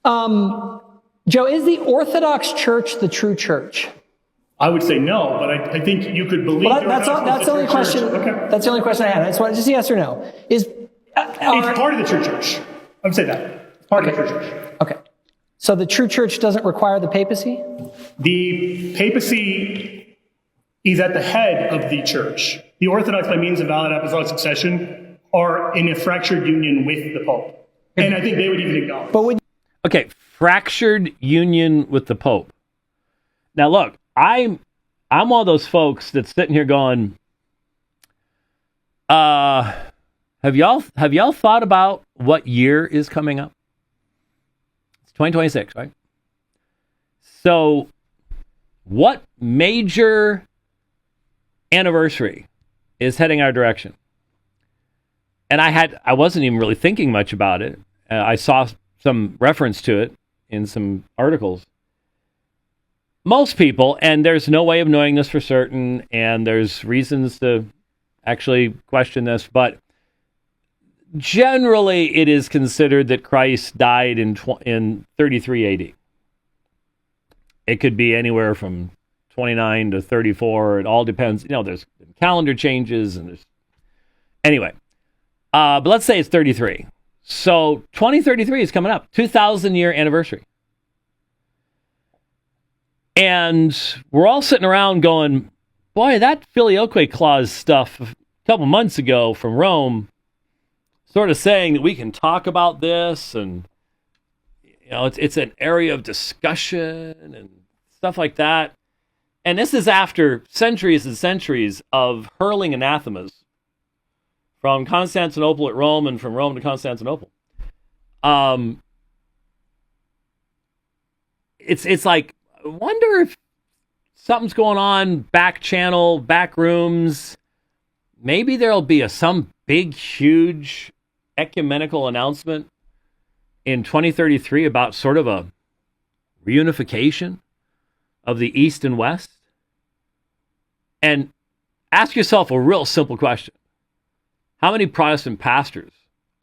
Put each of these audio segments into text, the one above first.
Joe, is the Orthodox Church the true church? I would say no, but I think you could believe. Well, that's the only question. Okay. That's the only question I had. I just wanted just yes or no. It's part of the true church. I would say that. Part of the true church. Okay. So the true church doesn't require the papacy? The papacy is at the head of the church. The Orthodox, by means of valid apostolic succession, are in a fractured union with the Pope. And I think they would even acknowledge. Okay, fractured union with the Pope. Now look, I'm one of those folks that's sitting here going, have y'all thought about what year is coming up? It's 2026, right? So what major anniversary is heading our direction? And I wasn't even really thinking much about it. I saw some reference to it in some articles. Most people, and there's no way of knowing this for certain, and there's reasons to actually question this, but generally it is considered that Christ died in 33 AD. It could be anywhere from 29 to 34. It all depends. There's calendar changes, and there's... Anyway, but let's say it's 33. So 2033 is coming up, 2,000-year anniversary. And we're all sitting around going, boy, that filioque clause stuff a couple months ago from Rome, sort of saying that we can talk about this, and it's an area of discussion and stuff like that. And this is after centuries and centuries of hurling anathemas from Constantinople at Rome and from Rome to Constantinople. It's like, I wonder if something's going on back channel, back rooms. Maybe there'll be some big, huge ecumenical announcement in 2033 about sort of a reunification of the East and West. And ask yourself a real simple question. How many Protestant pastors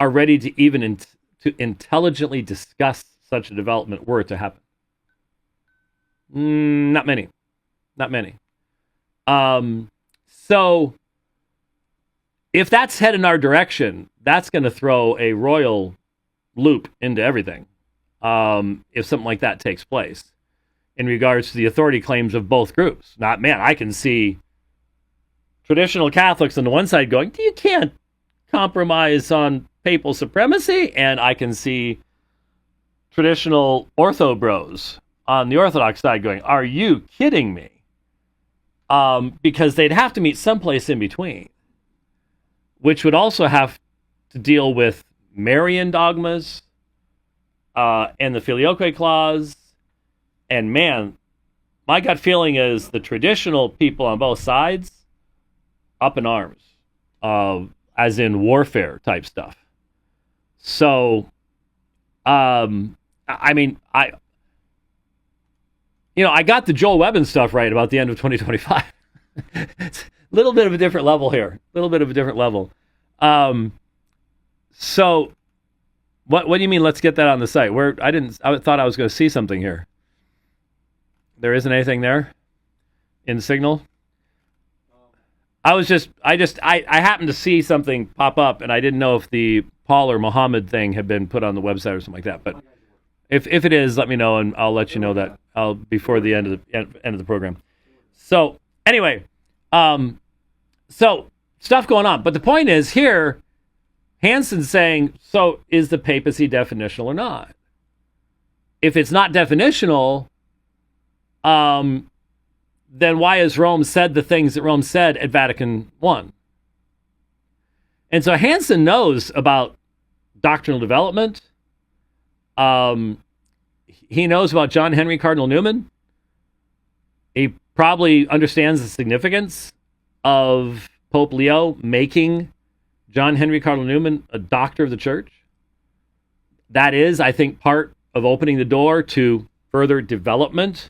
are ready to even to intelligently discuss such a development were it to happen? Not many. So if that's heading our direction, that's going to throw a royal loop into everything. If something like that takes place in regards to the authority claims of both groups. I can see traditional Catholics on the one side going, you can't compromise on papal supremacy, and I can see traditional ortho bros on the Orthodox side going, are you kidding me? Because they'd have to meet someplace in between, which would also have to deal with Marian dogmas and the filioque clause. And man, my gut feeling is the traditional people on both sides up in arms, as in warfare type stuff. So, I got the Joel Webbin stuff right about the end of 2025. It's a little bit of a different level here. So what do you mean, let's get that on the site? I thought I was going to see something here. There isn't anything there in Signal? I happened to see something pop up, and I didn't know if the Paul or Muhammad thing had been put on the website or something like that. But if it is, let me know, and I'll let you know that before the end of the program. So anyway, so stuff going on. But the point is here, Hansen's saying, so is the papacy definitional or not? If it's not definitional, then why has Rome said the things that Rome said at Vatican I? And so Hansen knows about doctrinal development. He knows about John Henry Cardinal Newman. He probably understands the significance of Pope Leo making John Henry Cardinal Newman a doctor of the church. That is, I think, part of opening the door to further development,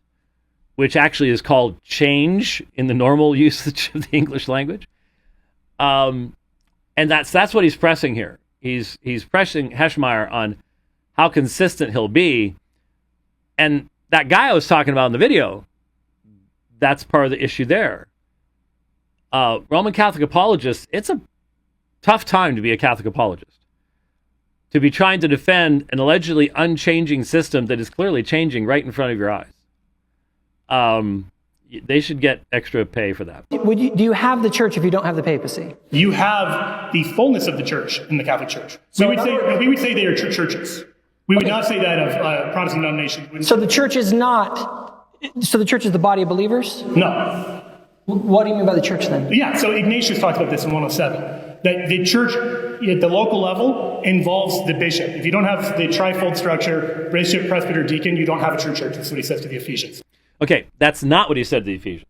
which actually is called change in the normal usage of the English language. And that's what he's pressing here. He's pressing Heschmeyer on how consistent he'll be. And that guy I was talking about in the video, that's part of the issue there. Roman Catholic apologists, it's a tough time to be a Catholic apologist. To be trying to defend an allegedly unchanging system that is clearly changing right in front of your eyes. They should get extra pay for that. Do you have the church if you don't have the papacy? You have the fullness of the church in the Catholic Church. So we would say they are churches. We would not say that of Protestant denominations. So the church is not. So the church is the body of believers? No. What do you mean by the church then? Yeah, so Ignatius talks about this in 107. That the church at the local level involves the bishop. If you don't have the trifold structure, bishop, presbyter, deacon, you don't have a true church. That's what he says to the Ephesians. Okay, that's not what he said to the Ephesians.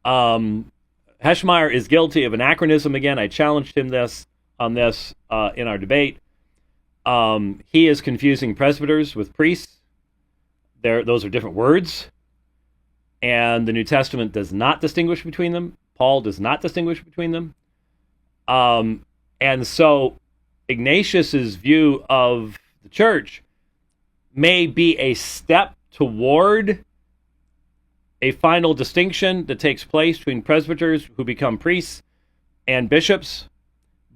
Heschmeyer is guilty of anachronism again. I challenged him on this in our debate. He is confusing presbyters with priests. Those are different words. And the New Testament does not distinguish between them. Paul does not distinguish between them. And so Ignatius's view of the church may be a step toward a final distinction that takes place between presbyters who become priests and bishops,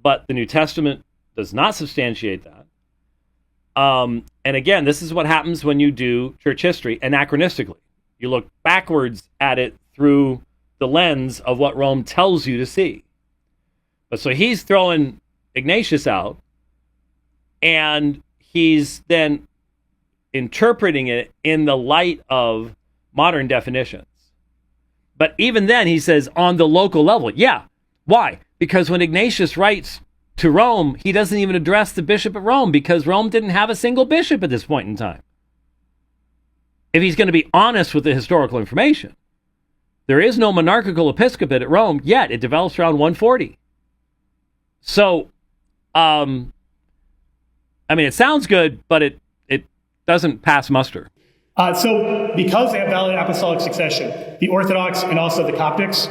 but the New Testament does not substantiate that. And again, this is what happens when you do church history anachronistically. You look backwards at it through the lens of what Rome tells you to see. But so he's throwing Ignatius out, and he's then interpreting it in the light of modern definitions. But even then, he says on the local level. Yeah. Why? Because when Ignatius writes to Rome, he doesn't even address the bishop of Rome, because Rome didn't have a single bishop at this point in time. If he's going to be honest with the historical information, there is no monarchical episcopate at Rome yet. It develops around 140. So, I mean, it sounds good, but it doesn't pass muster. So because they have valid apostolic succession, the Orthodox and also the Coptics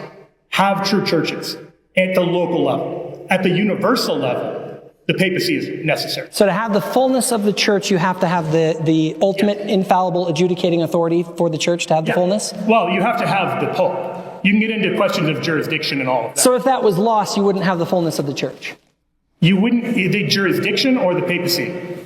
have true churches at the local level. At the universal level, the papacy is necessary. So to have the fullness of the church, you have to have the ultimate infallible adjudicating authority for the church to have the fullness? Well, you have to have the Pope. You can get into questions of jurisdiction and all of that. So if that was lost, you wouldn't have the fullness of the church? You wouldn't, the jurisdiction or the papacy?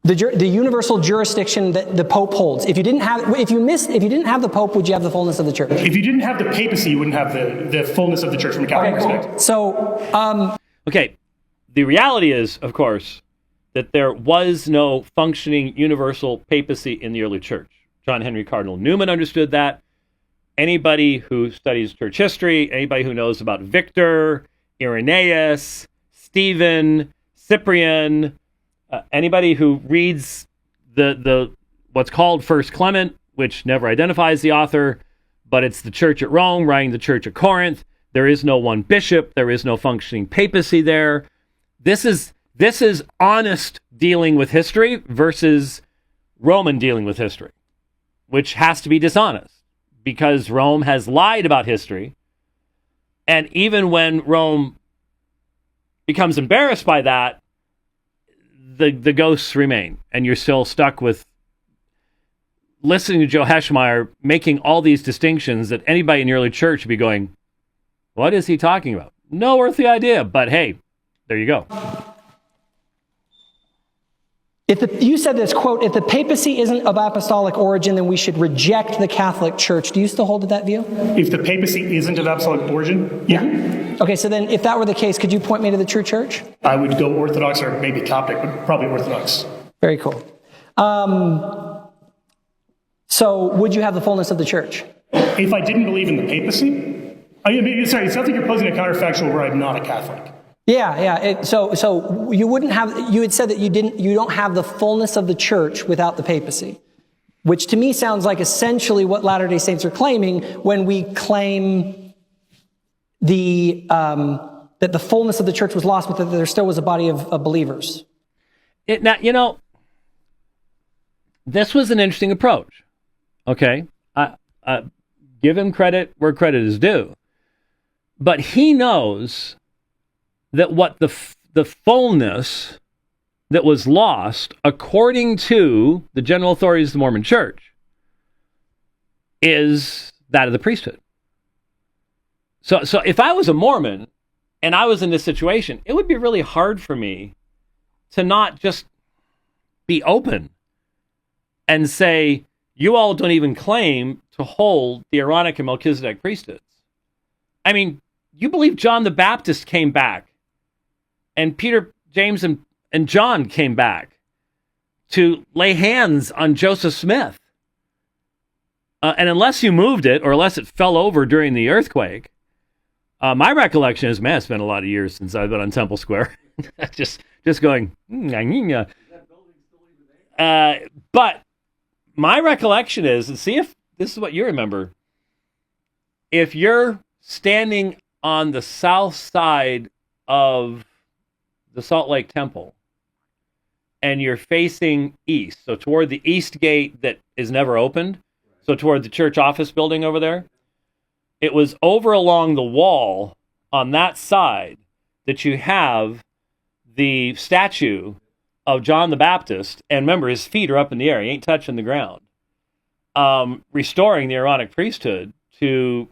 The universal jurisdiction that the Pope holds. If you didn't have the Pope, would you have the fullness of the church? If you didn't have the papacy, you wouldn't have the fullness of the church from a Catholic perspective. Cool. So, okay, the reality is, of course, that there was no functioning universal papacy in the early church. John Henry Cardinal Newman understood that. Anybody who studies church history, anybody who knows about Victor, Irenaeus, Stephen, Cyprian, anybody who reads the what's called First Clement, which never identifies the author, but it's the church at Rome writing the church at Corinth. There is no one bishop. There is no functioning papacy there. This is honest dealing with history versus Roman dealing with history, which has to be dishonest because Rome has lied about history. And even when Rome becomes embarrassed by that, the ghosts remain, and you're still stuck with listening to Joe Heschmeyer making all these distinctions that anybody in the early church would be going, what is he talking about? No earthly idea, but hey, there you go. You said this, quote, if the papacy isn't of apostolic origin, then we should reject the Catholic Church. Do you still hold to that view? If the papacy isn't of apostolic origin? Yeah. Okay, so then if that were the case, could you point me to the true church? I would go Orthodox or maybe Coptic, but probably Orthodox. Very cool. So would you have the fullness of the church? If I didn't believe in the papacy? It sounds like you're posing a counterfactual where I'm not a Catholic. Yeah. So you wouldn't have. You had said that you don't have the fullness of the church without the papacy, which to me sounds like essentially what Latter-day Saints are claiming when we claim that the fullness of the church was lost, but that there still was a body of believers. Now, this was an interesting approach. Okay, give him credit where credit is due, but he knows that what the fullness that was lost, according to the general authorities of the Mormon Church, is that of the priesthood. So if I was a Mormon and I was in this situation, it would be really hard for me to not just be open and say, you all don't even claim to hold the Aaronic and Melchizedek priesthoods. I mean, you believe John the Baptist came back, and Peter, James, and John came back to lay hands on Joseph Smith. And unless you moved it, or unless it fell over during the earthquake, my recollection is, man, it's been a lot of years since I've been on Temple Square. just going, but my recollection is, and see if this is what you remember, if you're standing on the south side of the Salt Lake Temple and you're facing east, so toward the east gate that is never opened, so toward the church office building over there, it was over along the wall on that side that you have the statue of John the Baptist, and remember, his feet are up in the air. He ain't touching the ground. Restoring the Aaronic priesthood to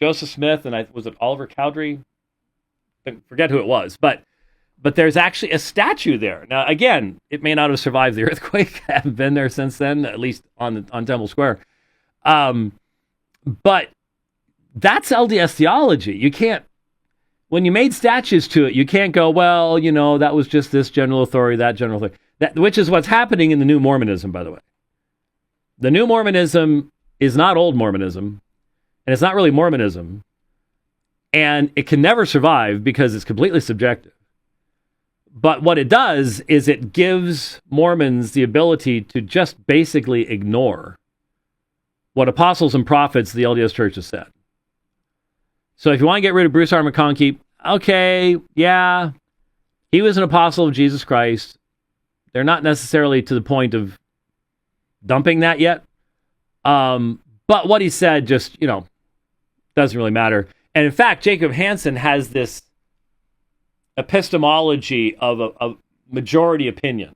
Joseph Smith, and was it Oliver Cowdery? I forget who it was, but there's actually a statue there. Now, again, it may not have survived the earthquake. I haven't been there since then, at least on Temple Square. But that's LDS theology. You can't, when you made statues to it, you can't go, well, that was just this general authority, that general authority. Which is what's happening in the New Mormonism, by the way. The New Mormonism is not Old Mormonism, and it's not really Mormonism, and it can never survive because it's completely subjective. But what it does is it gives Mormons the ability to just basically ignore what apostles and prophets of the LDS Church have said. So if you want to get rid of Bruce R. McConkie, okay, yeah, he was an apostle of Jesus Christ. They're not necessarily to the point of dumping that yet. But what he said just, doesn't really matter. And in fact, Jacob Hansen has this epistemology of a majority opinion,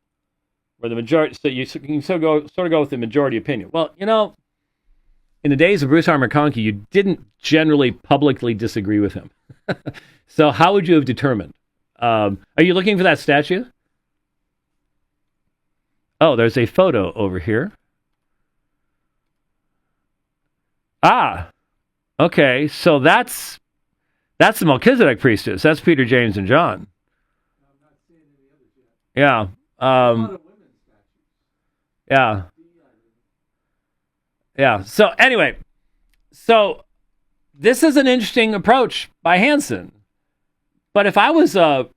where the majority, so you can sort of go with the majority opinion. Well, in the days of Bruce R. McConkie, you didn't generally publicly disagree with him. So how would you have determined? Are you looking for that statue? Oh, there's a photo over here. Ah, okay. So that's the Melchizedek priesthood. That's Peter, James, and John. I'm not seeing any others yet. Yeah. Yeah. Yeah. So anyway, this is an interesting approach by Hansen. But if I was a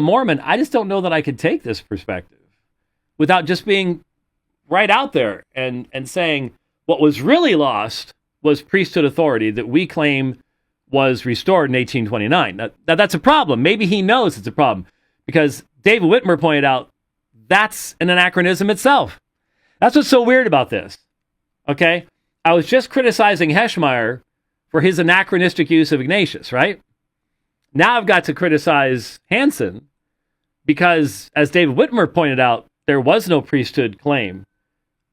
Mormon, I just don't know that I could take this perspective without just being right out there and saying what was really lost was priesthood authority that we claim was restored in 1829. Now that's a problem. Maybe he knows it's a problem because David Whitmer pointed out that's an anachronism itself. That's what's so weird about this. Okay? I was just criticizing Heschmeyer for his anachronistic use of Ignatius, right? Now I've got to criticize Hansen because, as David Whitmer pointed out, there was no priesthood claim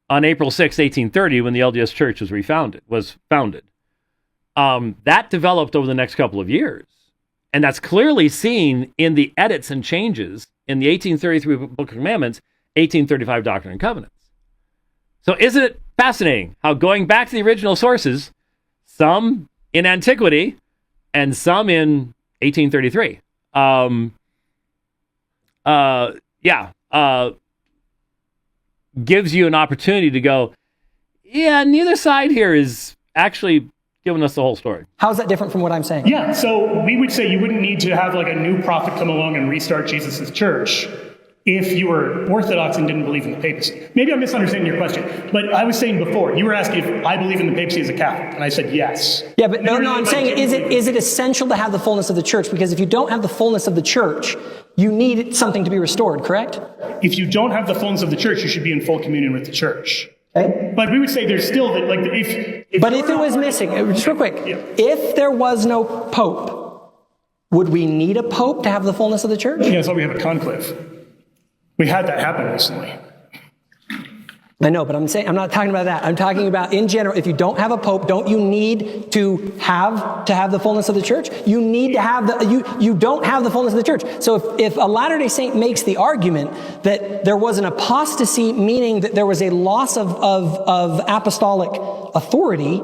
on April 6, 1830, when the LDS Church was founded. That developed over the next couple of years. And that's clearly seen in the edits and changes in the 1833 Book of Commandments, 1835 Doctrine and Covenants. So isn't it fascinating how going back to the original sources, some in antiquity and some in 1833, gives you an opportunity to go, yeah, neither side here is actually giving us the whole story. How is that different from what I'm saying? Yeah, so we would say you wouldn't need to have like a new prophet come along and restart Jesus' church if you were Orthodox and didn't believe in the papacy. Maybe I'm misunderstanding your question, but I was saying before, you were asking if I believe in the papacy as a Catholic, and I said yes. Yeah, but no, I'm saying, is it essential to have the fullness of the church? Because if you don't have the fullness of the church, you need something to be restored, correct? If you don't have the fullness of the church, you should be in full communion with the church. Okay. But we would say there's still, like, if it was missing, just real quick, yeah. if there was no pope, Would we need a pope to have the fullness of the church? Yeah, that's why we have a conclave. We had that happen recently. I know, but I'm not talking about that. I'm talking about in general, if you don't have a pope, don't you need to have the fullness of the church? You need to have you don't have the fullness of the church. So if a Latter-day Saint makes the argument that there was an apostasy, meaning that there was a loss of apostolic authority,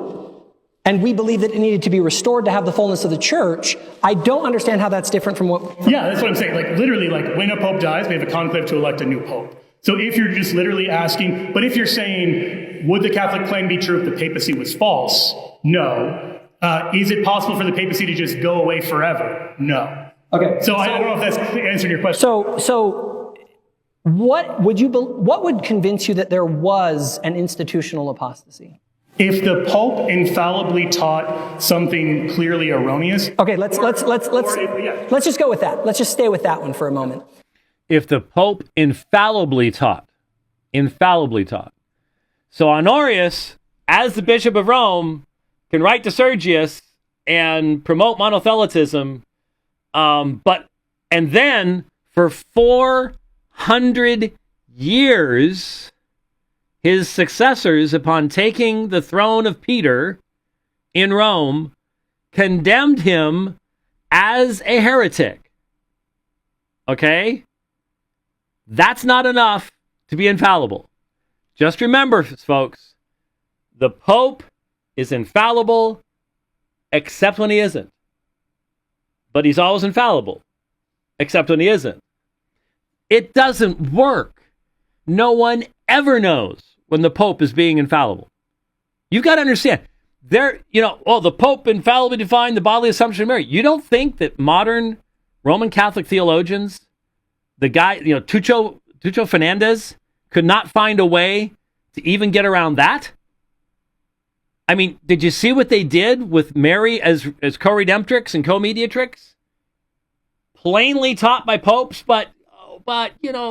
and we believe that it needed to be restored to have the fullness of the church, I don't understand how that's different from what... Yeah, that's what I'm saying. Like, literally, like, when a pope dies, we have a conclave to elect a new pope. So if you're just literally asking, but if you're saying, would the Catholic claim be true if the papacy was false? No. Is it possible for the papacy to just go away forever? No. Okay. So I don't know if that's answering your question. So what would convince you that there was an institutional apostasy? If the Pope infallibly taught something clearly erroneous. Okay, let's just go with that. Let's just stay with that one for a moment. If the Pope infallibly taught. So Honorius, as the Bishop of Rome, can write to Sergius and promote monothelitism, and then for 400 years, his successors, upon taking the throne of Peter in Rome, condemned him as a heretic. Okay? That's not enough to be infallible. Just remember, folks, the Pope is infallible except when he isn't. But he's always infallible except when he isn't. It doesn't work. No one ever knows when the Pope is being infallible. You've got to understand. The Pope infallibly defined the bodily assumption of Mary. You don't think that modern Roman Catholic theologians, the guy, Tucho Fernandez, could not find a way to even get around that? I mean, did you see what they did with Mary as co-redemptrix and co-mediatrix? Plainly taught by popes, but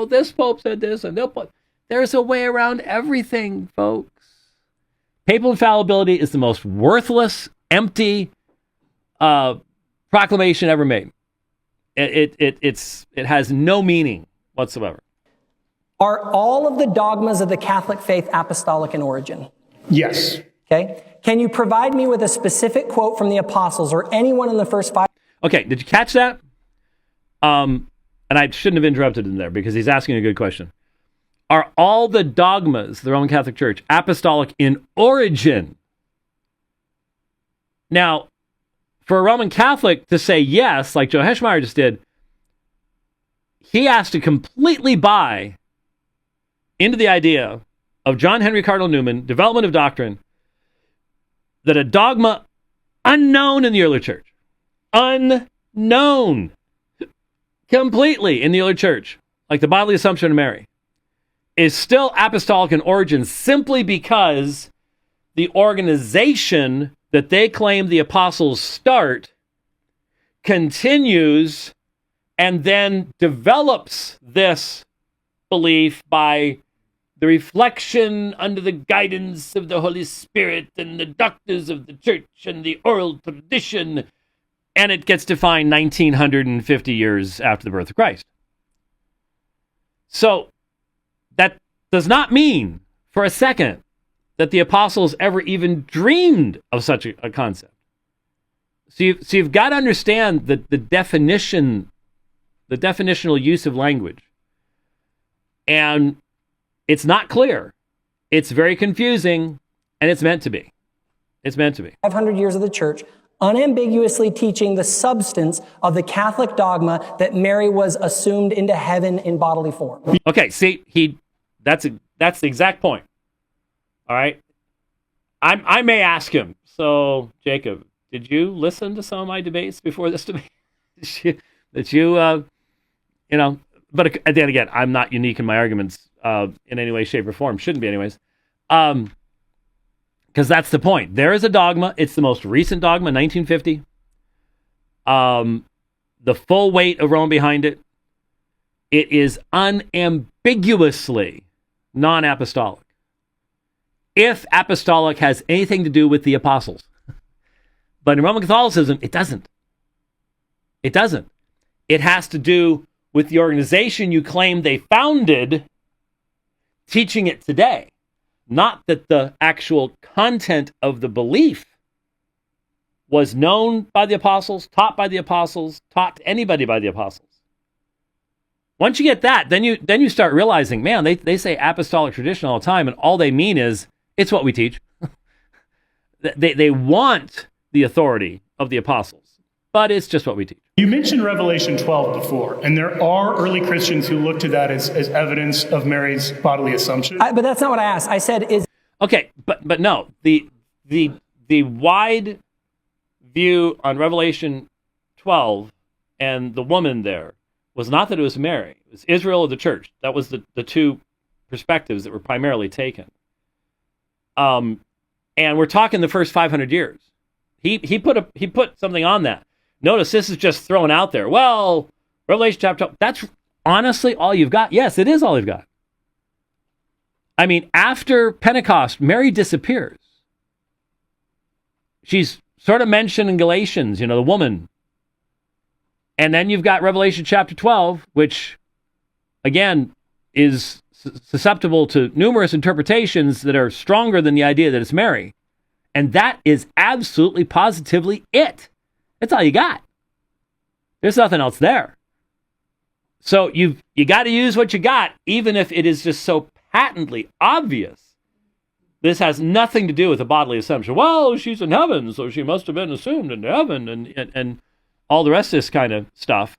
this pope said this, and there's a way around everything, folks. Papal infallibility is the most worthless, empty proclamation ever made. It has no meaning whatsoever. Are all of the dogmas of the Catholic faith apostolic in origin? Yes. Okay. Can you provide me with a specific quote from the apostles or anyone in the first 5? Okay, did you catch that? And I shouldn't have interrupted him there because he's asking a good question. Are all the dogmas of the Roman Catholic Church apostolic in origin? Now, for a Roman Catholic to say yes, like Joe Heschmeyer just did, he has to completely buy into the idea of John Henry Cardinal Newman, Development of Doctrine, that a dogma unknown in the early church, unknown completely in the early church, like the bodily assumption of Mary, is still apostolic in origin simply because the organization that they claim the apostles start continues and then develops this belief by the reflection under the guidance of the Holy Spirit and the doctors of the church and the oral tradition, and it gets defined 1950 years after the birth of Christ. So that does not mean for a second that the apostles ever even dreamed of such a concept. So you've got to understand the definitional use of language. And it's not clear. It's very confusing, and it's meant to be. It's meant to be. 500 years of the church unambiguously teaching the substance of the Catholic dogma that Mary was assumed into heaven in bodily form. Okay, see, that's the exact point. All right? I may ask him, so, Jacob, did you listen to some of my debates before this debate? But then again, I'm not unique in my arguments in any way, shape, or form. Shouldn't be anyways. Because that's the point. There is a dogma. It's the most recent dogma, 1950. The full weight of Rome behind it. It is unambiguously non-apostolic. If apostolic has anything to do with the apostles. But in Roman Catholicism, it doesn't. It doesn't. It has to do with the organization you claim they founded teaching it today, not that the actual content of the belief was known by the apostles, taught to anybody by the apostles. Once you get that, then you start realizing, man, they say apostolic tradition all the time, and all they mean is it's what we teach. they want the authority of the apostles, but it's just what we teach. You mentioned Revelation 12 before, and there are early Christians who look to that as evidence of Mary's bodily assumption. But that's not what I asked. I said is okay, but no, the wide view on Revelation 12 and the woman there was not that it was Mary. It was Israel or the church. That was the two perspectives that were primarily taken. And we're talking the first 500 years. He put something on that. Notice this is just thrown out there. Well, Revelation chapter 12, that's honestly all you've got. Yes, it is all you've got. I mean, after Pentecost, Mary disappears. She's sort of mentioned in Galatians, the woman. And then you've got Revelation chapter 12, which, again, is susceptible to numerous interpretations that are stronger than the idea that it's Mary. And that is absolutely, positively it. That's all you got. There's nothing else there. So you got to use what you got, even if it is just so patently obvious. This has nothing to do with a bodily assumption. Well, she's in heaven, so she must have been assumed into heaven, and all the rest of this kind of stuff.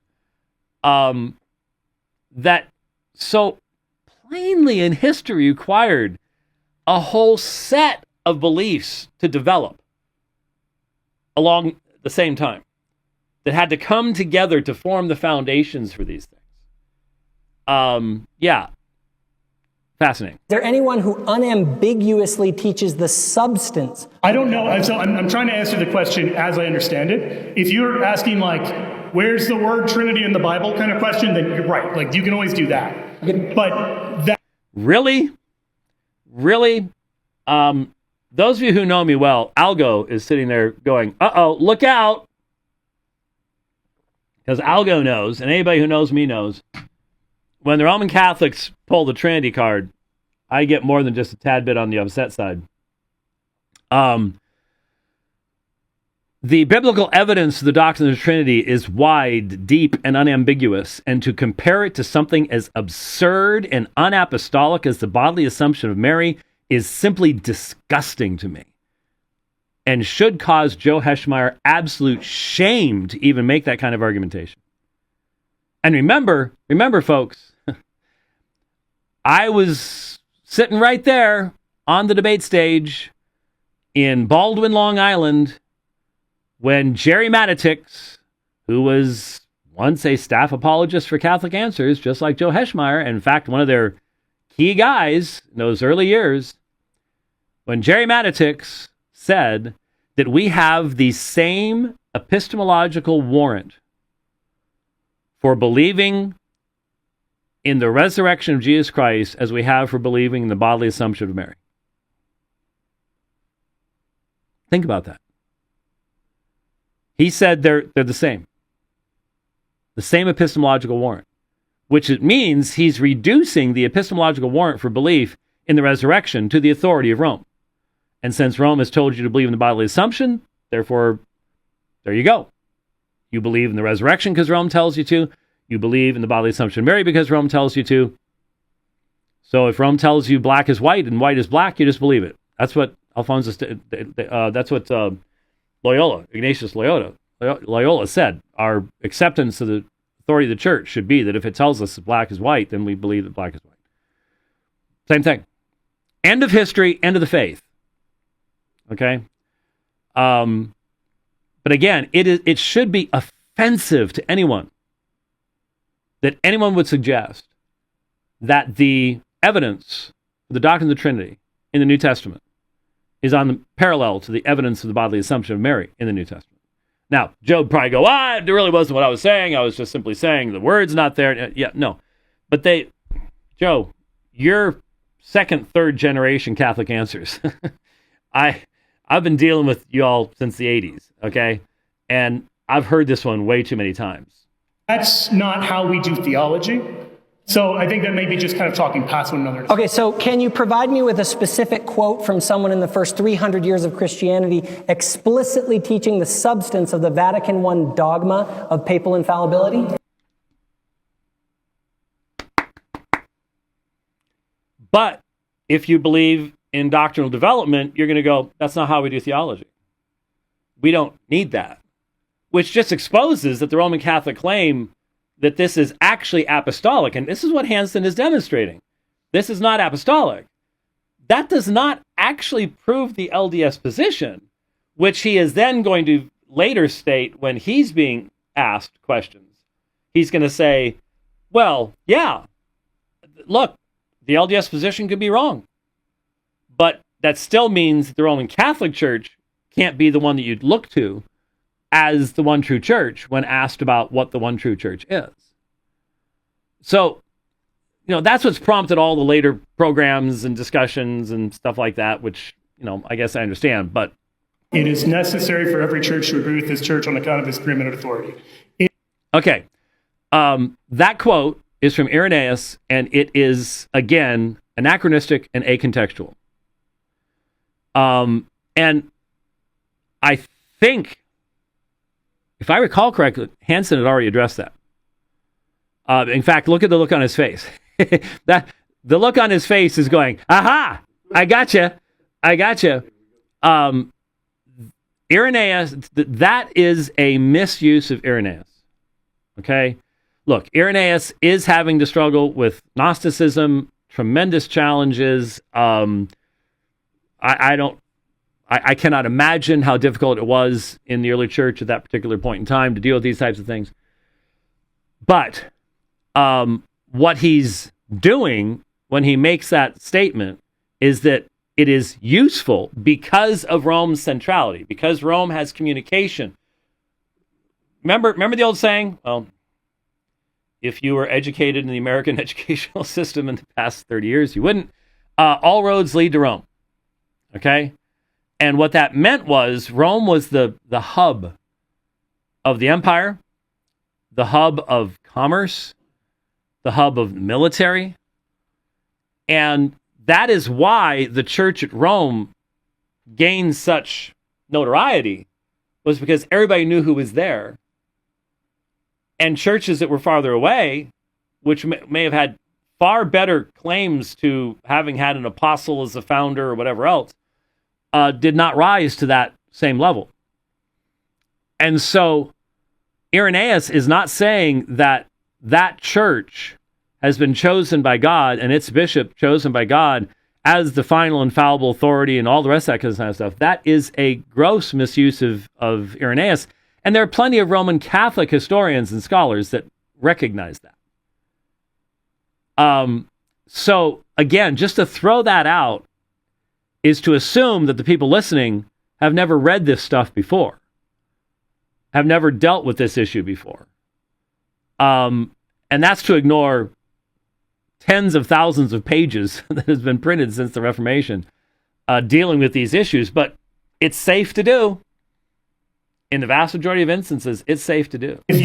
That so plainly in history required a whole set of beliefs to develop along the same time that had to come together to form the foundations for these things. Fascinating. Is there anyone who unambiguously teaches the substance? I don't know. So I'm trying to answer the question as I understand it. If you're asking, where's the word Trinity in the Bible kind of question, then you're right. You can always do that. But that... Really? Those of you who know me well, Algo is sitting there going, uh-oh, look out. Because Algo knows, and anybody who knows me knows, when the Roman Catholics pull the Trinity card, I get more than just a tad bit on the upset side. The biblical evidence of the doctrine of the Trinity is wide, deep, and unambiguous, and to compare it to something as absurd and unapostolic as the bodily assumption of Mary is simply disgusting to me, and should cause Joe Heschmeyer absolute shame to even make that kind of argumentation. And remember, folks, I was sitting right there on the debate stage in Baldwin, Long Island, when Jerry Matitix, who was once a staff apologist for Catholic Answers, just like Joe Heschmeyer, and in fact, one of their key guys in those early years, when Jerry Matitix said that we have the same epistemological warrant for believing in the resurrection of Jesus Christ as we have for believing in the bodily assumption of Mary. Think about that. He said they're the same. The same epistemological warrant, which it means he's reducing the epistemological warrant for belief in the resurrection to the authority of Rome. And since Rome has told you to believe in the bodily assumption, therefore, there you go. You believe in the resurrection because Rome tells you to. You believe in the bodily assumption of Mary because Rome tells you to. So if Rome tells you black is white and white is black, you just believe it. That's what Alphonsus, that's what Loyola, Ignatius Loyola said. Our acceptance of the authority of the church should be that if it tells us that black is white, then we believe that black is white. Same thing. End of history, end of the faith. Okay? But again, it should be offensive to anyone that anyone would suggest that the evidence for the doctrine of the Trinity in the New Testament is on the parallel to the evidence of the bodily assumption of Mary in the New Testament. Now, Joe would probably go, it really wasn't what I was saying. I was just simply saying the word's not there. Yeah, no. But Joe, you're second, third generation Catholic Answers. I've been dealing with you all since the 80s, okay? And I've heard this one way too many times. That's not how we do theology. So I think that may be just kind of talking past one another. Okay, so can you provide me with a specific quote from someone in the first 300 years of Christianity explicitly teaching the substance of the Vatican I dogma of papal infallibility? But if you believe in doctrinal development, you're going to go, that's not how we do theology. We don't need that. Which just exposes that the Roman Catholic claim that this is actually apostolic, and this is what Hansen is demonstrating. This is not apostolic. That does not actually prove the LDS position, which he is then going to later state when he's being asked questions. He's going to say, well, yeah, look, the LDS position could be wrong. But that still means the Roman Catholic Church can't be the one that you'd look to as the one true church when asked about what the one true church is. So, that's what's prompted all the later programs and discussions and stuff like that, which, I guess I understand, but it is necessary for every church to agree with this church on account of its preeminent authority. Okay. That quote is from Irenaeus, and it is, again, anachronistic and acontextual. And I think, if I recall correctly, Hansen had already addressed that. In fact, look at the look on his face. The look on his face is going, aha, I gotcha. Irenaeus, that is a misuse of Irenaeus. Okay? Look, Irenaeus is having to struggle with Gnosticism, tremendous challenges. I cannot imagine how difficult it was in the early church at that particular point in time to deal with these types of things. But what he's doing when he makes that statement is that it is useful because of Rome's centrality, because Rome has communication. Remember the old saying? Well, if you were educated in the American educational system in the past 30 years, you wouldn't. All roads lead to Rome. Okay? And what that meant was Rome was the hub of the empire, the hub of commerce, the hub of military. And that is why the church at Rome gained such notoriety, was because everybody knew who was there. And churches that were farther away, which may have had far better claims to having had an apostle as the founder or whatever else, did not rise to that same level. And so Irenaeus is not saying that that church has been chosen by God and its bishop chosen by God as the final infallible authority and all the rest of that kind of stuff. That is a gross misuse of Irenaeus. And there are plenty of Roman Catholic historians and scholars that recognize that. So again, just to throw that out is to assume that the people listening have never read this stuff before, have never dealt with this issue before. And that's to ignore tens of thousands of pages that has been printed since the Reformation dealing with these issues. But it's safe to do. In the vast majority of instances, it's safe to do. And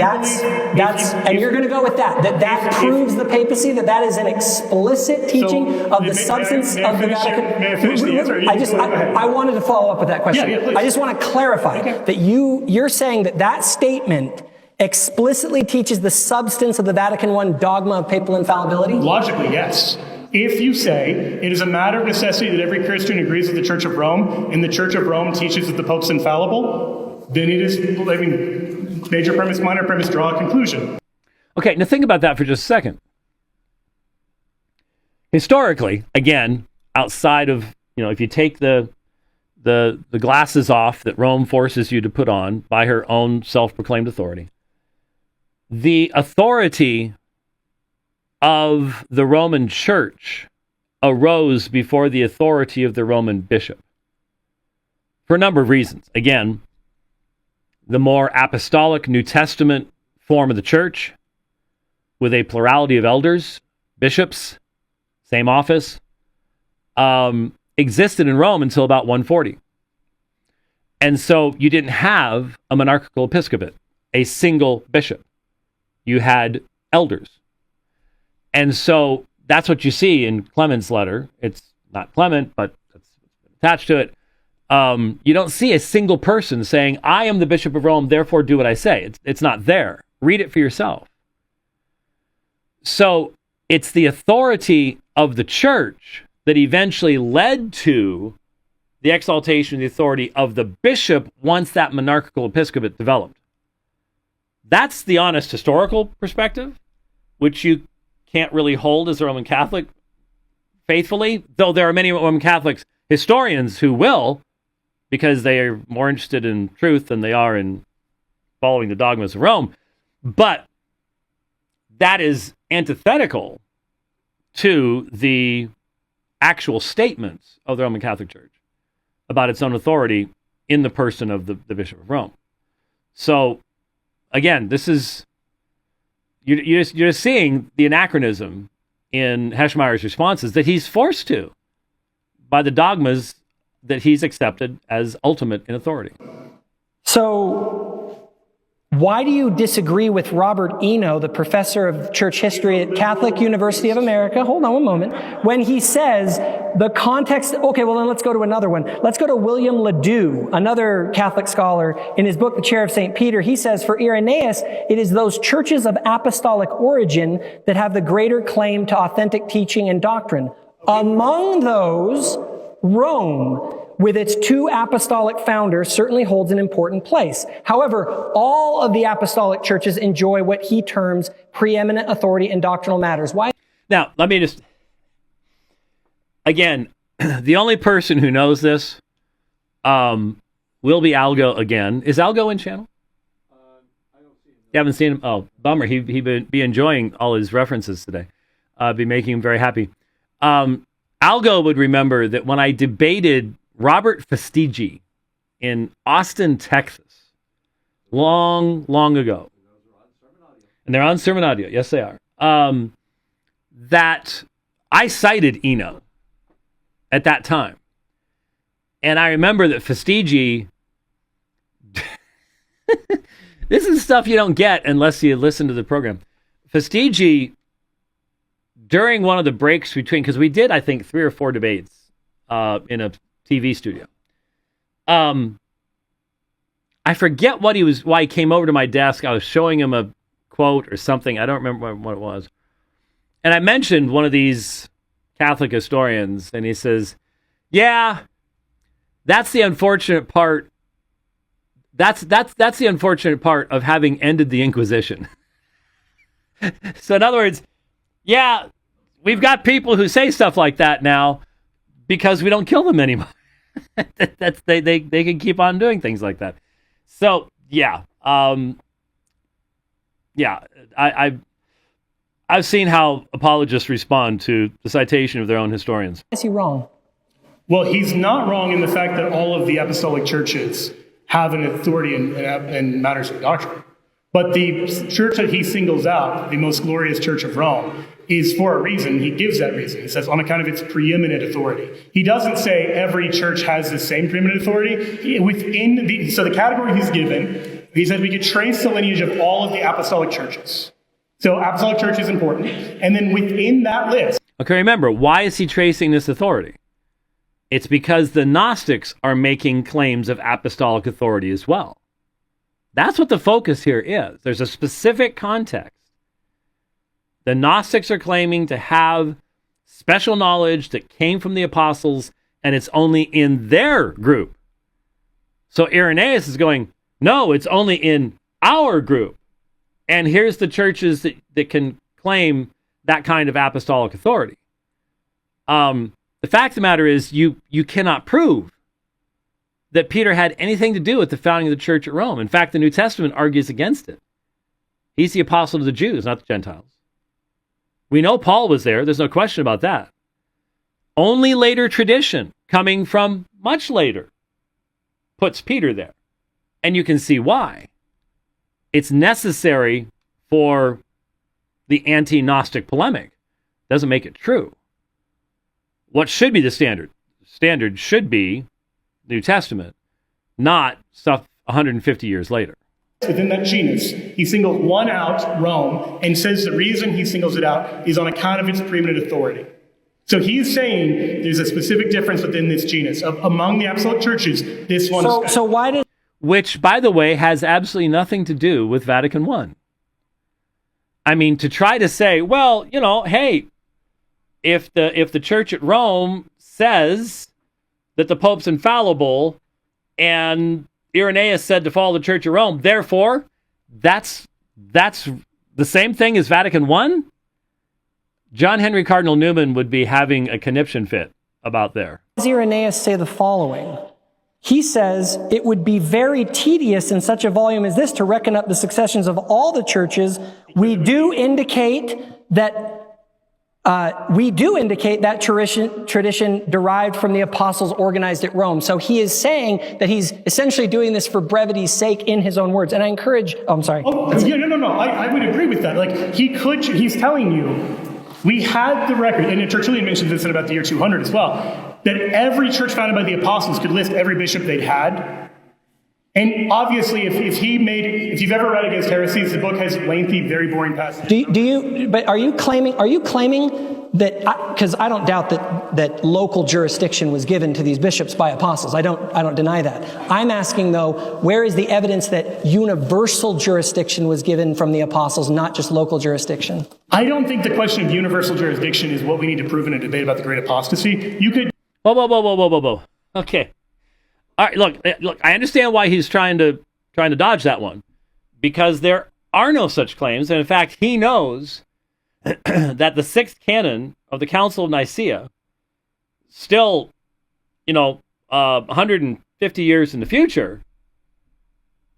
you're going to go with that proves the papacy, that is an explicit teaching of the substance of the Vatican. May I finish the answer? I wanted to follow up with that question. Yeah, please. I just want to clarify that you're saying that statement explicitly teaches the substance of the Vatican I dogma of papal infallibility? Logically, yes. If you say it is a matter of necessity that every Christian agrees with the Church of Rome, and the Church of Rome teaches that the Pope's infallible, then it is, major premise, minor premise, draw a conclusion. Okay, now think about that for just a second. Historically, again, outside of, if you take the glasses off that Rome forces you to put on by her own self-proclaimed authority, the authority of the Roman Church arose before the authority of the Roman bishop for a number of reasons. Again, the more apostolic New Testament form of the church, with a plurality of elders, bishops, same office, existed in Rome until about 140. And so you didn't have a monarchical episcopate a single bishop. You had elders. And so that's what you see in Clement's letter. It's not Clement, but it's attached to it. You don't see a single person saying, I am the Bishop of Rome, therefore do what I say. It's not there. Read it for yourself. So it's the authority of the church that eventually led to the exaltation of the authority of the bishop once that monarchical episcopate developed. That's the honest historical perspective, which you can't really hold as a Roman Catholic faithfully, though there are many Roman Catholics historians who will, because they are more interested in truth than they are in following the dogmas of Rome. But that is antithetical to the actual statements of the Roman Catholic Church about its own authority in the person of the Bishop of Rome. So, again, this is, you're just seeing the anachronism in Heschmeyer's responses that he's forced to by the dogmas that he's accepted as ultimate in authority. So, why do you disagree with Robert Eno, the professor of church history at Catholic University of America? Hold on one moment. When he says the context, okay, well then let's go to another one. Let's go to William Ledoux, another Catholic scholar. In his book, The Chair of St. Peter, he says, for Irenaeus, it is those churches of apostolic origin that have the greater claim to authentic teaching and doctrine. Among those, Rome, with its two apostolic founders, certainly holds an important place. However, all of the apostolic churches enjoy what he terms preeminent authority in doctrinal matters. Why? Now, let me just, again, the only person who knows this will be Algo again. Is Algo in channel? I don't see him. You haven't seen him? Oh, bummer. He'd be enjoying all his references today. Be making him very happy. Algo would remember that when I debated Robert Fastigi in Austin, Texas, long ago, and they're on Sermon Audio, yes they are, that I cited Eno at that time. And I remember that Fastigi, this is stuff you don't get unless you listen to the program. Fastigi, during one of the breaks between, because we did, I think, 3 or 4 debates in a TV studio. I forget why he came over to my desk. I was showing him a quote or something. I don't remember what it was. And I mentioned one of these Catholic historians, and he says, yeah, that's the unfortunate part. That's the unfortunate part of having ended the Inquisition. So in other words, yeah, we've got people who say stuff like that now because we don't kill them anymore. They can keep on doing things like that. So yeah, I've seen how apologists respond to the citation of their own historians. Is he wrong? Well, he's not wrong in the fact that all of the apostolic churches have an authority in matters of doctrine. But the church that he singles out, the most glorious Church of Rome, is for a reason. He gives that reason. He says on account of its preeminent authority. He doesn't say every church has the same preeminent authority. So the category he's given, he says we could trace the lineage of all of the apostolic churches. So apostolic church is important. And then within that list. Okay, remember, why is he tracing this authority? It's because the Gnostics are making claims of apostolic authority as well. That's what the focus here is. There's a specific context. The Gnostics are claiming to have special knowledge that came from the apostles, and it's only in their group. So Irenaeus is going, no, it's only in our group. And here's the churches that can claim that kind of apostolic authority. The fact of the matter is, you cannot prove that Peter had anything to do with the founding of the church at Rome. In fact, the New Testament argues against it. He's the apostle to the Jews, not the Gentiles. We know Paul was there. There's no question about that. Only later tradition, coming from much later, puts Peter there. And you can see why. It's necessary for the anti-Gnostic polemic. Doesn't make it true. What should be the standard? Standard should be New Testament, not stuff 150 years later. Within that genus, he singles one out, Rome, and says the reason he singles it out is on account of its preeminent authority. So he's saying there's a specific difference within this genus. Among the apostolic churches, this one is... So why did... Which, by the way, has absolutely nothing to do with Vatican I. I mean, to try to say, well, you know, hey, if the church at Rome says that the Pope's infallible and Irenaeus said to follow the church at Rome, therefore, that's the same thing as Vatican I? John Henry Cardinal Newman would be having a conniption fit about there. Does Irenaeus say the following? He says, it would be very tedious in such a volume as this to reckon up the successions of all the churches. We do indicate that tradition derived from the apostles organized at Rome. So he is saying that he's essentially doing this for brevity's sake in his own words. And I encourage, I'm sorry. Oh, yeah, no. I would agree with that. Like, he's telling you, we had the record, and Tertullian mentions this in about the year 200 as well, that every church founded by the apostles could list every bishop they'd had. And obviously, if you've ever read Against Heresies, the book has lengthy, very boring passages. But are you claiming that, because I don't doubt that local jurisdiction was given to these bishops by apostles. I don't deny that. I'm asking though, where is the evidence that universal jurisdiction was given from the apostles, not just local jurisdiction? I don't think the question of universal jurisdiction is what we need to prove in a debate about the great apostasy. You could... Whoa. Okay. All right, look, I understand why he's trying to dodge that one, because there are no such claims, and in fact, he knows that the sixth canon of the Council of Nicaea, still, 150 years in the future,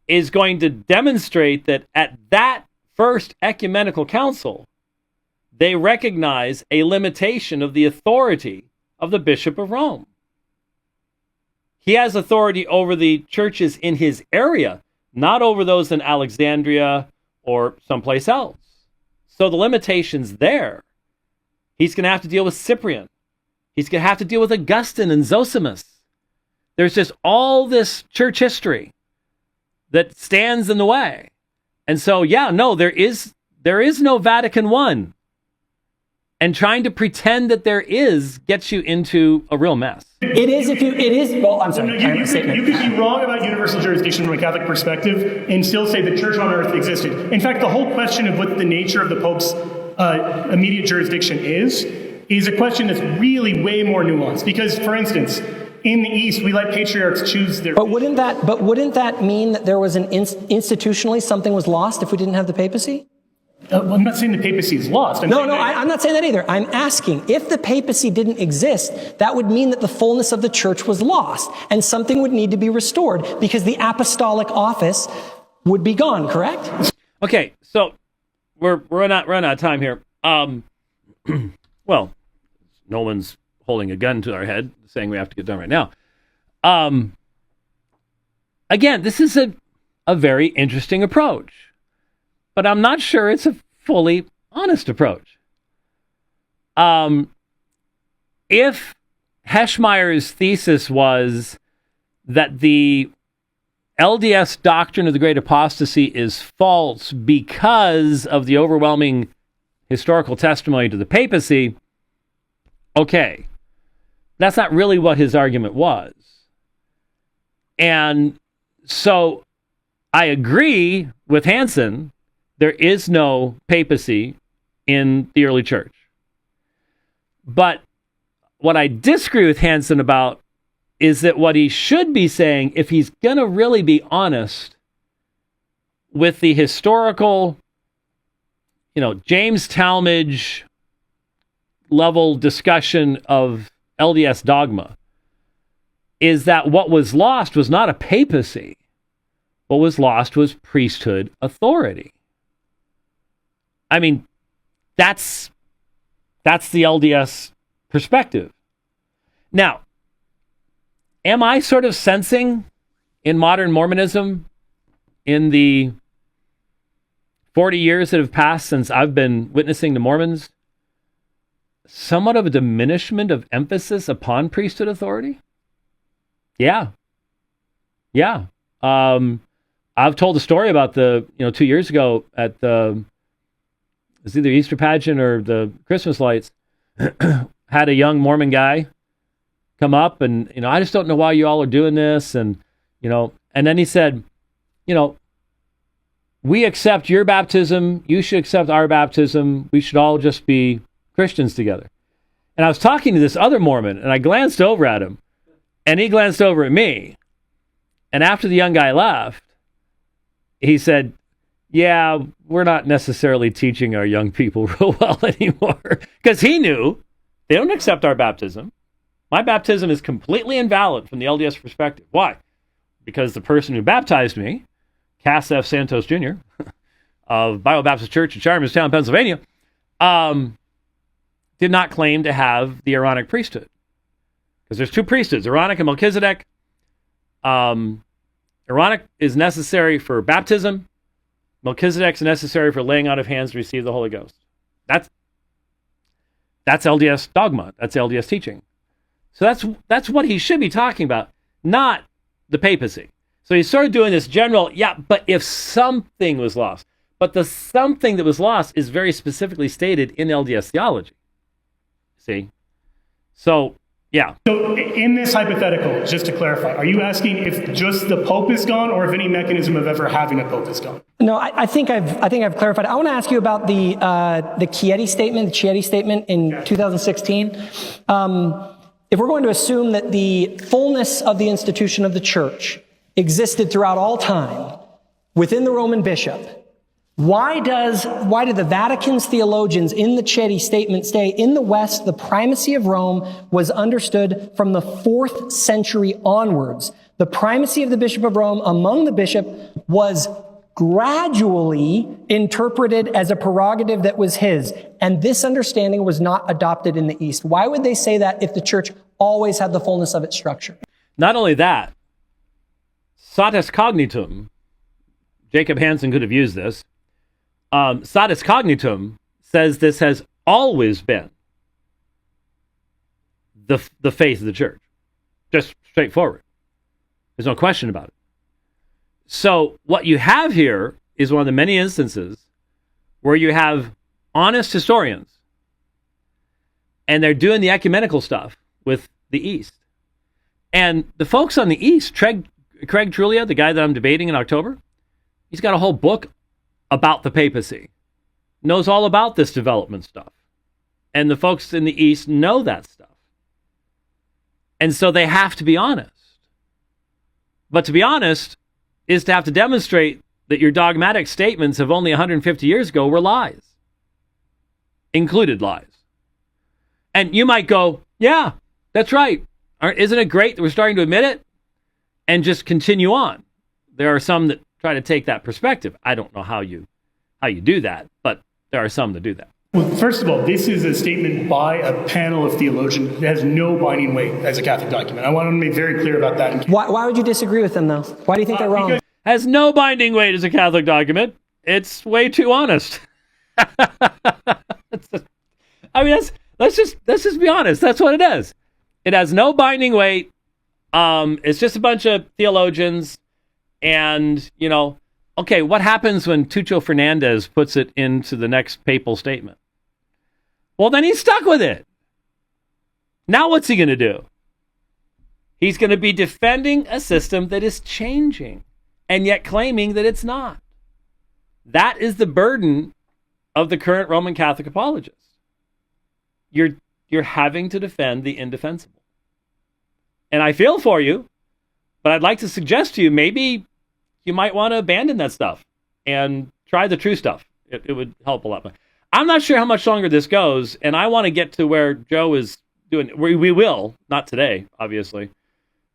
is going to demonstrate that at that first ecumenical council, they recognize a limitation of the authority of the Bishop of Rome. He has authority over the churches in his area, not over those in Alexandria or someplace else. So the limitation's there. He's going to have to deal with Cyprian. He's going to have to deal with Augustine and Zosimus. There's just all this church history that stands in the way. And so, there is no Vatican I. And trying to pretend that there is gets you into a real mess. Well, I'm sorry. You could be wrong about universal jurisdiction from a Catholic perspective and still say the church on earth existed. In fact, the whole question of what the nature of the Pope's immediate jurisdiction is a question that's really way more nuanced. Because, for instance, in the East, we let patriarchs choose their... But wouldn't that mean that there was institutionally something was lost if we didn't have the papacy? I'm not saying the papacy is lost. I'm not saying that either. I'm asking, if the papacy didn't exist, that would mean that the fullness of the church was lost, and something would need to be restored, because the apostolic office would be gone, correct? Okay, so we're running out of time here. Well, no one's holding a gun to our head saying we have to get done right now. Again, this is a very interesting approach. But I'm not sure it's a fully honest approach. If Heschmeyer's thesis was that the LDS doctrine of the Great Apostasy is false because of the overwhelming historical testimony to the papacy, okay, that's not really what his argument was. And so I agree with Hansen. There is no papacy in the early church. But what I disagree with Hansen about is that what he should be saying, if he's going to really be honest with the historical, James Talmage level discussion of LDS dogma, is that what was lost was not a papacy. What was lost was priesthood authority. I mean, that's the LDS perspective. Now, am I sort of sensing in modern Mormonism, in the 40 years that have passed since I've been witnessing to Mormons, somewhat of a diminishment of emphasis upon priesthood authority? Yeah. I've told a story about 2 years ago at the, it was either Easter pageant or the Christmas lights, had a young Mormon guy come up and, I just don't know why you all are doing this. And, and then he said, we accept your baptism. You should accept our baptism. We should all just be Christians together. And I was talking to this other Mormon, and I glanced over at him, and he glanced over at me. And after the young guy left, he said, yeah, we're not necessarily teaching our young people real well anymore. Because he knew they don't accept our baptism. My baptism is completely invalid from the LDS perspective. Why? Because the person who baptized me, Cass F. Santos Jr. of Bible Baptist Church in Charlestown, Pennsylvania, did not claim to have the Aaronic priesthood. Because there's two priesthoods, Aaronic and Melchizedek. Aaronic is necessary for baptism. Melchizedek is necessary for laying out of hands to receive the Holy Ghost. That's LDS dogma. That's LDS teaching. So that's what he should be talking about, not the papacy. So he's sort of doing this general, but if something was lost. But the something that was lost is very specifically stated in LDS theology. See? So, yeah. So in this hypothetical, just to clarify, are you asking if just the Pope is gone or if any mechanism of ever having a Pope is gone? No, I think I've clarified. I want to ask you about the Chieti statement in 2016. If we're going to assume that the fullness of the institution of the church existed throughout all time within the Roman bishop, why do the Vatican's theologians in the Chieti statement say in the West the primacy of Rome was understood from the 4th century onwards? The primacy of the Bishop of Rome among the bishop was gradually interpreted as a prerogative that was his, and this understanding was not adopted in the East. Why would they say that if the church always had the fullness of its structure? Not only that, satis cognitum, Jacob Hansen could have used this, satis cognitum says this has always been the faith of the church. Just straightforward. There's no question about it. So what you have here is one of the many instances where you have honest historians and they're doing the ecumenical stuff with the East. And the folks on the East, Craig Truglia, the guy that I'm debating in October, he's got a whole book about the papacy, knows all about this development stuff. And the folks in the East know that stuff. And so they have to be honest. But to be honest is to have to demonstrate that your dogmatic statements of only 150 years ago were lies, included lies. And you might go, yeah, that's right. Isn't it great that we're starting to admit it? And just continue on. There are some that try to take that perspective. I don't know how you do that, but there are some that do that. Well, first of all, this is a statement by a panel of theologians that has no binding weight as a Catholic document. I want to make very clear about that. Why would you disagree with them, though? Why do you think they're wrong? Has no binding weight as a Catholic document. It's way too honest. Let's just be honest. That's what it is. It has no binding weight. It's just a bunch of theologians. And, okay, what happens when Tucho Fernandez puts it into the next papal statement? Well, then he's stuck with it. Now what's he going to do? He's going to be defending a system that is changing and yet claiming that it's not. That is the burden of the current Roman Catholic apologists. You're having to defend the indefensible. And I feel for you, but I'd like to suggest to you, maybe you might want to abandon that stuff and try the true stuff. It would help a lot. I'm not sure how much longer this goes, and I want to get to where Joe is doing. We will, not today, obviously.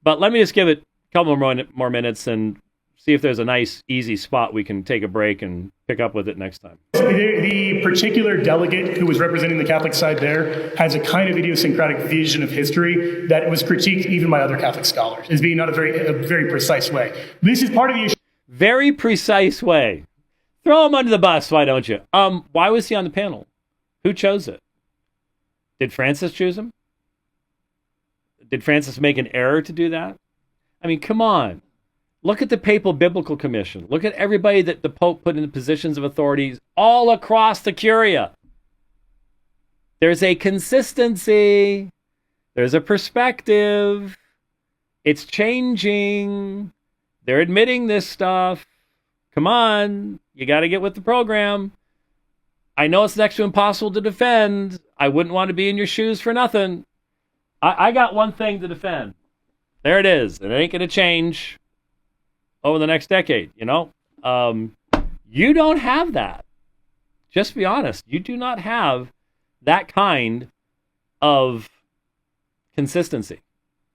But let me just give it a couple more minutes and see if there's a nice, easy spot we can take a break and pick up with it next time. The particular delegate who was representing the Catholic side there has a kind of idiosyncratic vision of history that was critiqued even by other Catholic scholars as being not a very precise way. This is part of the issue. Very precise way. Throw him under the bus, why don't you? Why was he on the panel? Who chose it? Did Francis choose him? Did Francis make an error to do that? I mean, come on. Look at the Papal Biblical Commission. Look at everybody that the Pope put in positions of authorities all across the Curia. There's a consistency. There's a perspective. It's changing. They're admitting this stuff. Come on. You got to get with the program. I know it's next to impossible to defend. I wouldn't want to be in your shoes for nothing. I got one thing to defend. There it is. It ain't going to change over the next decade, you know? You don't have that. Just be honest. You do not have that kind of consistency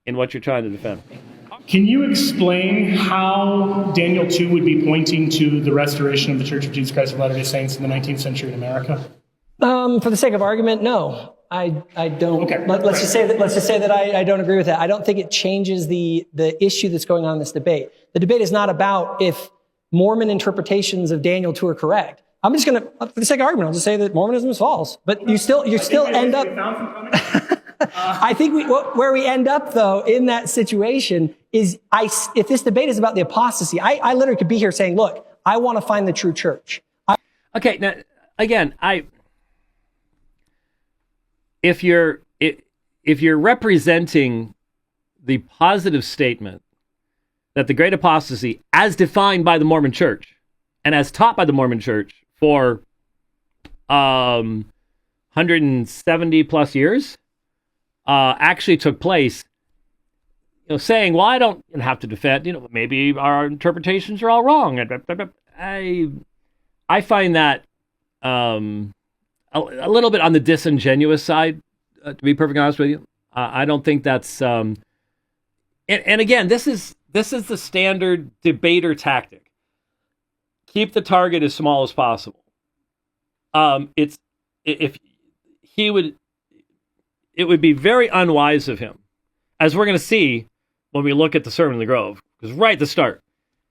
in what you're trying to defend. Can you explain how Daniel 2 would be pointing to the restoration of the Church of Jesus Christ of Latter-day Saints in the 19th century in America? For the sake of argument, no. I don't. Okay. Let's just say that I don't agree with that. I don't think it changes the issue that's going on in this debate. The debate is not about if Mormon interpretations of Daniel 2 are correct. I'm just going to, for the sake of argument, I'll just say that Mormonism is false. But you still end up. I think where we end up though in that situation is if this debate is about the apostasy, I literally could be here saying, look, I want to find the true church. Okay. Now, again, if you're representing the positive statement that the great apostasy, as defined by the Mormon Church and as taught by the Mormon Church for 170 plus years, actually took place, you know, saying, well, I don't have to defend, you know, maybe our interpretations are all wrong. I find that a little bit on the disingenuous side, to be perfectly honest with you. I don't think that's, and again, this is the standard debater tactic. Keep the target as small as possible. It would be very unwise of him, as we're going to see when we look at the Sermon on the Grove, because right at the start,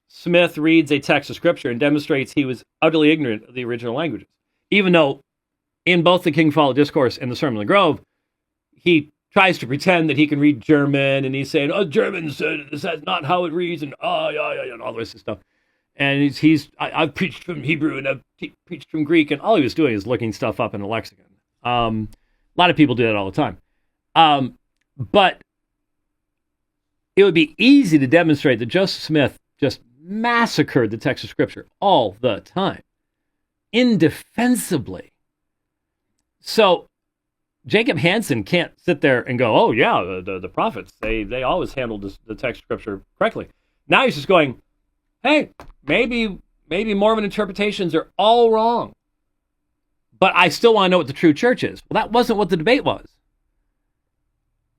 Smith reads a text of Scripture and demonstrates he was utterly ignorant of the original languages, even though in both the King Follow Discourse and the Sermon on the Grove, he tries to pretend that he can read German, and he's saying, "Oh, German said that's not how it reads," and and all this stuff. And I've preached from Hebrew and I've preached from Greek, and all he was doing is looking stuff up in a lexicon. A lot of people do that all the time. But it would be easy to demonstrate that Joseph Smith just massacred the text of Scripture all the time, indefensibly. So Jacob Hansen can't sit there and go, "Oh yeah, the prophets, they always handled the text of Scripture correctly." Now he's just going, "Hey, maybe Mormon interpretations are all wrong, but I still want to know what the true church is." Well, that wasn't what the debate was.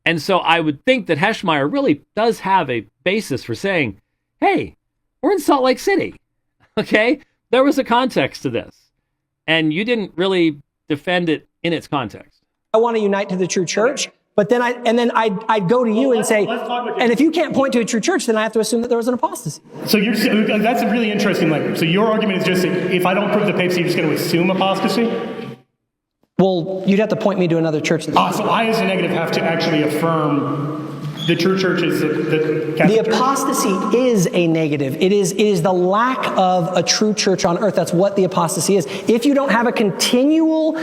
And so I would think that Heschmeyer really does have a basis for saying, hey, we're in Salt Lake City, okay? There was a context to this, and you didn't really defend it in its context. I want to unite to the true church, but then I'd go to you and say, and if you can't point to a true church, then I have to assume that there was an apostasy. So that's a really interesting language. So your argument is just that if I don't prove the papacy, you're just going to assume apostasy? Well, you'd have to point me to another church. So I, as a negative, have to actually affirm the true church is the Catholic The apostasy is a negative. It is the lack of a true church on earth. That's what the apostasy is. If you don't have a continuous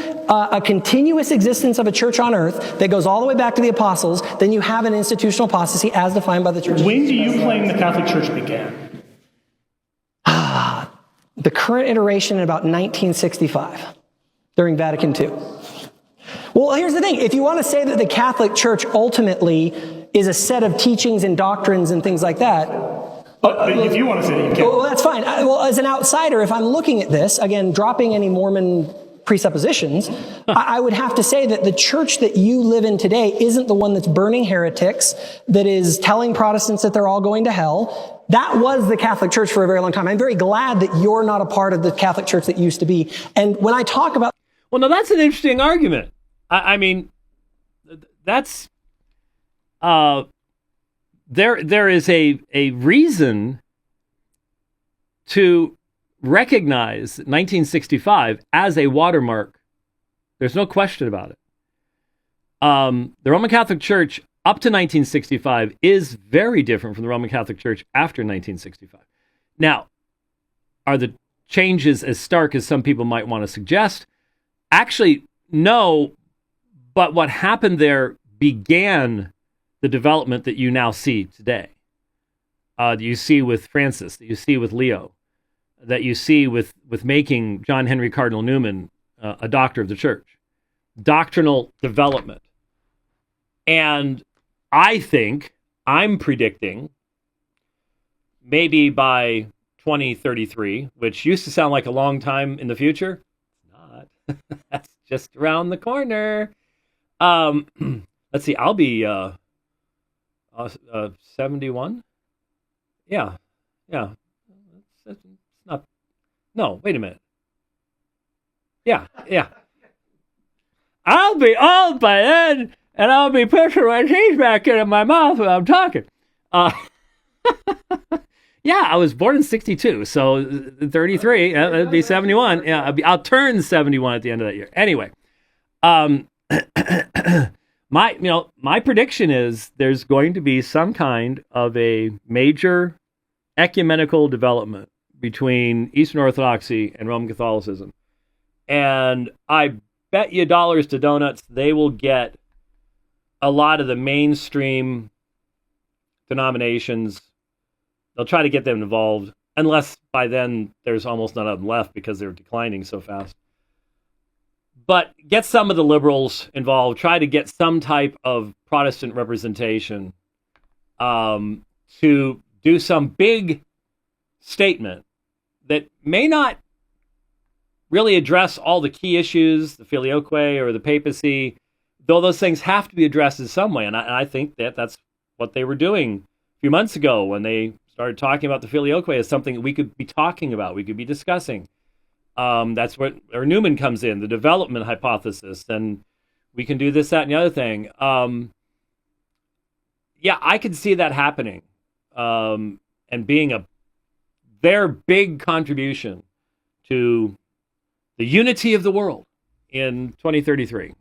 existence of a church on earth that goes all the way back to the apostles, then you have an institutional apostasy as defined by the church. When do you claim the Catholic Church began? The current iteration in about 1965, during Vatican II. Well, here's the thing. If you want to say that the Catholic Church ultimately is a set of teachings and doctrines and things like that. But if you want to say that, you can. Well, that's fine. Well, as an outsider, if I'm looking at this, again, dropping any Mormon presuppositions, I would have to say that the church that you live in today isn't the one that's burning heretics, that is telling Protestants that they're all going to hell. That was the Catholic Church for a very long time. I'm very glad that you're not a part of the Catholic Church that used to be. And when I talk about... Well, now that's an interesting argument. I mean, that's... There is a reason to recognize 1965 as a watermark. There's no question about it. The Roman Catholic Church up to 1965 is very different from the Roman Catholic Church after 1965. Now, are the changes as stark as some people might want to suggest? Actually, no, but what happened there began the development that you now see today. That you see with Francis, that you see with Leo, that you see with making John Henry Cardinal Newman a doctor of the church. Doctrinal development. And I'm predicting, maybe by 2033, which used to sound like a long time in the future. It's not. That's just around the corner. Let's see, I'll be 71. Yeah. It's not. No, wait a minute. Yeah. I'll be old by then, and I'll be pushing my teeth back into my mouth when I'm talking. Yeah, I was born in 62, so 33, that'd be 71. Yeah, I'll turn 71 at the end of that year. Anyway, my prediction is there's going to be some kind of a major ecumenical development between Eastern Orthodoxy and Roman Catholicism. And I bet you dollars to donuts they will get a lot of the mainstream denominations. They'll try to get them involved, unless by then there's almost none of them left because they're declining so fast. But get some of the liberals involved, try to get some type of Protestant representation to do some big statement that may not really address all the key issues, the filioque or the papacy, though those things have to be addressed in some way. And I think that's what they were doing a few months ago when they started talking about the filioque as something that we could be talking about, we could be discussing. That's where Newman comes in, the development hypothesis, and we can do this, that, and the other thing. Yeah, I could see that happening, and being their big contribution to the unity of the world in 2033.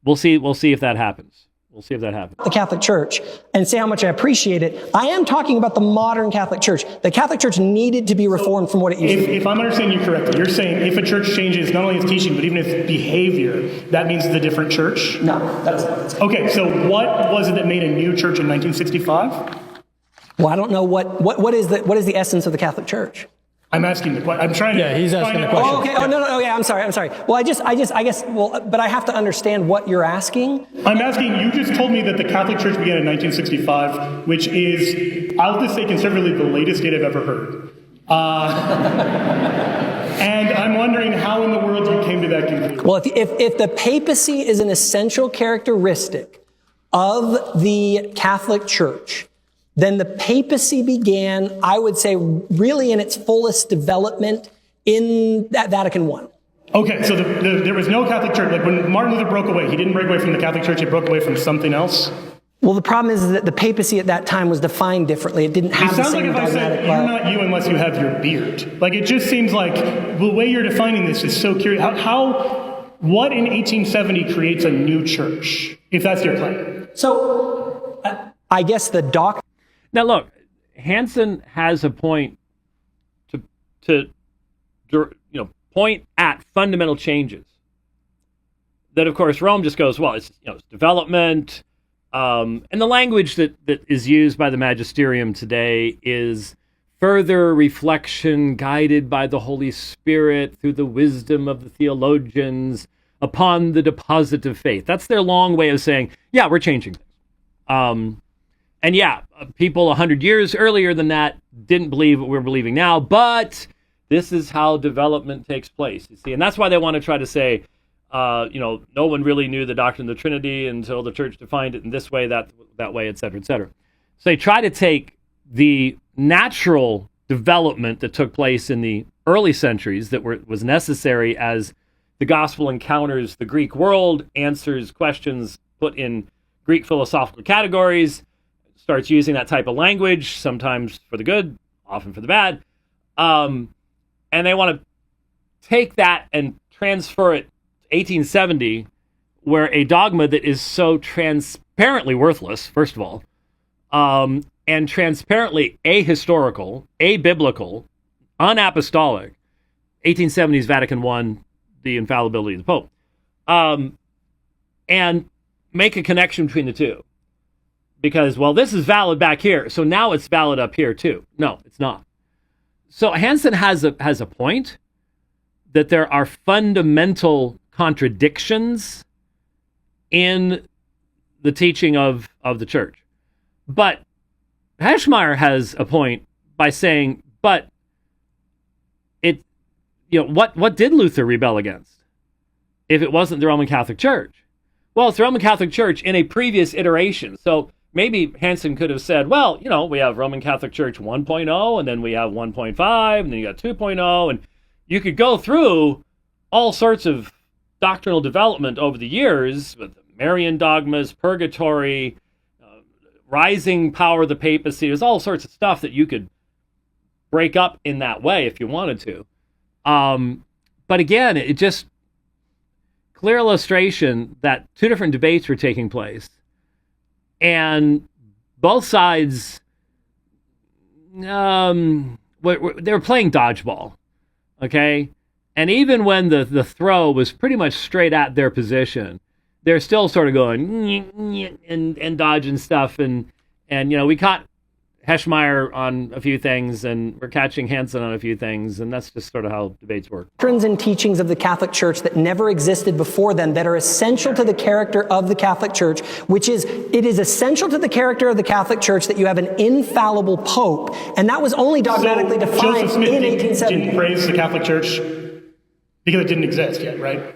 We'll see if that happens. The Catholic Church and say how much I appreciate it. I am talking about the modern Catholic Church. The Catholic Church needed to be reformed from what it used to be. If I'm understanding you correctly, you're saying if a church changes not only its teaching, but even its behavior, that means it's a different church? No, that's not. Okay, so what was it that made a new church in 1965? Well, I don't know what is the essence of the Catholic Church? I'm asking the question. I'm trying to. Yeah, he's asking the question. Oh, okay. Oh, no. Yeah, I'm sorry. Well, I guess. Well, but I have to understand what you're asking. I'm asking. You just told me that the Catholic Church began in 1965, which is, I'll just say conservatively, the latest date I've ever heard. And I'm wondering how in the world you came to that conclusion. Well, if the papacy is an essential characteristic of the Catholic Church, then the papacy began, I would say, really in its fullest development in that Vatican I. Okay, so there was no Catholic Church. Like when Martin Luther broke away, he didn't break away from the Catholic Church, he broke away from something else? Well, the problem is that the papacy at that time was defined differently. It didn't have the same dogmatic. It sounds like if I said, you're not you unless you have your beard. Like, it just seems like the way you're defining this is so curious. What in 1870 creates a new church, if that's your claim? So, I guess the doctrine. Now, look, Hansen has a point to point at fundamental changes. That, of course, Rome just goes, well, it's development, and the language that is used by the magisterium today is further reflection guided by the Holy Spirit through the wisdom of the theologians upon the deposit of faith. That's their long way of saying, yeah, we're changing things. And yeah, people 100 years earlier than that didn't believe what we're believing now, but this is how development takes place, you see. And that's why they want to try to say, no one really knew the doctrine of the Trinity until the church defined it in this way, that way, et cetera, et cetera. So they try to take the natural development that took place in the early centuries that was necessary as the gospel encounters the Greek world, answers questions put in Greek philosophical categories, starts using that type of language, sometimes for the good, often for the bad. And they want to take that and transfer it to 1870, where a dogma that is so transparently worthless, first of all, and transparently ahistorical, abiblical, unapostolic, 1870s Vatican I, the infallibility of the Pope, and make a connection between the two. Because, well, this is valid back here, so now it's valid up here too. No, it's not. So Hansen has a point that there are fundamental contradictions in the teaching of the church. But Heschmeyer has a point by saying, but what did Luther rebel against if it wasn't the Roman Catholic Church? Well, it's the Roman Catholic Church in a previous iteration. So maybe Hansen could have said, well, we have Roman Catholic Church 1.0, and then we have 1.5, and then you got 2.0, and you could go through all sorts of doctrinal development over the years with Marian dogmas, purgatory, rising power of the papacy. There's all sorts of stuff that you could break up in that way if you wanted to. But again, it just clear illustration that two different debates were taking place, and both sides they were playing dodgeball. Okay, and even when the throw was pretty much straight at their position, they're still sort of going and dodging stuff, and we caught Heschmeyer on a few things, and we're catching Hansen on a few things, and that's just sort of how debates work. Doctrines and teachings of the Catholic Church that never existed before then that are essential to the character of the Catholic Church, it is essential to the character of the Catholic Church that you have an infallible Pope, and that was only dogmatically defined Joseph Smith in 1870. didn't praise the Catholic Church because it didn't exist yet, right?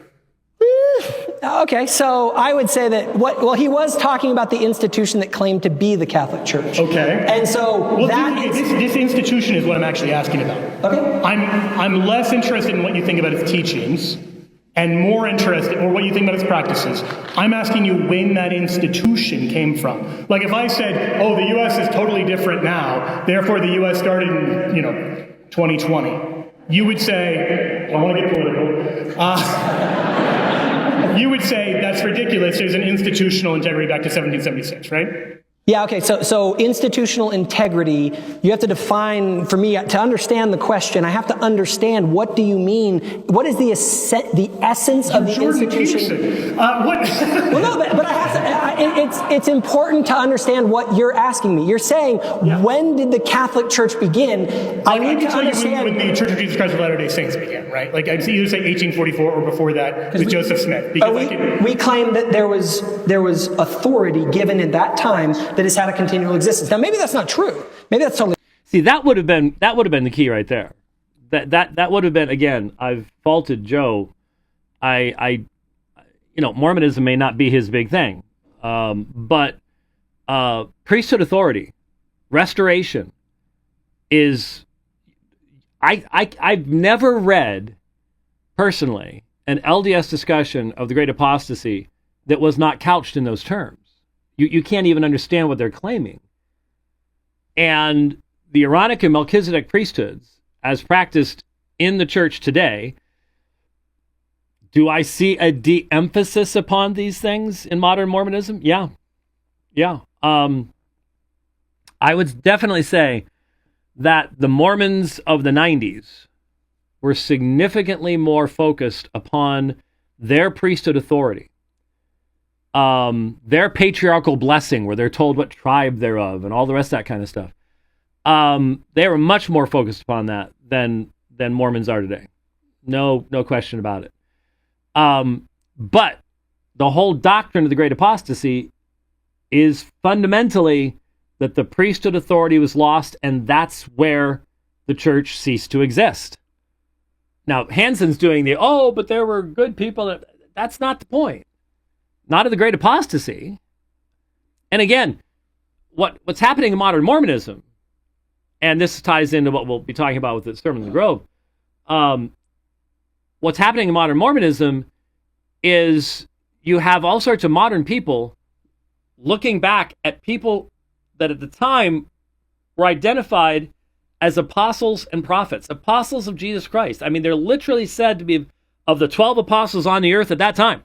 Okay, so I would say that he was talking about the institution that claimed to be the Catholic Church. Okay. And so this institution is what I'm actually asking about. Okay. I'm less interested in what you think about its teachings and more interested, or what you think about its practices. I'm asking you when that institution came from. Like if I said, oh, the U.S. is totally different now, therefore the U.S. started in, 2020. You would say, I don't want to get political. You would say that's ridiculous. There's an institutional integrity back to 1776, right? Yeah, okay, so institutional integrity, you have to define, for me, to understand the question, I have to understand what do you mean, what is the essence of the institution? What? Well, no, but I have to, it's important to understand what you're asking me. You're saying, when did the Catholic Church begin? I need to understand. When the Church of Jesus Christ of Latter-day Saints began, right? Like I'd either say 1844 or before that with Joseph Smith. We claim that there was authority given at that time that has had a continual existence. Now, maybe that's not true. Maybe that's totally. See, that would have been the key right there. That would have been, again, I've faulted Joe. Mormonism may not be his big thing, but priesthood authority, restoration is. I've never read personally an LDS discussion of the Great Apostasy that was not couched in those terms. You can't even understand what they're claiming. And the Aaronic and Melchizedek priesthoods, as practiced in the church today, do I see a de-emphasis upon these things in modern Mormonism? Yeah. I would definitely say that the Mormons of the 90s were significantly more focused upon their priesthood authority. Their patriarchal blessing, where they're told what tribe they're of, and all the rest of that kind of stuff. They were much more focused upon that than Mormons are today. No question about it. But the whole doctrine of the Great Apostasy is fundamentally that the priesthood authority was lost, and that's where the church ceased to exist. Now, Hansen's doing but there were good people. That's not the point. Not of the Great Apostasy. And again, what's happening in modern Mormonism, and this ties into what we'll be talking about with the Sermon on the Grove, what's happening in modern Mormonism is you have all sorts of modern people looking back at people that at the time were identified as apostles and prophets, apostles of Jesus Christ. I mean, they're literally said to be of the 12 apostles on the earth at that time.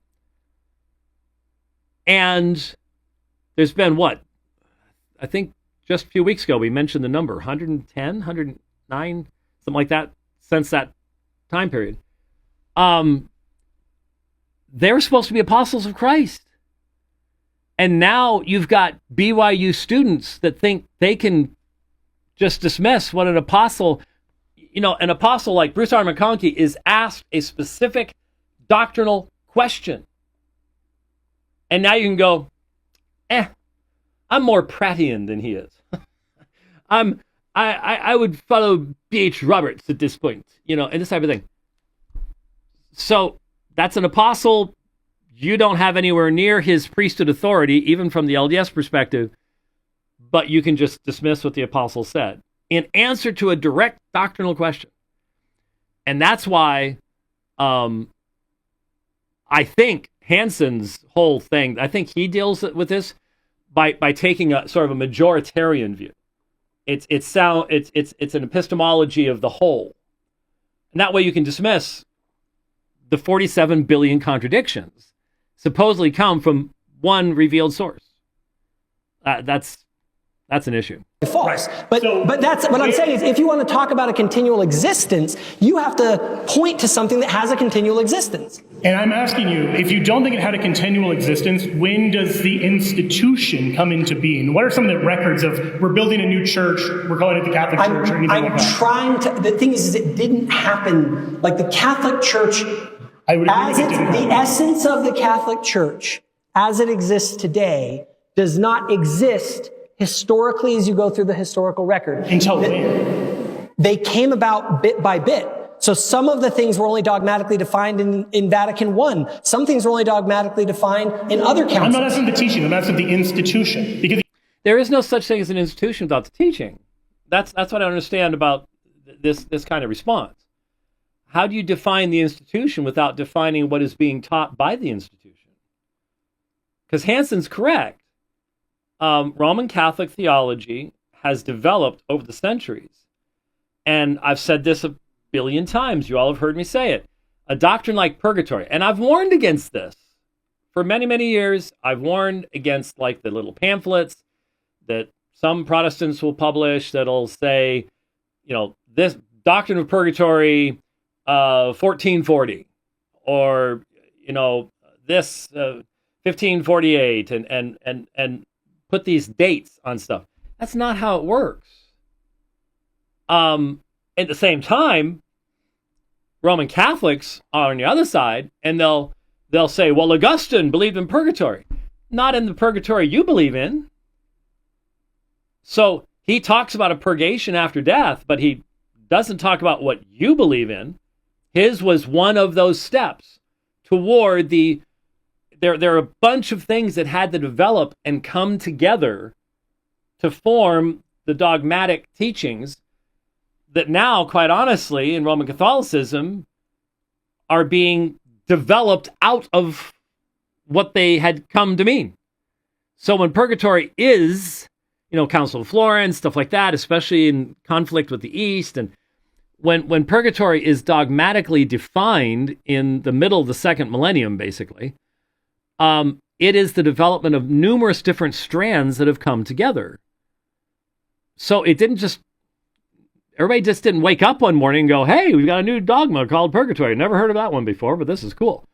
And there's been what? I think just a few weeks ago we mentioned the number 110, 109, something like that since that time period. They were supposed to be apostles of Christ. And now you've got BYU students that think they can just dismiss what an apostle, an apostle like Bruce R. McConkie is asked a specific doctrinal question. And now you can go, I'm more Prattian than he is. I would follow B.H. Roberts at this point, and this type of thing. So that's an apostle. You don't have anywhere near his priesthood authority, even from the LDS perspective, but you can just dismiss what the apostle said in answer to a direct doctrinal question. And that's why I think Hansen's whole thing, I think he deals with this by taking a sort of a majoritarian view. It's an epistemology of the whole. And that way you can dismiss the 47 billion contradictions supposedly come from one revealed source. That's an issue. False. But that's what I'm saying is if you want to talk about a continual existence, you have to point to something that has a continual existence. And I'm asking you, if you don't think it had a continual existence, when does the institution come into being? What are some of the records of we're building a new church, we're calling it the Catholic Church or anything like that? The thing is it didn't happen. Like the Catholic Church, the essence of the Catholic Church, as it exists today, does not exist historically as you go through the historical record. Until when? They came about bit by bit. So some of the things were only dogmatically defined in Vatican I. Some things were only dogmatically defined in other councils. I'm not asking the teaching, I'm asking the institution. Because there is no such thing as an institution without the teaching. That's what I understand about this kind of response. How do you define the institution without defining what is being taught by the institution? Because Hansen's correct. Roman Catholic theology has developed over the centuries. And I've said this a billion times. You all have heard me say it. A doctrine like purgatory. And I've warned against this. For many, many years, I've warned against like the little pamphlets that some Protestants will publish that'll say, this doctrine of purgatory, 1440, or, this 1548, and put these dates on stuff. That's not how it works. At the same time, Roman Catholics are on the other side, and they'll say, well, Augustine believed in purgatory. Not in the purgatory you believe in. So he talks about a purgation after death, but he doesn't talk about what you believe in. His was one of those steps toward there are a bunch of things that had to develop and come together to form the dogmatic teachings that now, quite honestly, in Roman Catholicism, are being developed out of what they had come to mean. So when purgatory is, Council of Florence, stuff like that, especially in conflict with the East, and when purgatory is dogmatically defined in the middle of the second millennium, basically, it is the development of numerous different strands that have come together. So everybody just didn't wake up one morning and go, hey, we've got a new dogma called purgatory. Never heard of that one before, but this is cool.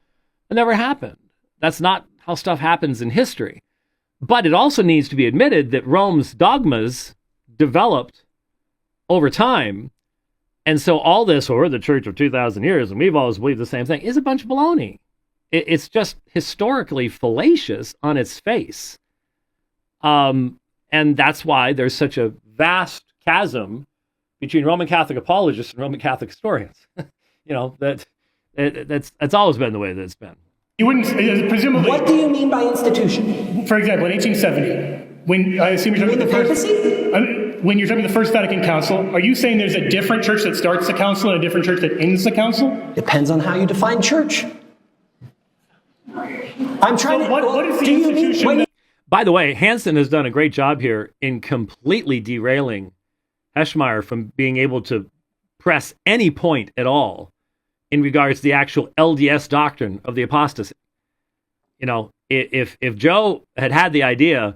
It never happened. That's not how stuff happens in history. But it also needs to be admitted that Rome's dogmas developed over time. And so all this, or the church of 2,000 years, and we've always believed the same thing, is a bunch of baloney. It's just historically fallacious on its face. And that's why there's such a vast chasm between Roman Catholic apologists and Roman Catholic historians. That's always been the way that it's been. You wouldn't, presumably. What do you mean by institution? For example, in 1870, when I assume you're talking about the papacy? When you're talking about the First Vatican Council, are you saying there's a different church that starts the council and a different church that ends the council? Depends on how you define church. I'm trying to. What is the institution? By the way, Hansen has done a great job here in completely derailing Heschmeyer from being able to press any point at all in regards to the actual LDS doctrine of the apostasy. if Joe had the idea,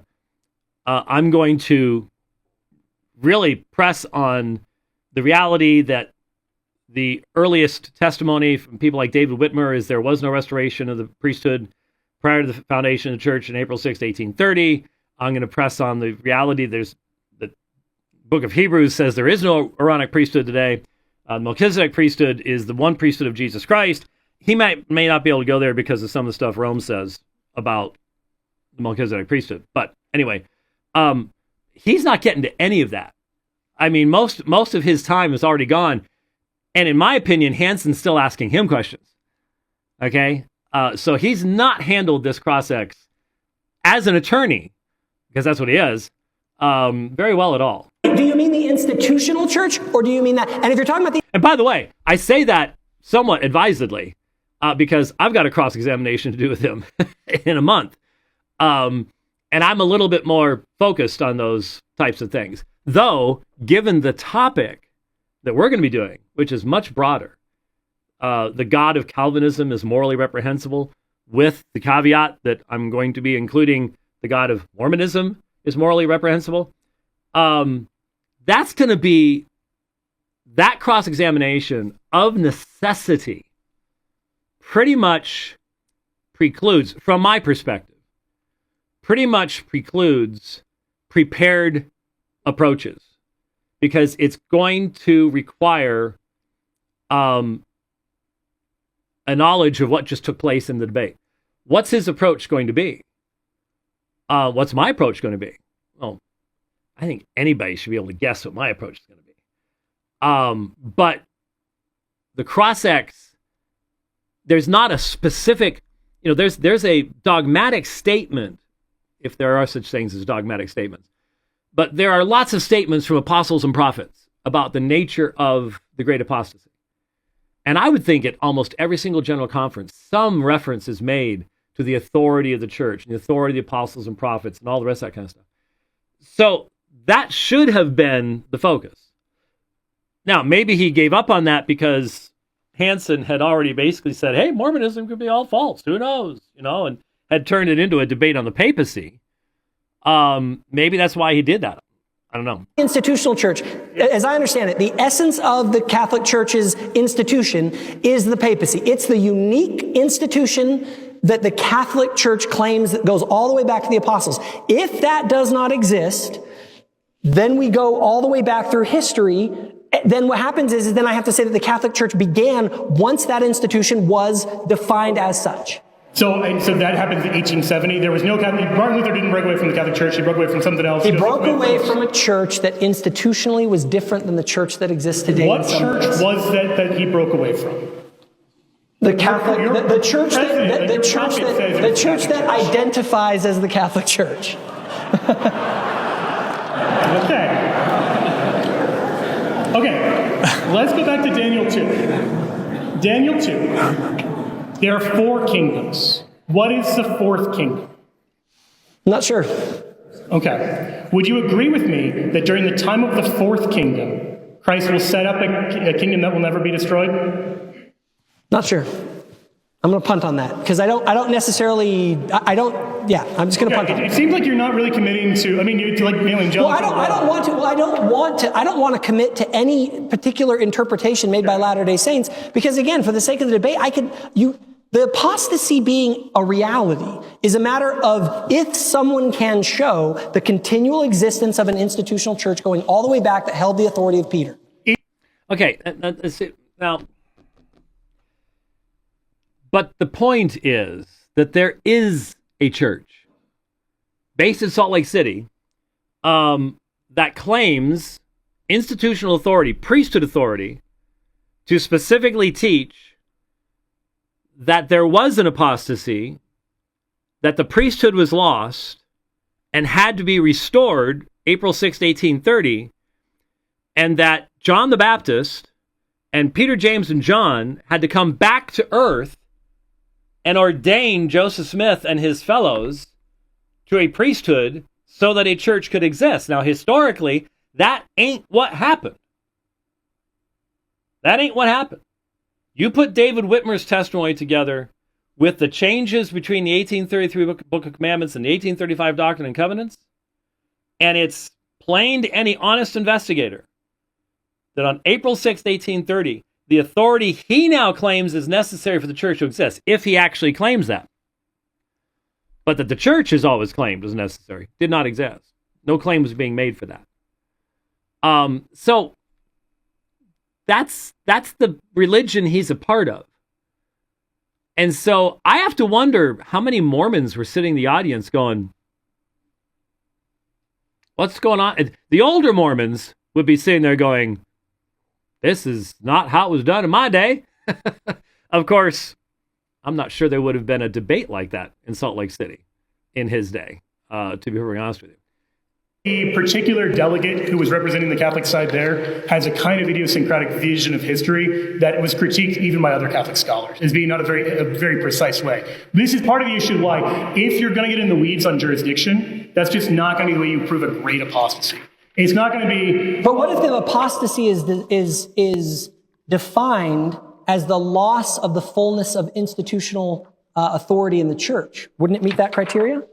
I'm going to really press on the reality that the earliest testimony from people like David Whitmer is there was no restoration of the priesthood prior to the foundation of the church in April 6, 1830. I'm going to press on the reality the book of Hebrews says there is no Aaronic priesthood today. Melchizedek priesthood is the one priesthood of Jesus Christ. He may not be able to go there because of some of the stuff Rome says about the Melchizedek priesthood. But anyway, he's not getting to any of that. I mean, most of his time is already gone. And in my opinion, Hansen's still asking him questions. Okay? So he's not handled this cross-ex as an attorney, because that's what he is, very well at all. Do you mean the institutional church, or do you mean that? And if you're talking about the... And by the way, I say that somewhat advisedly, because I've got a cross-examination to do with him in a month. And I'm a little bit more focused on those types of things. Though, given the topic that we're going to be doing, which is much broader, the God of Calvinism is morally reprehensible, with the caveat that I'm going to be including the God of Mormonism is morally reprehensible. That's going to be, that cross-examination of necessity pretty much precludes, from my perspective, prepared approaches, because it's going to require a knowledge of what just took place in the debate. What's his approach going to be? What's my approach going to be? Well, I think anybody should be able to guess what my approach is going to be. But the cross-ex, there's not a specific, there's a dogmatic statement, if there are such things as dogmatic statements. But there are lots of statements from apostles and prophets about the nature of the great apostasy. And I would think at almost every single general conference, some reference is made to the authority of the church, and the authority of the apostles and prophets, and all the rest of that kind of stuff. So that should have been the focus. Now, maybe he gave up on that because Hansen had already basically said, hey, Mormonism could be all false. Who knows? And had turned it into a debate on the papacy. Maybe that's why he did that. I don't know. Institutional church, as I understand it, the essence of the Catholic Church's institution is the papacy. It's the unique institution that the Catholic Church claims that goes all the way back to the apostles. If that does not exist, then we go all the way back through history. Then what happens is then I have to say that the Catholic Church began once that institution was defined as such. So that happened in 1870. There was no Catholic. Martin Luther didn't break away from the Catholic Church. He broke away from something else. He broke away from a church that institutionally was different than the church that exists today. What church was that he broke away from? The Catholic, the church that identifies as the Catholic Church. Okay. Let's go back to Daniel 2. Daniel 2. There are 4 kingdoms. What is the 4th kingdom? Not sure. Okay. Would you agree with me that during the time of the 4th kingdom, Christ will set up a kingdom that will never be destroyed? Not sure. I'm going to punt on that because I'm just going to punt on it. It seems like you're not really committing to, you're like nailing Jones. Well, I don't want to commit to any particular interpretation made by Latter-day Saints because again, for the sake of the debate, the apostasy being a reality is a matter of if someone can show the continual existence of an institutional church going all the way back that held the authority of Peter. Okay, now, but the point is that there is a church based in Salt Lake City that claims institutional authority, priesthood authority, to specifically teach that there was an apostasy, that the priesthood was lost and had to be restored April 6, 1830, and that John the Baptist and Peter, James, and John had to come back to earth and ordain Joseph Smith and his fellows to a priesthood so that a church could exist. Now, historically, that ain't what happened. That ain't what happened. You put David Whitmer's testimony together with the changes between the 1833 Book of Commandments and the 1835 Doctrine and Covenants, and it's plain to any honest investigator that on April 6, 1830, the authority he now claims is necessary for the church to exist, if he actually claims that, but that the church has always claimed was necessary, did not exist. No claim was being made for that. So that's the religion he's a part of. And so I have to wonder how many Mormons were sitting in the audience going, what's going on? The older Mormons would be sitting there going, this is not how it was done in my day. Of course, I'm not sure there would have been a debate like that in Salt Lake City in his day, to be very honest with you. The particular delegate who was representing the Catholic side there has a kind of idiosyncratic vision of history that was critiqued even by other Catholic scholars as being not a very precise way. This is part of the issue why, if you're going to get in the weeds on jurisdiction, that's just not going to be the way you prove a great apostasy. It's not going to be... But what if the apostasy is defined as the loss of the fullness of institutional authority in the church? Wouldn't it meet that criteria?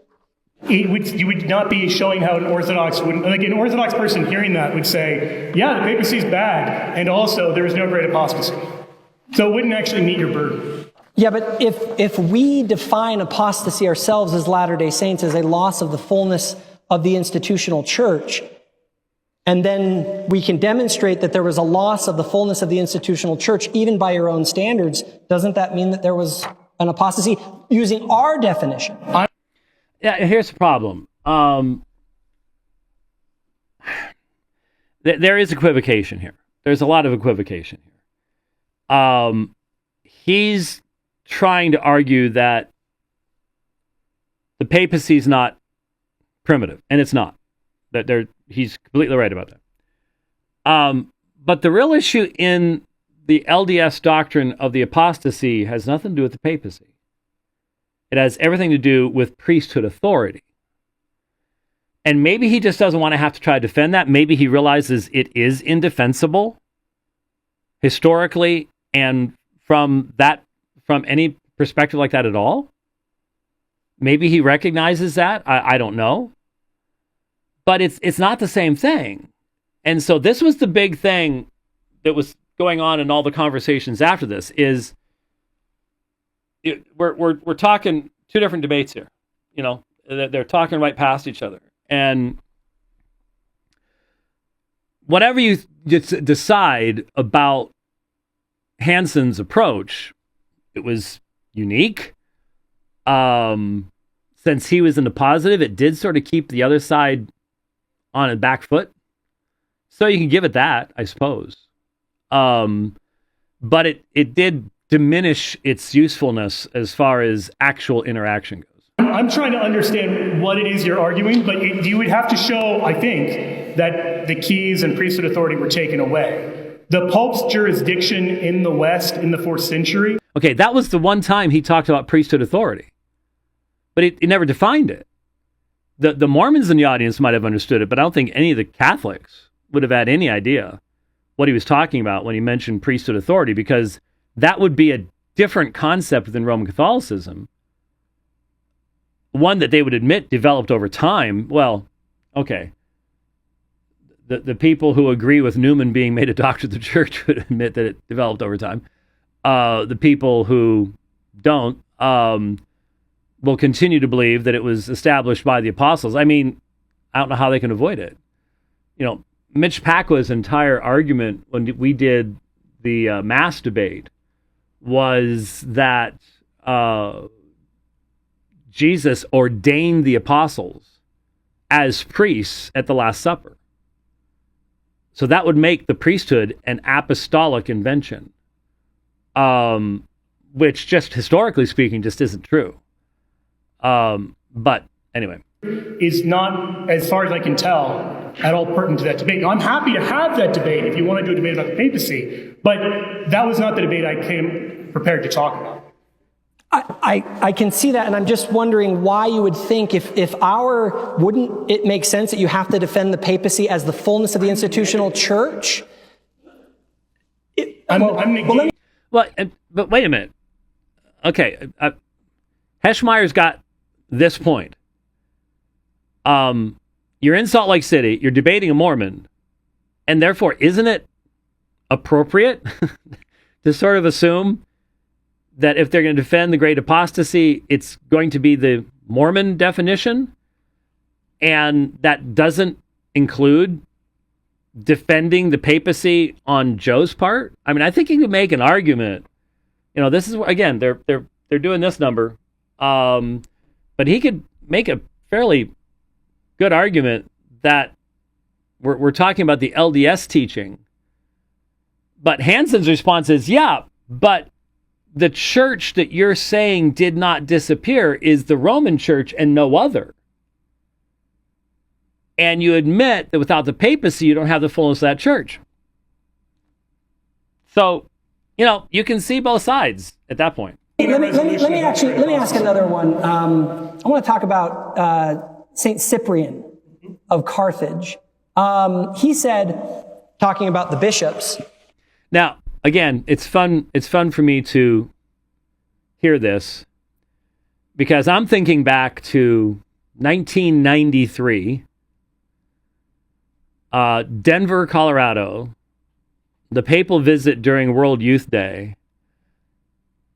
You would not be showing how an Orthodox would, like an Orthodox person hearing that would say, yeah, the papacy is bad, and also there is no great apostasy. So it wouldn't actually meet your burden. Yeah, but if we define apostasy ourselves as Latter-day Saints as a loss of the fullness of the institutional church, and then we can demonstrate that there was a loss of the fullness of the institutional church, even by your own standards, doesn't that mean that there was an apostasy using our definition? Yeah, here's the problem. There is equivocation here. There's a lot of equivocation here. He's trying to argue that the papacy is not primitive, and it's not. He's completely right about that. But the real issue in the LDS doctrine of the apostasy has nothing to do with the papacy. It has everything to do with priesthood authority. And maybe he just doesn't want to have to try to defend that. Maybe he realizes it is indefensible historically and from any perspective like that at all. Maybe he recognizes that. I don't know. But it's not the same thing. And so this was the big thing that was going on in all the conversations after this is we're talking two different debates here. You know, they're talking right past each other. And whatever you decide about Hansen's approach, it was unique. Since he was in the positive, it did sort of keep the other side on a back foot. So you can give it that, I suppose. But it did diminish its usefulness as far as actual interaction goes. I'm trying to understand what it is you're arguing, but you would have to show, I think, that the keys and priesthood authority were taken away. The Pope's jurisdiction in the West in the 4th century. Okay, that was the one time he talked about priesthood authority. But he never defined it. The Mormons in the audience might have understood it, but I don't think any of the Catholics would have had any idea what he was talking about when he mentioned priesthood authority, because that would be a different concept within Roman Catholicism. One that they would admit developed over time. Well, okay. The people who agree with Newman being made a doctor of the church would admit that it developed over time. The people who don't will continue to believe that it was established by the apostles. I mean, I don't know how they can avoid it. You know, Mitch Pacwa's entire argument when we did the mass debate was that Jesus ordained the apostles as priests at the Last Supper. So that would make the priesthood an apostolic invention, which just historically speaking just isn't true. But anyway. Is not, as far as I can tell, at all pertinent to that debate. Now, I'm happy to have that debate if you want to do a debate about the papacy, but that was not the debate I came prepared to talk about. I can see that, and I'm just wondering why you would think wouldn't it make sense that you have to defend the papacy as the fullness of the institutional church? But wait a minute. Okay, Heschmeyer's got this point. You're in Salt Lake City, you're debating a Mormon, and therefore, isn't it appropriate to sort of assume that if they're going to defend the great apostasy, it's going to be the Mormon definition? And that doesn't include defending the papacy on Joe's part? I mean, I think you could make an argument. You know, this is, again, they're doing this number. But he could make a fairly good argument that we're talking about the LDS teaching. But Hansen's response is, yeah, but the church that you're saying did not disappear is the Roman church and no other. And you admit that without the papacy, you don't have the fullness of that church. So, you know, you can see both sides at that point. Let me ask another one. I want to talk about Saint Cyprian of Carthage. He said, talking about the bishops. Now, again, it's fun for me to hear this because I'm thinking back to 1993, Denver, Colorado, the papal visit during World Youth Day,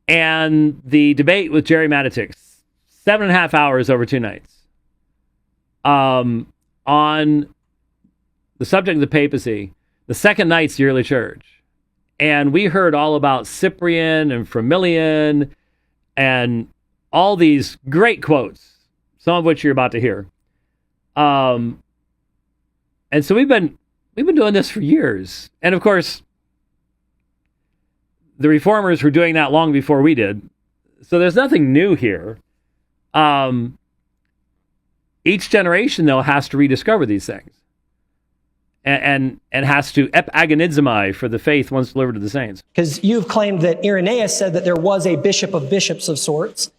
and the debate with Jerry Matitix, 7.5 hours over 2 nights, on the subject of the papacy. The second night's the early church. And we heard all about Cyprian and Firmilian and all these great quotes, some of which you're about to hear. And so we've been doing this for years. And of course, the reformers were doing that long before we did. So there's nothing new here. Each generation, though, has to rediscover these things. And has to agonizomai for the faith once delivered to the saints. Because you've claimed that Irenaeus said that there was a bishop of bishops of sorts.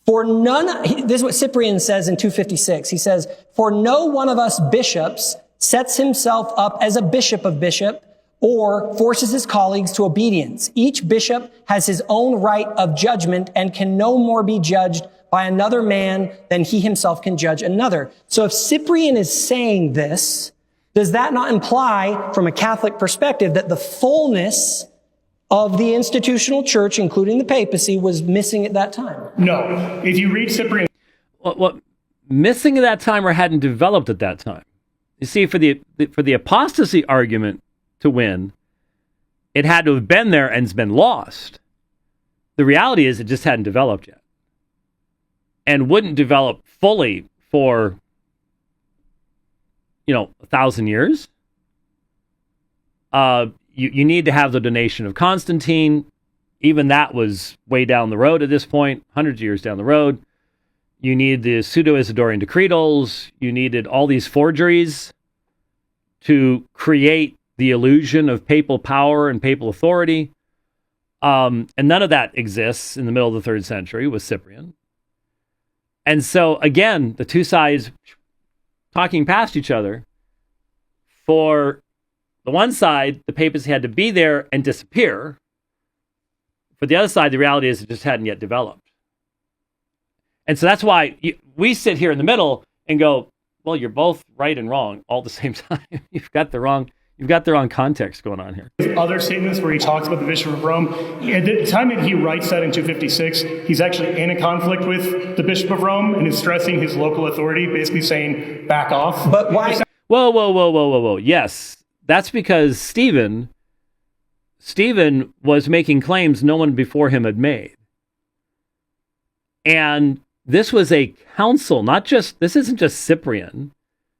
This is what Cyprian says in 256. He says, for no one of us bishops sets himself up as a bishop of bishop or forces his colleagues to obedience. Each bishop has his own right of judgment and can no more be judged by another man than he himself can judge another. So if Cyprian is saying this, does that not imply, from a Catholic perspective, that the fullness of the institutional church, including the papacy, was missing at that time? No. If you read Cyprian... What missing at that time or hadn't developed at that time? You see, for the apostasy argument to win, it had to have been there and it's been lost. The reality is it just hadn't developed yet. And wouldn't develop fully for 1,000 years. You need to have the donation of Constantine. Even that was way down the road at this point, hundreds of years down the road. You need the pseudo-Isidorian decretals. You needed all these forgeries to create the illusion of papal power and papal authority. And none of that exists in the middle of the 3rd century with Cyprian. And so, again, the two sides talking past each other. For the one side, the papacy had to be there and disappear. For the other side, the reality is it just hadn't yet developed. And so that's why we sit here in the middle and go, well, you're both right and wrong all at the same time. You've got the wrong context going on here. Other statements where he talks about the Bishop of Rome, at the time that he writes that in 256, he's actually in a conflict with the Bishop of Rome and is stressing his local authority, basically saying, back off. But why? Whoa. Yes, that's because Stephen was making claims no one before him had made. And this was a council, this isn't just Cyprian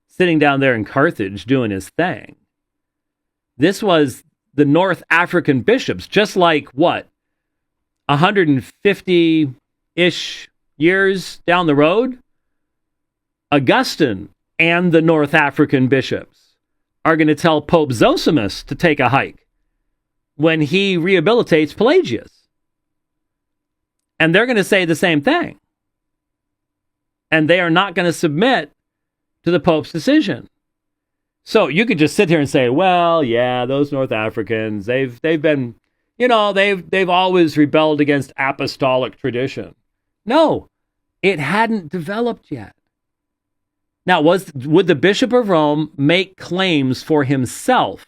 sitting down there in Carthage doing his thing. This was the North African bishops, just like 150-ish years down the road? Augustine and the North African bishops are going to tell Pope Zosimus to take a hike when he rehabilitates Pelagius. And they're going to say the same thing. And they are not going to submit to the Pope's decision. So you could just sit here and say, well, yeah, those North Africans, they've been, they've always rebelled against apostolic tradition. No, It hadn't developed yet. Now, would the Bishop of Rome make claims for himself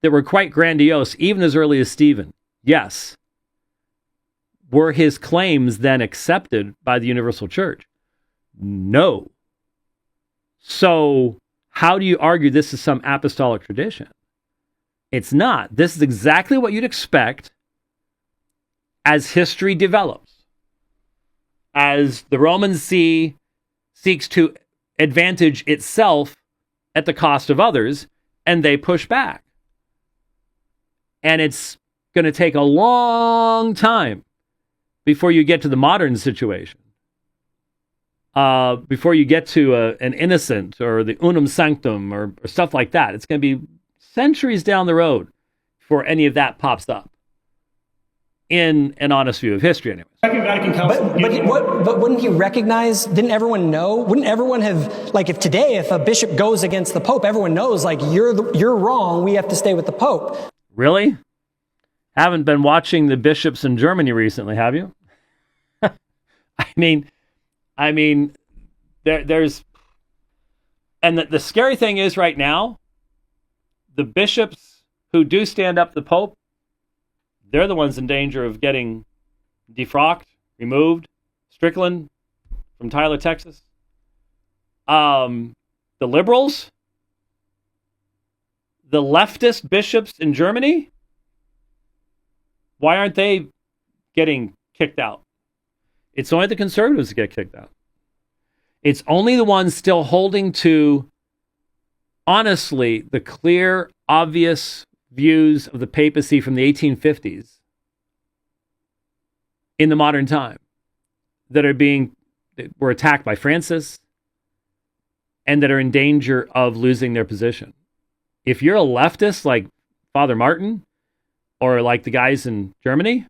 that were quite grandiose, even as early as Stephen? Yes. Were his claims then accepted by the universal church? No. So, how do you argue this is some apostolic tradition? It's not. This is exactly what you'd expect as history develops. As the Roman See seeks to advantage itself at the cost of others, and they push back. And it's going to take a long time before you get to the modern situation. Before you get to an innocent or the unum sanctum or stuff like that. It's going to be centuries down the road before any of that pops up. In an honest view of history, anyway. Second Vatican Council. But wouldn't he recognize, didn't everyone know? Wouldn't everyone have, like if today, if a bishop goes against the Pope, everyone knows, like, you're wrong, we have to stay with the Pope. Really? Haven't been watching the bishops in Germany recently, have you? I mean, there's, and the scary thing is right now, the bishops who do stand up to the Pope, they're the ones in danger of getting defrocked, removed, Strickland from Tyler, Texas. The liberals, the leftist bishops in Germany, why aren't they getting kicked out? It's only the conservatives that get kicked out. It's only the ones still holding to, honestly, the clear, obvious views of the papacy from the 1850s in the modern time that were attacked by Francis and that are in danger of losing their position. If you're a leftist like Father Martin or like the guys in Germany,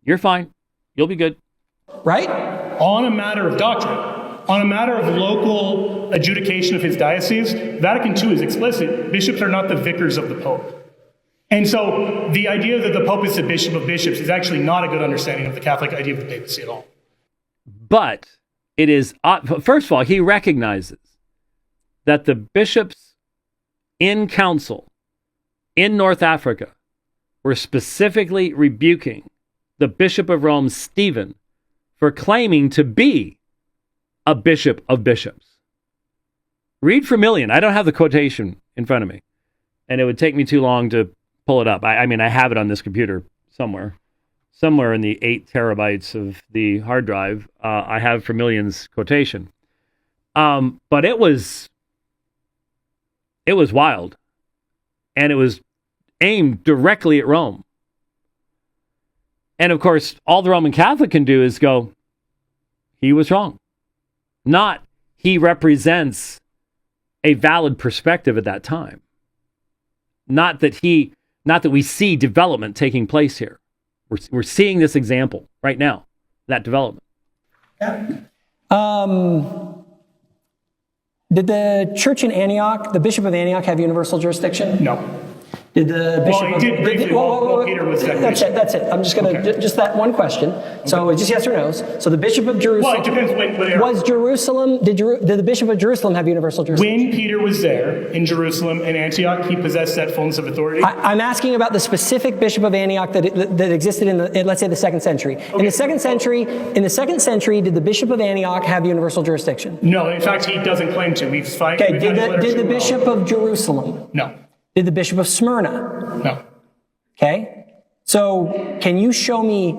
you're fine. You'll be good. Right? On a matter of doctrine, on a matter of local adjudication of his diocese, Vatican II is explicit. Bishops are not the vicars of the Pope. And so the idea that the Pope is the bishop of bishops is actually not a good understanding of the Catholic idea of the papacy at all. But it is, first of all, he recognizes that the bishops in council in North Africa were specifically rebuking the Bishop of Rome, Stephen, for claiming to be a bishop of bishops. Read Firmilian. I don't have the quotation in front of me, and it would take me too long to pull it up. I mean, I have it on this computer somewhere in the 8 terabytes of the hard drive. I have Firmilian's quotation. But it was wild, and it was aimed directly at Rome. And of course, all the Roman Catholic can do is go, he was wrong. Not, he represents a valid perspective at that time. Not that we see development taking place here. We're seeing this example right now, that development. Yeah. Did the church in Antioch, the Bishop of Antioch, have universal jurisdiction? No. Did the bishop? Well, he did briefly while Peter was That's it. I'm just going to, just that one question. So it's just yes or no's. So the Bishop of Jerusalem. Well, it depends what era. Was Jerusalem, did the Bishop of Jerusalem have universal jurisdiction? When Peter was there in Jerusalem and Antioch, he possessed that fullness of authority. I'm asking about the specific Bishop of Antioch that existed in let's say the 2nd century. Okay. In the second century, did the Bishop of Antioch have universal jurisdiction? No, in fact, he doesn't claim to. Okay, did the Bishop of Jerusalem? No. Did the Bishop of Smyrna? No. Okay. So can you show me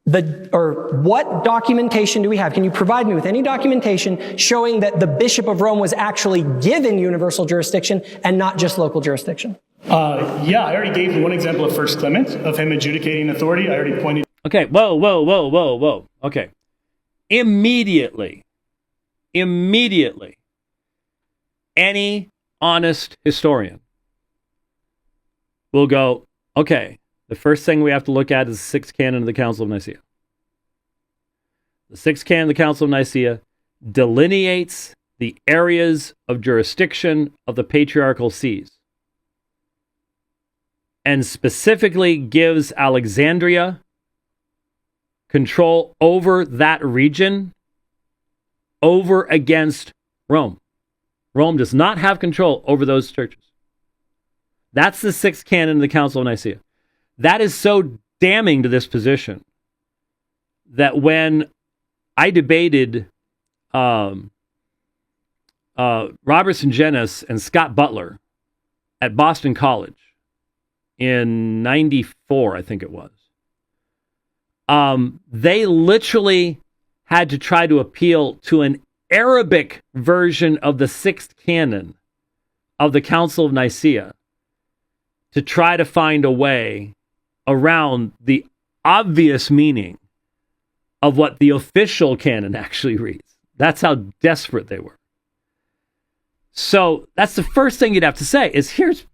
what documentation do we have? Can you provide me with any documentation showing that the Bishop of Rome was actually given universal jurisdiction and not just local jurisdiction? Yeah, I already gave you one example of First Clement, of him adjudicating authority. I already pointed. Okay, whoa. Okay. Immediately, any honest historian will go, okay, the first thing we have to look at is the 6th canon of the Council of Nicaea. The 6th canon of the Council of Nicaea delineates the areas of jurisdiction of the patriarchal sees and specifically gives Alexandria control over that region over against Rome. Rome does not have control over those churches. That's the sixth canon of the Council of Nicaea. That is so damning to this position that when I debated Robertson Jennis and Scott Butler at Boston College in 94, I think it was, they literally had to try to appeal to an Arabic version of the sixth canon of the Council of Nicaea to try to find a way around the obvious meaning of what the official canon actually reads. That's how desperate they were. So that's the first thing you'd have to say is here's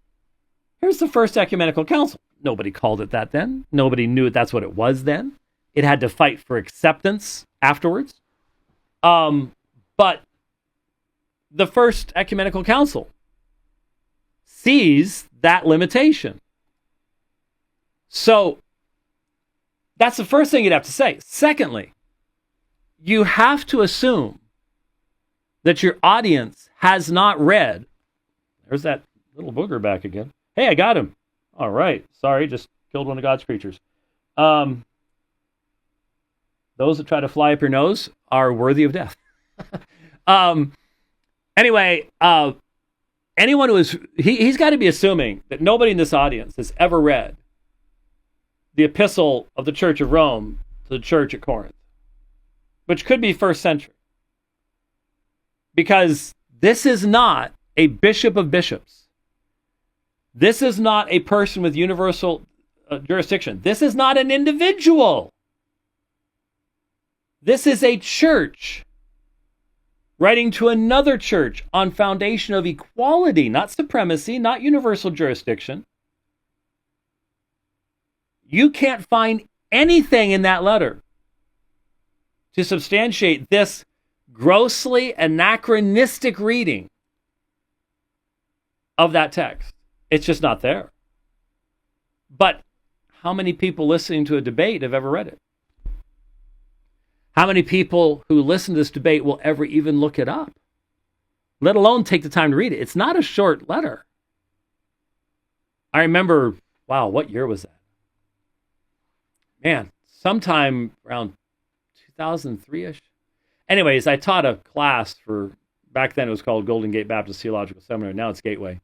the first ecumenical council. Nobody called it that then. Nobody knew that's what it was then. It had to fight for acceptance afterwards. But the first ecumenical council sees that limitation. So that's the first thing you'd have to say. Secondly, you have to assume that your audience has not read. There's that little booger back again. Hey, I got him. All right. Sorry, just killed one of God's creatures. Those that try to fly up your nose are worthy of death. Anyway, anyone who is, he's got to be assuming that nobody in this audience has ever read the epistle of the Church of Rome to the church at Corinth, which could be first century. Because this is not a bishop of bishops. This is not a person with universal jurisdiction. This is not an individual. This is a church writing to another church on foundation of equality, not supremacy, not universal jurisdiction. You can't find anything in that letter to substantiate this grossly anachronistic reading of that text. It's just not there. But how many people listening to a debate have ever read it? How many people who listen to this debate will ever even look it up, let alone take the time to read it? It's not a short letter. I remember, wow, what year was that? Man, sometime around 2003-ish. Anyways, I taught a class for, back then it was called Golden Gate Baptist Theological Seminary. Now it's Gateway.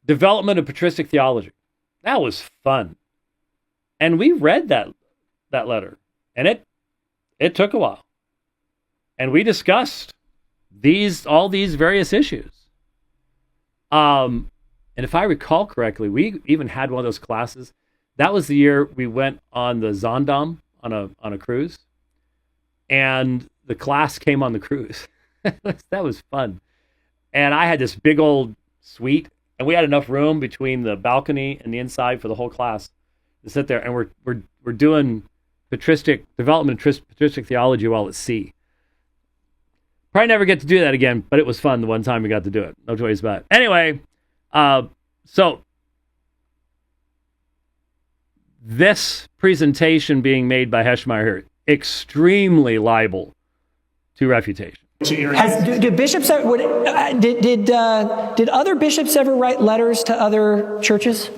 Development of patristic theology. That was fun. And we read that letter. And it took a while. And we discussed all these various issues. And if I recall correctly, we even had one of those classes. That was the year we went on the Zaandam on a cruise. And the class came on the cruise. That was fun. And I had this big old suite, and we had enough room between the balcony and the inside for the whole class to sit there. And we're doing patristic development, patristic theology while at sea. Probably never get to do that again, but it was fun the one time we got to do it. No choice about it. Anyway, so this presentation being made by Heschmeyer here, extremely liable to refutation. Did bishops ever, did other bishops ever write letters to other churches?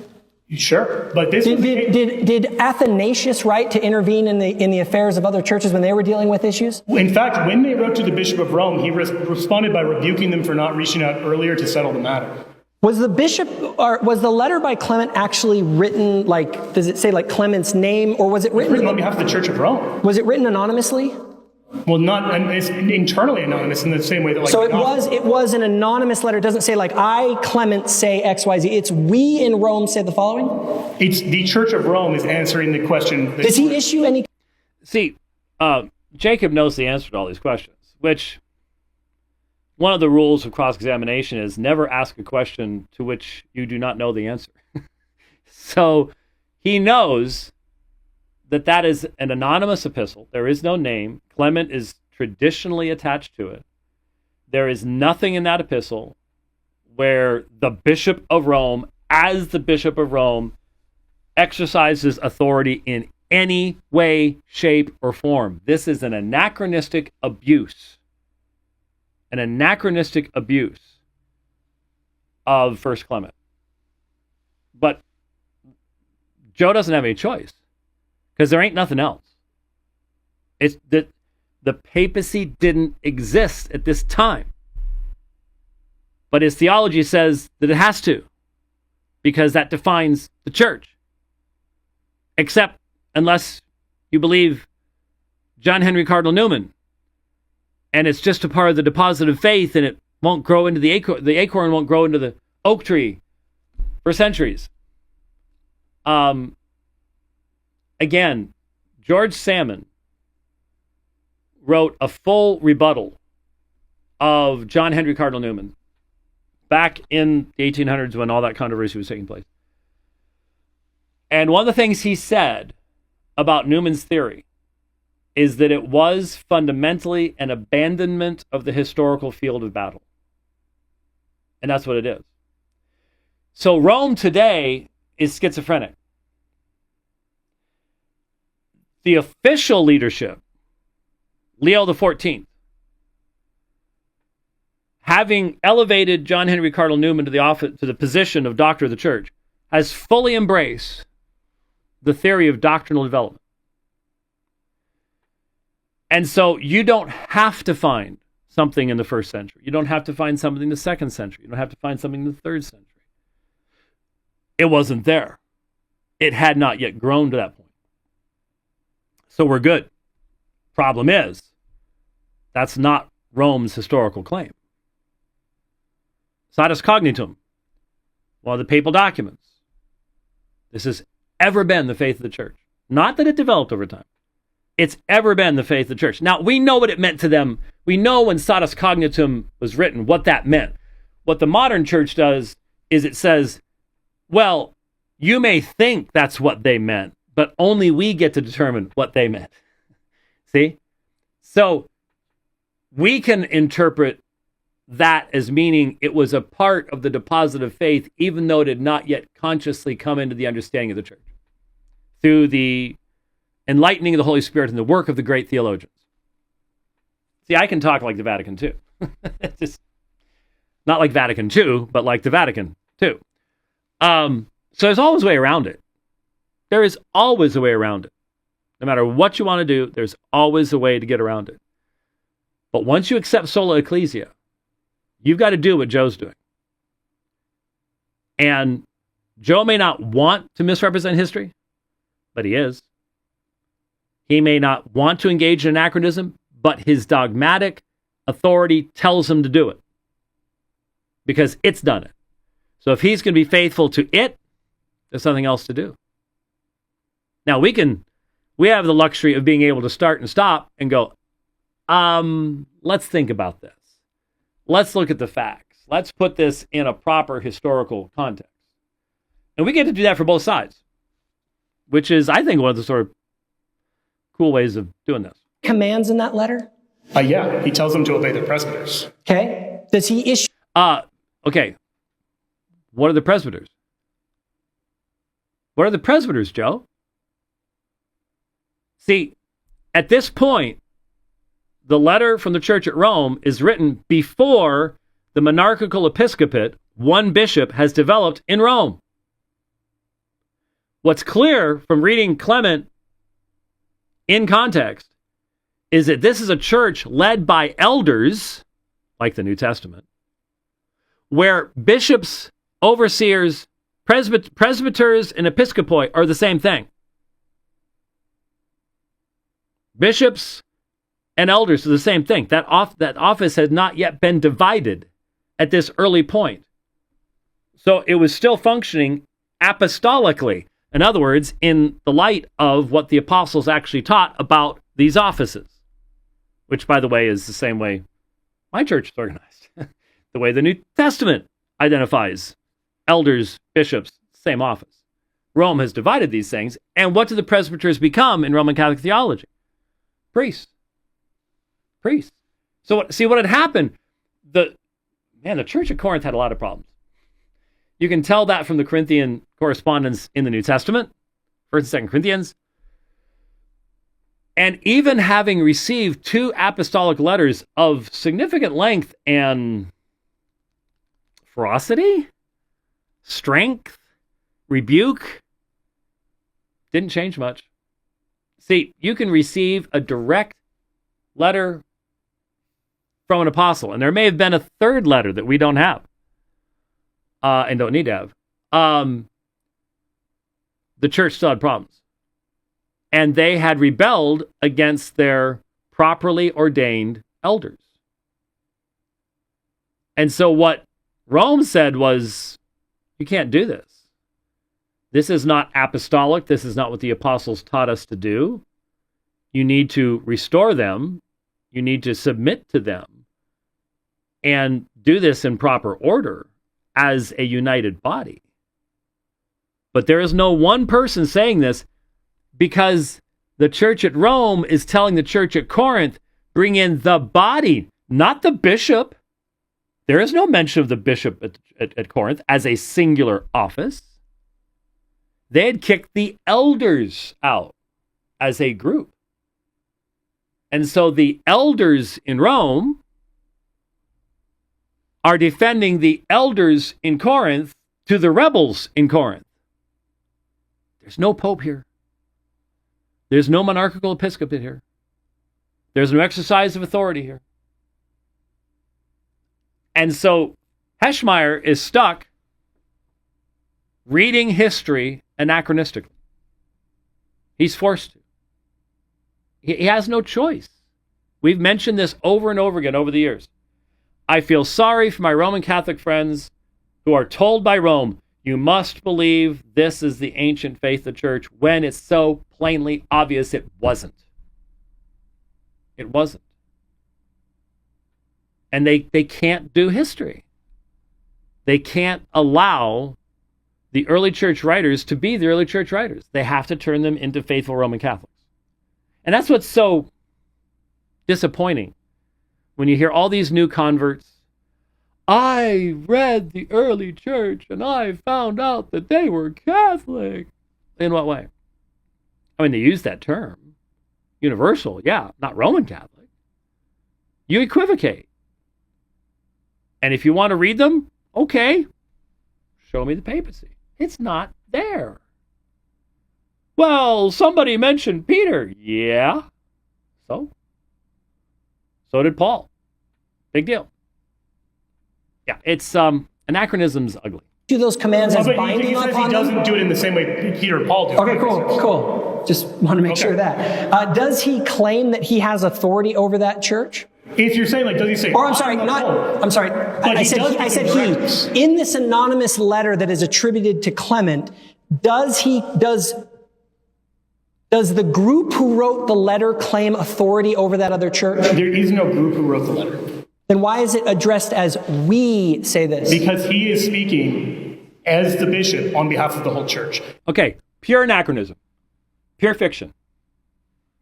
Sure, but this did Athanasius write to intervene in the affairs of other churches when they were dealing with issues? In fact, when they wrote to the Bishop of Rome, he responded by rebuking them for not reaching out earlier to settle the matter. Was the letter by Clement actually written, like, does it say like Clement's name, or was it written on behalf of the Church of Rome? Was it written anonymously? Well, it's internally anonymous in the same way that, like, so it was an anonymous letter. It doesn't say like, I, Clement, say X, Y, Z. It's we in Rome say the following? It's the Church of Rome is answering the question. Does he issue any? See, Jacob knows the answer to all these questions, which one of the rules of cross-examination is never ask a question to which you do not know the answer. So he knows that is an anonymous epistle. There is no name. Clement is traditionally attached to it. There is nothing in that epistle where the Bishop of Rome, as the Bishop of Rome, exercises authority in any way, shape, or form. This is an anachronistic abuse. An anachronistic abuse of First Clement. But Joe doesn't have any choice because there ain't nothing else. It's that the papacy didn't exist at this time. But his theology says that it has to, because that defines the church. Except unless you believe John Henry Cardinal Newman, and it's just a part of the deposit of faith, and it won't grow into the acorn won't grow into the oak tree for centuries. Again, George Salmon wrote a full rebuttal of John Henry Cardinal Newman back in the 1800s when all that controversy was taking place. And one of the things he said about Newman's theory is that it was fundamentally an abandonment of the historical field of battle. And that's what it is. So Rome today is schizophrenic. The official leadership, Leo XIV, having elevated John Henry Cardinal Newman to the position of Doctor of the Church, has fully embraced the theory of doctrinal development. And so you don't have to find something in the first century. You don't have to find something in the second century. You don't have to find something in the third century. It wasn't there. It had not yet grown to that point. So we're good. Problem is, that's not Rome's historical claim. Satis Cognitum, one of the papal documents. This has ever been the faith of the church. Not that it developed over time. It's ever been the faith of the church. Now, we know what it meant to them. We know when Satis Cognitum was written, what that meant. What the modern church does is it says, well, you may think that's what they meant, but only we get to determine what they meant. See? So we can interpret that as meaning it was a part of the deposit of faith, even though it had not yet consciously come into the understanding of the church through the enlightening of the Holy Spirit and the work of the great theologians. See, I can talk like the Vatican II. Just not like Vatican II, but like the Vatican II. So there's always a way around it. There is always a way around it. No matter what you want to do, there's always a way to get around it. But once you accept sola ecclesia, you've got to do what Joe's doing. And Joe may not want to misrepresent history, but he is. He may not want to engage in anachronism, but his dogmatic authority tells him to do it because it's done it. So if he's going to be faithful to it, there's something else to do. Now we have the luxury of being able to start and stop and go, let's think about this. Let's look at the facts. Let's put this in a proper historical context. And we get to do that for both sides, which is, I think, one of the sort of cool ways of doing this. Commands in that letter? Yeah, he tells them to obey the presbyters. Okay. Does he issue? Okay. What are the presbyters? What are the presbyters, Joe? See, at this point, the letter from the church at Rome is written before the monarchical episcopate, one bishop, has developed in Rome. What's clear from reading Clement in context is that this is a church led by elders, like the New Testament, where bishops, overseers, presbyters, and episcopoi are the same thing. Bishops and elders are the same thing. That office had not yet been divided at this early point. So it was still functioning apostolically. In other words, in the light of what the apostles actually taught about these offices, which, by the way, is the same way my church is organized. The way the New Testament identifies elders, bishops, same office. Rome has divided these things. And what do the presbyters become in Roman Catholic theology? Priests. So see what had happened? The church at Corinth had a lot of problems. You can tell that from the Corinthian correspondence in the New Testament. First and 2 Corinthians. And even having received 2 apostolic letters of significant length and ferocity, strength, rebuke, didn't change much. See, you can receive a direct letter from an apostle, and there may have been a third letter that we don't have and don't need to have. The church still had problems. And they had rebelled against their properly ordained elders. And so what Rome said was, you can't do this. This is not apostolic. This is not what the apostles taught us to do. You need to restore them. You need to submit to them and do this in proper order as a united body. But there is no one person saying this, because the church at Rome is telling the church at Corinth, bring in the body, not the bishop. There is no mention of the bishop at Corinth as a singular office. They had kicked the elders out as a group. And so the elders in Rome are defending the elders in Corinth to the rebels in Corinth. There's no pope here. There's no monarchical episcopate here. There's no exercise of authority here. And so Heschmeyer is stuck reading history anachronistically. He's forced to. He has no choice. We've mentioned this over and over again over the years. I feel sorry for my Roman Catholic friends who are told by Rome, you must believe this is the ancient faith of the church, when it's so plainly obvious it wasn't. It wasn't. And they can't do history. They can't allow the early church writers to be the early church writers. They have to turn them into faithful Roman Catholics. And that's what's so disappointing when you hear all these new converts. I read the early church and I found out that they were Catholic. In what way? I mean, they use that term. Universal, yeah, not Roman Catholic. You equivocate. And if you want to read them, okay, show me the papacy. It's not there. Well, somebody mentioned Peter. Yeah. So did Paul. Big deal. Yeah, it's anachronism's ugly. Do those commands as binding he says upon he doesn't them? do it in the same way Peter and Paul do. Okay, cool. Just want to make sure of that. Does he claim that he has authority over that church? If you're saying, like, does he say? Or I'm sorry. I said he. In this anonymous letter that is attributed to Clement, does the group who wrote the letter claim authority over that other church? There is no group who wrote the letter. Then why is it addressed as we say this? Because he is speaking as the bishop on behalf of the whole church. Okay, pure anachronism. Pure fiction.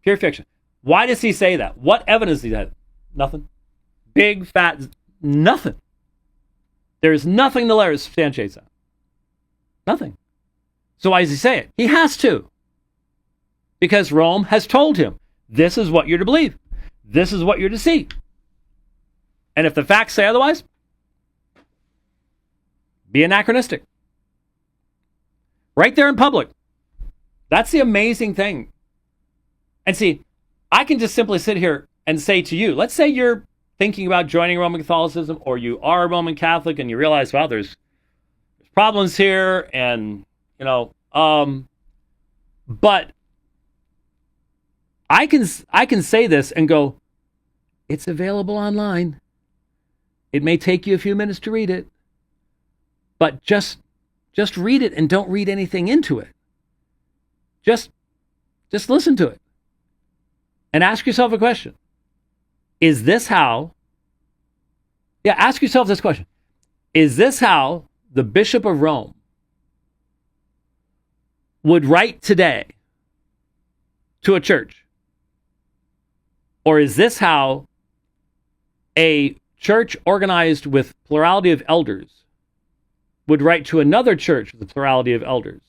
Pure fiction. Why does he say that? What evidence does he have? Nothing. Big, fat, nothing. There's nothing in the letter that substantiates that. Nothing. So why does he say it? He has to. Because Rome has told him, this is what you're to believe. This is what you're to see. And if the facts say otherwise, be anachronistic. Right there in public. That's the amazing thing. And see, I can just simply sit here and say to you, let's say you're thinking about joining Roman Catholicism, or you are a Roman Catholic and you realize, wow, there's problems here, and, but I can say this and go, it's available online. It may take you a few minutes to read it, but just read it and don't read anything into it. Just listen to it and ask yourself a question. Is this how? Yeah, ask yourself this question. Is this how the Bishop of Rome would write today to a church? Or is this how a church organized with plurality of elders would write to another church with a plurality of elders?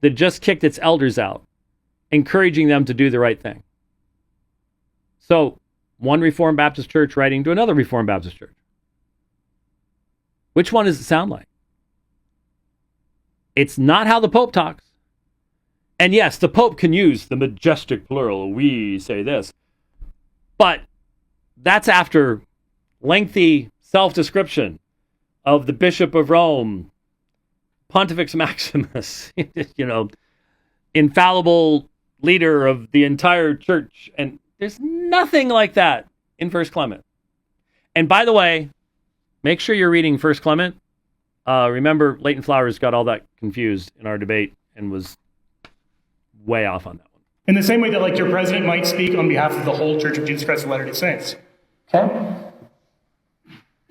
that just kicked its elders out, encouraging them to do the right thing. So, one Reformed Baptist church writing to another Reformed Baptist church. Which one does it sound like? It's not how the Pope talks. And yes, the Pope can use the majestic plural, we say this. But that's after lengthy self-description of the Bishop of Rome, Pontifex Maximus, infallible leader of the entire church. And there's nothing like that in 1 Clement. And by the way, make sure you're reading 1 Clement. Remember, Leighton Flowers got all that confused in our debate and was way off on that one. In the same way that, like, your president might speak on behalf of the whole Church of Jesus Christ of Latter-day Saints. Okay.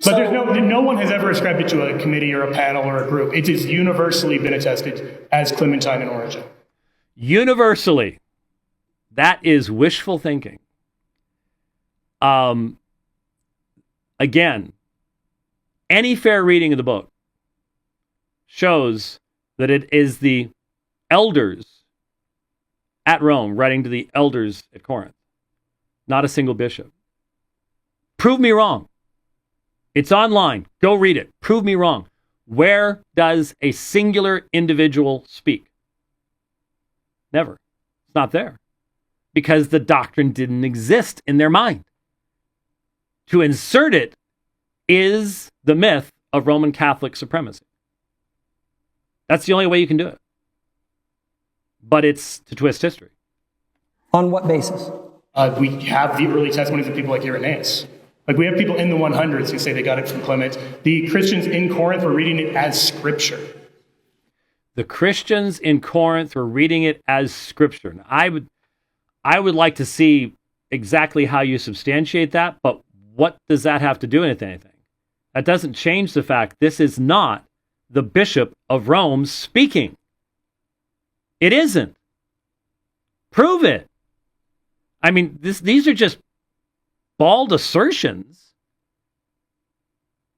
But there's no one has ever ascribed it to a committee or a panel or a group. It has universally been attested as Clementine in origin. Universally. That is wishful thinking. Again, any fair reading of the book shows that it is the elders at Rome writing to the elders at Corinth, not a single bishop. Prove me wrong. It's online. Go read it. Prove me wrong. Where does a singular individual speak? Never. It's not there. Because the doctrine didn't exist in their mind. To insert it is the myth of Roman Catholic supremacy. That's the only way you can do it. But it's to twist history. On what basis? We have the early testimonies of people like Irenaeus. Like, we have people in the 100s who say they got it from Clement. The Christians in Corinth were reading it as Scripture. The Christians in Corinth were reading it as Scripture. Now, I would like to see exactly how you substantiate that, but what does that have to do with anything? That doesn't change the fact this is not the Bishop of Rome speaking. It isn't. Prove it. I mean, these are just bald assertions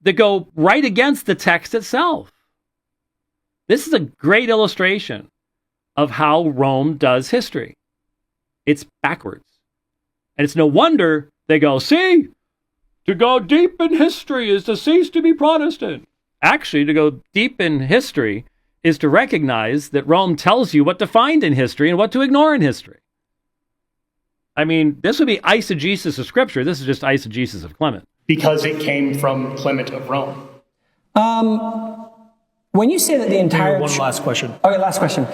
that go right against the text itself. This is a great illustration of how Rome does history. It's backwards. And it's no wonder they go, see, to go deep in history is to cease to be Protestant. Actually, to go deep in history is to recognize that Rome tells you what to find in history and what to ignore in history. I mean, this would be eisegesis of Scripture. This is just eisegesis of Clement. Because it came from Clement of Rome. When you say that the entire... One last question. Okay, last question.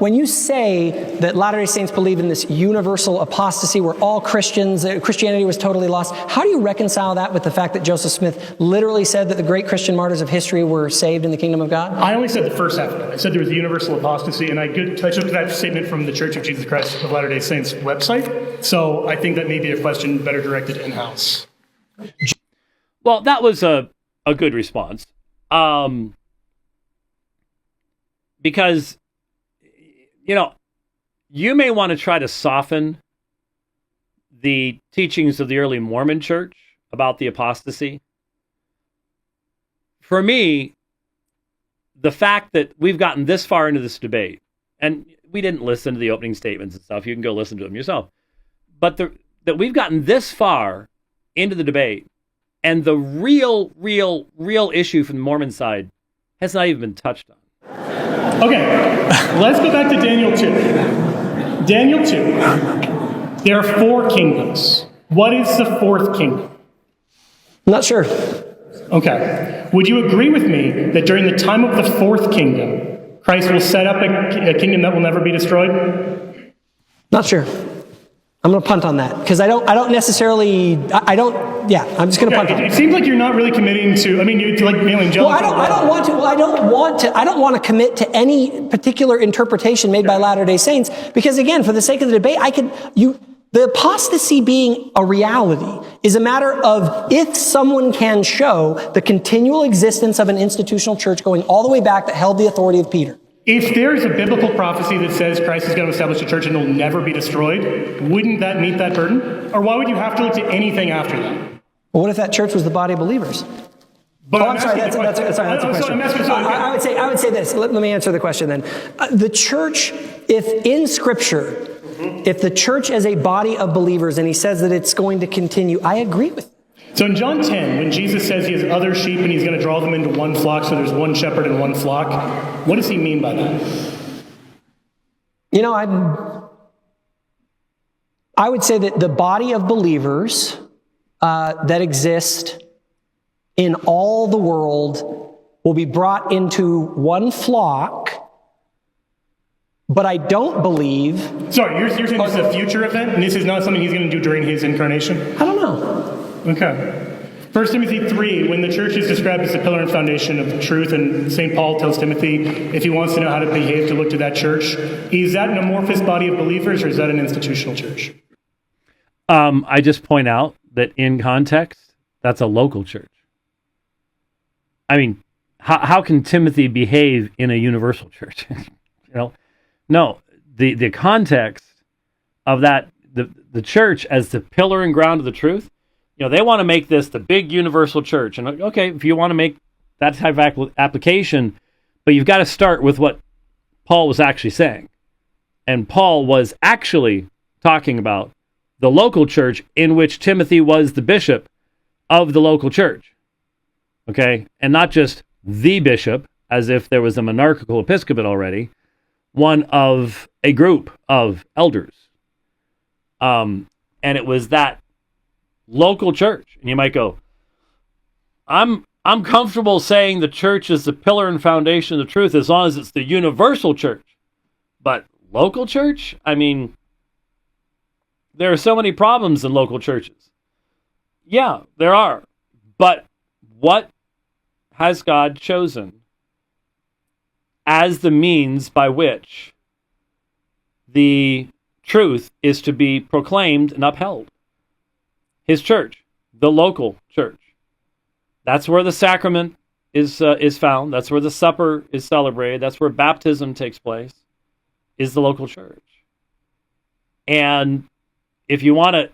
When you say that Latter-day Saints believe in this universal apostasy where all Christians, Christianity was totally lost, how do you reconcile that with the fact that Joseph Smith literally said that the great Christian martyrs of history were saved in the kingdom of God? I only said the first half of it. I said there was a universal apostasy, and I took that statement from the Church of Jesus Christ of Latter-day Saints website. So I think that may be a question better directed in-house. Well, that was a good response. Because, you may want to try to soften the teachings of the early Mormon church about the apostasy. For me, the fact that we've gotten this far into this debate, and we didn't listen to the opening statements and stuff, you can go listen to them yourself, but that we've gotten this far into the debate, and the real issue from the Mormon side has not even been touched on. Okay, let's go back to Daniel 2. Daniel 2. There are 4 kingdoms. What is the 4th kingdom? I'm not sure. Okay. Would you agree with me that during the time of the 4th kingdom, Christ will set up a kingdom that will never be destroyed? Not sure. I'm going to punt on that because I don't necessarily, I'm just going to punt on it. It seems like you're not really committing to, you like mailing jelly. Well, I don't want to commit to any particular interpretation made by Latter-day Saints because, again, for the sake of the debate, the apostasy being a reality is a matter of if someone can show the continual existence of an institutional church going all the way back that held the authority of Peter. If there is a biblical prophecy that says Christ is going to establish a church and it will never be destroyed, wouldn't that meet that burden? Or why would you have to look to anything after that? Well, what if that church was the body of believers? But I'm sorry, that's a question. I would say this. Let me answer the question then. The church, if in Scripture, if the church as a body of believers, and he says that it's going to continue, I agree with you. So in John 10, when Jesus says he has other sheep and he's going to draw them into one flock, so there's one shepherd and one flock, what does he mean by that? You know, I would say that the body of believers that exist in all the world will be brought into one flock, but I don't believe... Sorry, you're saying this is a future event, and this is not something he's going to do during his incarnation? I don't know. Okay. 1 Timothy 3, when the church is described as the pillar and foundation of truth, and St. Paul tells Timothy, if he wants to know how to behave, to look to that church, is that an amorphous body of believers, or is that an institutional church? I just point out that in context, that's a local church. I mean, how can Timothy behave in a universal church? No, the context of that, the church as the pillar and ground of the truth, they want to make this the big universal church. And okay, if you want to make that type of application, but you've got to start with what Paul was actually saying. And Paul was actually talking about the local church in which Timothy was the bishop of the local church. Okay? And not just the bishop, as if there was a monarchical episcopate already, one of a group of elders. And it was that local church. And you might go, I'm comfortable saying the church is the pillar and foundation of the truth as long as it's the universal church. But local church? I mean, there are so many problems in local churches. Yeah, there are. But what has God chosen as the means by which the truth is to be proclaimed and upheld? His church, the local church. That's where the sacrament is found. That's where the supper is celebrated. That's where baptism takes place, is the local church. And if you want to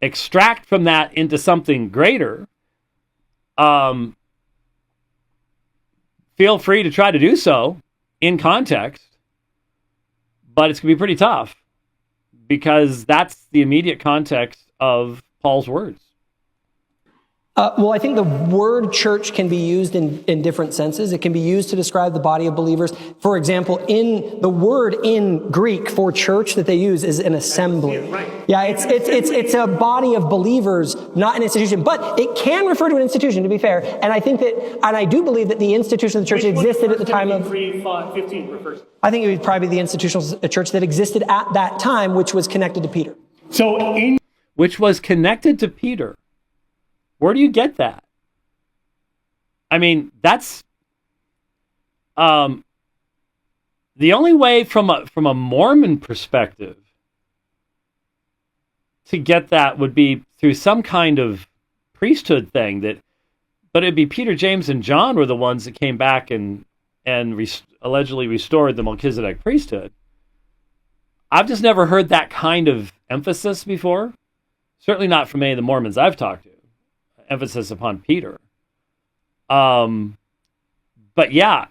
extract from that into something greater, feel free to try to do so in context, but it's going to be pretty tough because that's the immediate context of Paul's words. Well, I think the word church can be used in different senses. It can be used to describe the body of believers. For example, in the word in Greek for church that they use is an assembly. Right. Yeah, it's a body of believers, not an institution. But it can refer to an institution, to be fair. And I think that, and I do believe that the institution of the church existed at the time of... 3:15 refers. I think it would probably be the institutional church that existed at that time, which was connected to Peter. Which was connected to Peter. Where do you get that? I mean, that's the only way from a Mormon perspective to get that would be through some kind of priesthood thing. But it'd be Peter, James, and John were the ones that came back and allegedly restored the Melchizedek priesthood. I've just never heard that kind of emphasis before. Certainly not from any of the Mormons I've talked to. Emphasis upon Peter. But yeah,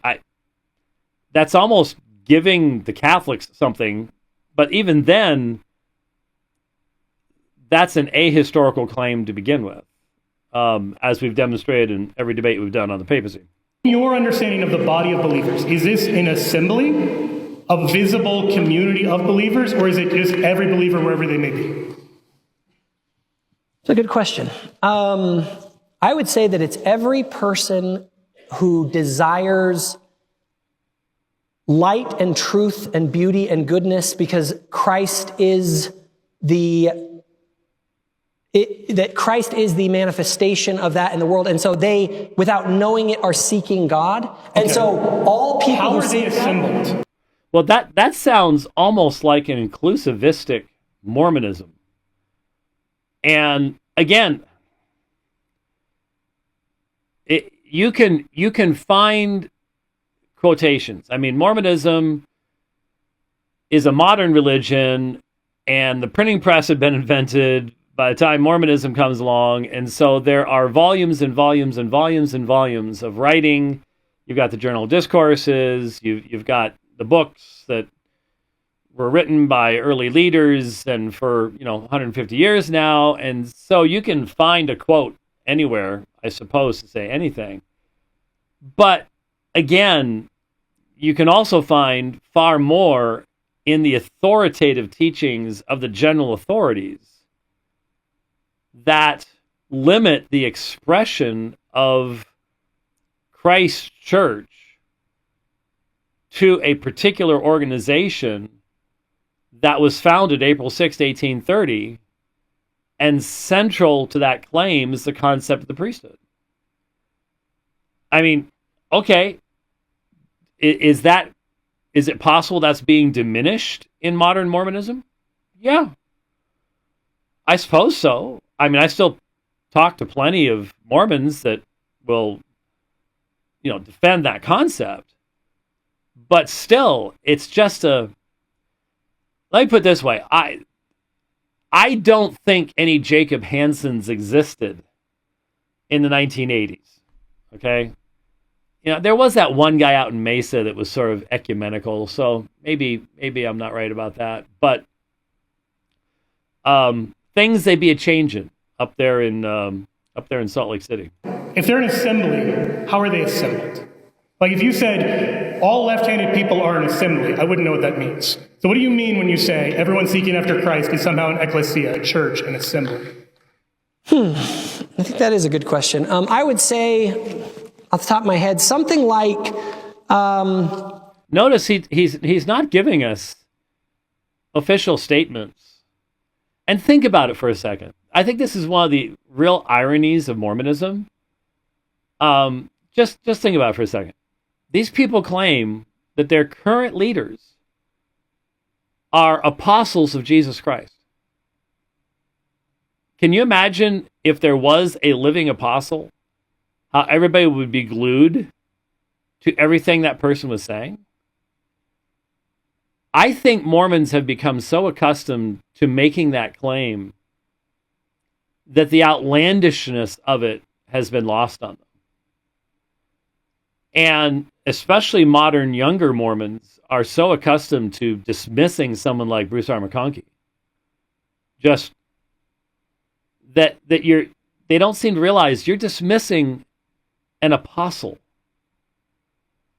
that's almost giving the Catholics something. But even then, that's an ahistorical claim to begin with, as we've demonstrated in every debate we've done on the papacy. Your understanding of the body of believers, is this an assembly, a visible community of believers, or is it just every believer wherever they may be? It's a good question. I would say that it's every person who desires light and truth and beauty and goodness because Christ is Christ is the manifestation of that in the world. And so they, without knowing it, are seeking God. And so all people How who are they seek God, assembled? Well, that sounds almost like an inclusivistic Mormonism. And again, you can find quotations. I mean, Mormonism is a modern religion, and the printing press had been invented by the time Mormonism comes along. And so there are volumes and volumes and volumes and volumes of writing. You've got the journal discourses. You've got the books that were written by early leaders and for 150 years now. And so you can find a quote anywhere, I suppose, to say anything. But again, you can also find far more in the authoritative teachings of the general authorities that limit the expression of Christ's church to a particular organization that was founded April 6, 1830, and central to that claim is the concept of the priesthood. I mean, okay, is it possible that's being diminished in modern Mormonism? Yeah, I suppose so. I mean, I still talk to plenty of Mormons that will, defend that concept. But still, it's just let me put it this way. I don't think any Jacob Hansens existed in the 1980s. Okay? There was that one guy out in Mesa that was sort of ecumenical, so maybe I'm not right about that. But things they be a changing up there in Salt Lake City. If they're an assembly, how are they assembled? Like if you said all left-handed people are an assembly, I wouldn't know what that means. So what do you mean when you say everyone seeking after Christ is somehow an ecclesia, a church, an assembly? I think that is a good question. I would say, off the top of my head, something like... Notice he's not giving us official statements. And think about it for a second. I think this is one of the real ironies of Mormonism. Just think about it for a second. These people claim that their current leaders are apostles of Jesus Christ. Can you imagine if there was a living apostle, how everybody would be glued to everything that person was saying? I think Mormons have become so accustomed to making that claim that the outlandishness of it has been lost on them. And especially modern younger Mormons are so accustomed to dismissing someone like Bruce R. McConkie. Just that they don't seem to realize you're dismissing an apostle.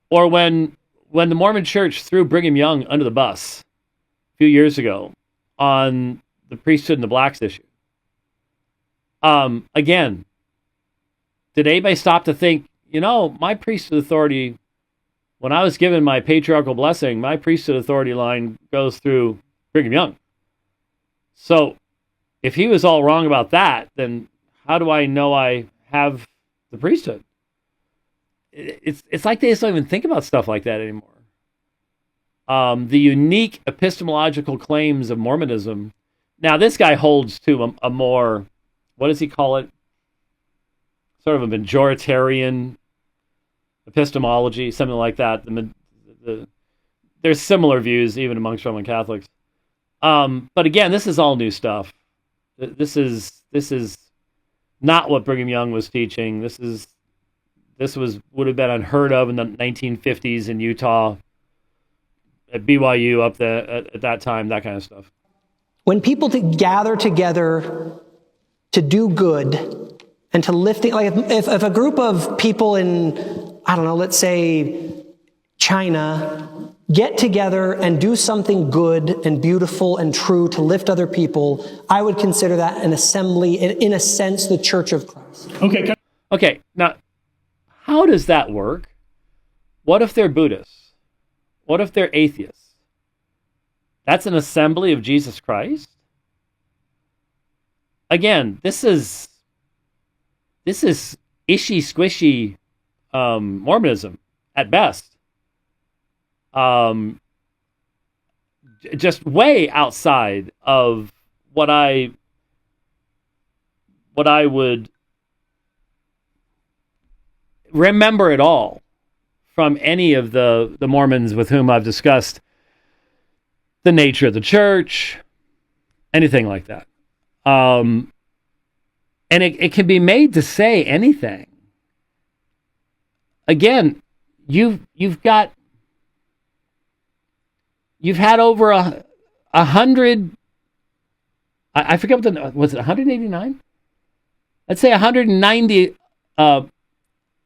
Or when the Mormon Church threw Brigham Young under the bus a few years ago on the priesthood and the blacks issue. Again, did anybody stop to think, my priesthood authority, when I was given my patriarchal blessing, my priesthood authority line goes through Brigham Young. So if he was all wrong about that, then how do I know I have the priesthood? It's like they just don't even think about stuff like that anymore. The unique epistemological claims of Mormonism. Now, this guy holds to a more, what does he call it? Sort of a majoritarian epistemology, something like that. There's similar views even amongst Roman Catholics. But again, this is all new stuff. This is not what Brigham Young was teaching. This would have been unheard of in the 1950s in Utah, at BYU up there at that time, that kind of stuff. When people gather together to do good and to lift it, like if a group of people in, I don't know, let's say China, get together and do something good and beautiful and true to lift other people, I would consider that an assembly, in a sense, the Church of Christ. Okay, now, how does that work? What if they're Buddhists? What if they're atheists? That's an assembly of Jesus Christ? Again, this is ishy-squishy Mormonism at best. Just way outside of what I would remember at all from any of the Mormons with whom I've discussed the nature of the church, anything like that. And it can be made to say anything. Again, you've had over 100. I forget was it 189? Let's say 190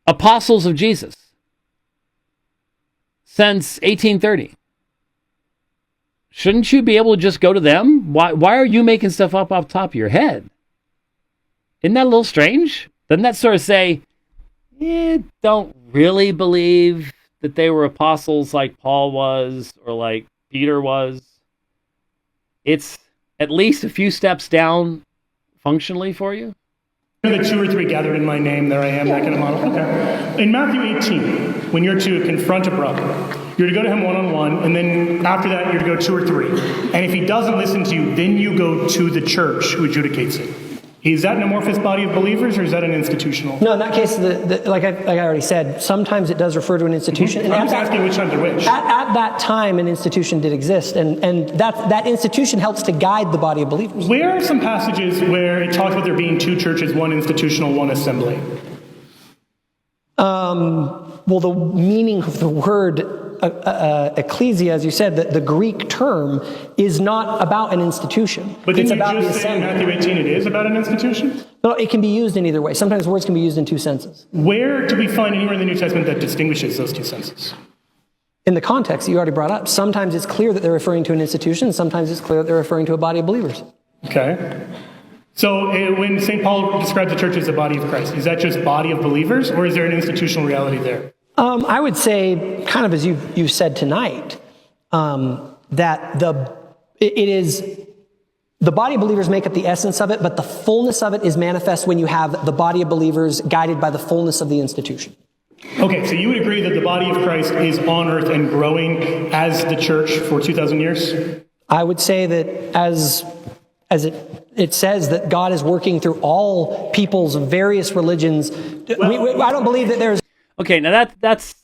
apostles of Jesus since 1830. Shouldn't you be able to just go to them? Why are you making stuff up off the top of your head? Isn't that a little strange? Doesn't that sort of say, don't really believe that they were apostles like Paul was or like Peter was? It's at least a few steps down functionally for you? The 2 or 3 gathered in my name, there I am, that kind of model. Okay. In Matthew 18, when you're to confront a brother, you're to go to him one-on-one, and then after that, you're to go 2 or 3. And if he doesn't listen to you, then you go to the church who adjudicates it. Is that an amorphous body of believers, or is that an institutional? No, in that case, like I already said, sometimes it does refer to an institution. Mm-hmm. And I'm just asking which one's which. At that time, an institution did exist, and that institution helps to guide the body of believers. Where are some passages where it talks about there being 2 churches, one institutional, one assembly? Well, the meaning of the word ecclesia, as you said, the Greek term is not about an institution. But didn't it's you about the just say in assembly. Matthew 18 it is about an institution? No, it can be used in either way. Sometimes words can be used in 2 senses. Where do we find anywhere in the New Testament that distinguishes those 2 senses? In the context you already brought up, sometimes it's clear that they're referring to an institution, sometimes it's clear that they're referring to a body of believers. Okay. So when St. Paul describes the church as the body of Christ, is that just body of believers, or is there an institutional reality there? I would say, kind of as you said tonight, that it is the body of believers make up the essence of it, but the fullness of it is manifest when you have the body of believers guided by the fullness of the institution. Okay, so you would agree that the body of Christ is on earth and growing as the church for 2,000 years? I would say that as it says that God is working through all peoples of various religions. I don't believe that there's... Okay, now that's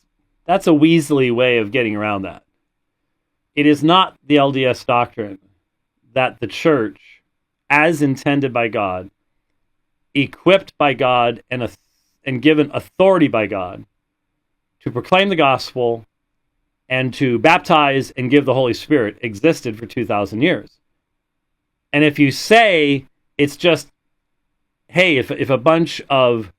a Weasley way of getting around that. It is not the LDS doctrine that the church, as intended by God, equipped by God, and given authority by God to proclaim the gospel and to baptize and give the Holy Spirit, existed for 2,000 years. And if you say it's just, hey, if a bunch of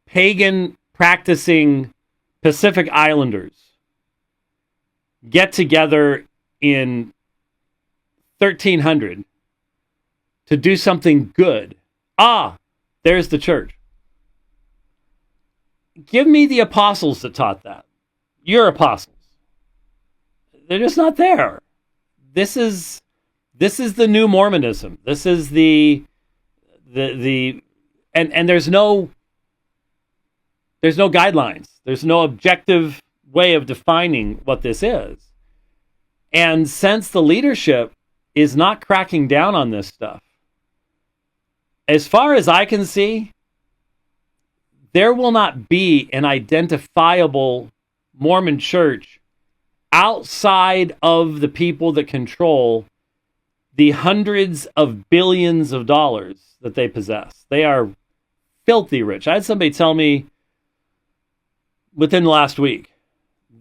pagan practicing Pacific Islanders get together in 1300 to do something good, there's the church. Give me the apostles that taught that. Your apostles. They're just not there. This is the new Mormonism. This is the there's no guidelines. There's no objective way of defining what this is. And since the leadership is not cracking down on this stuff, as far as I can see, there will not be an identifiable Mormon church outside of the people that control the hundreds of billions of dollars that they possess. They are filthy rich. I had somebody tell me within the last week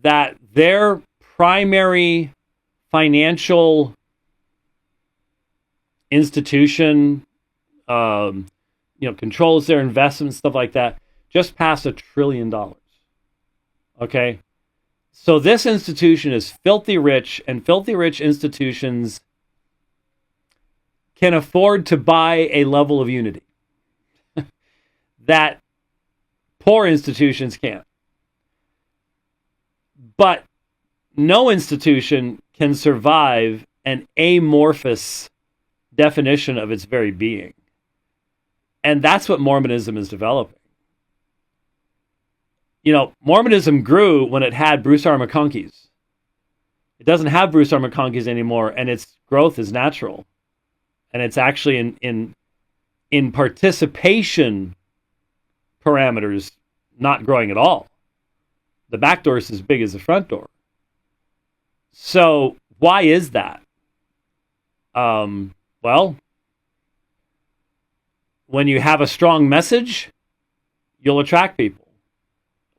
that their primary financial institution, controls their investments, stuff like that, just passed $1 trillion. Okay? So this institution is filthy rich, and filthy rich institutions can afford to buy a level of unity that poor institutions can't. But no institution can survive an amorphous definition of its very being. And that's what Mormonism is developing. Mormonism grew when it had Bruce R. McConkie's. It doesn't have Bruce R. McConkie's anymore, and its growth is natural. And it's actually in participation parameters not growing at all. The back door is as big as the front door. So why is that? Well, when you have a strong message, you'll attract people.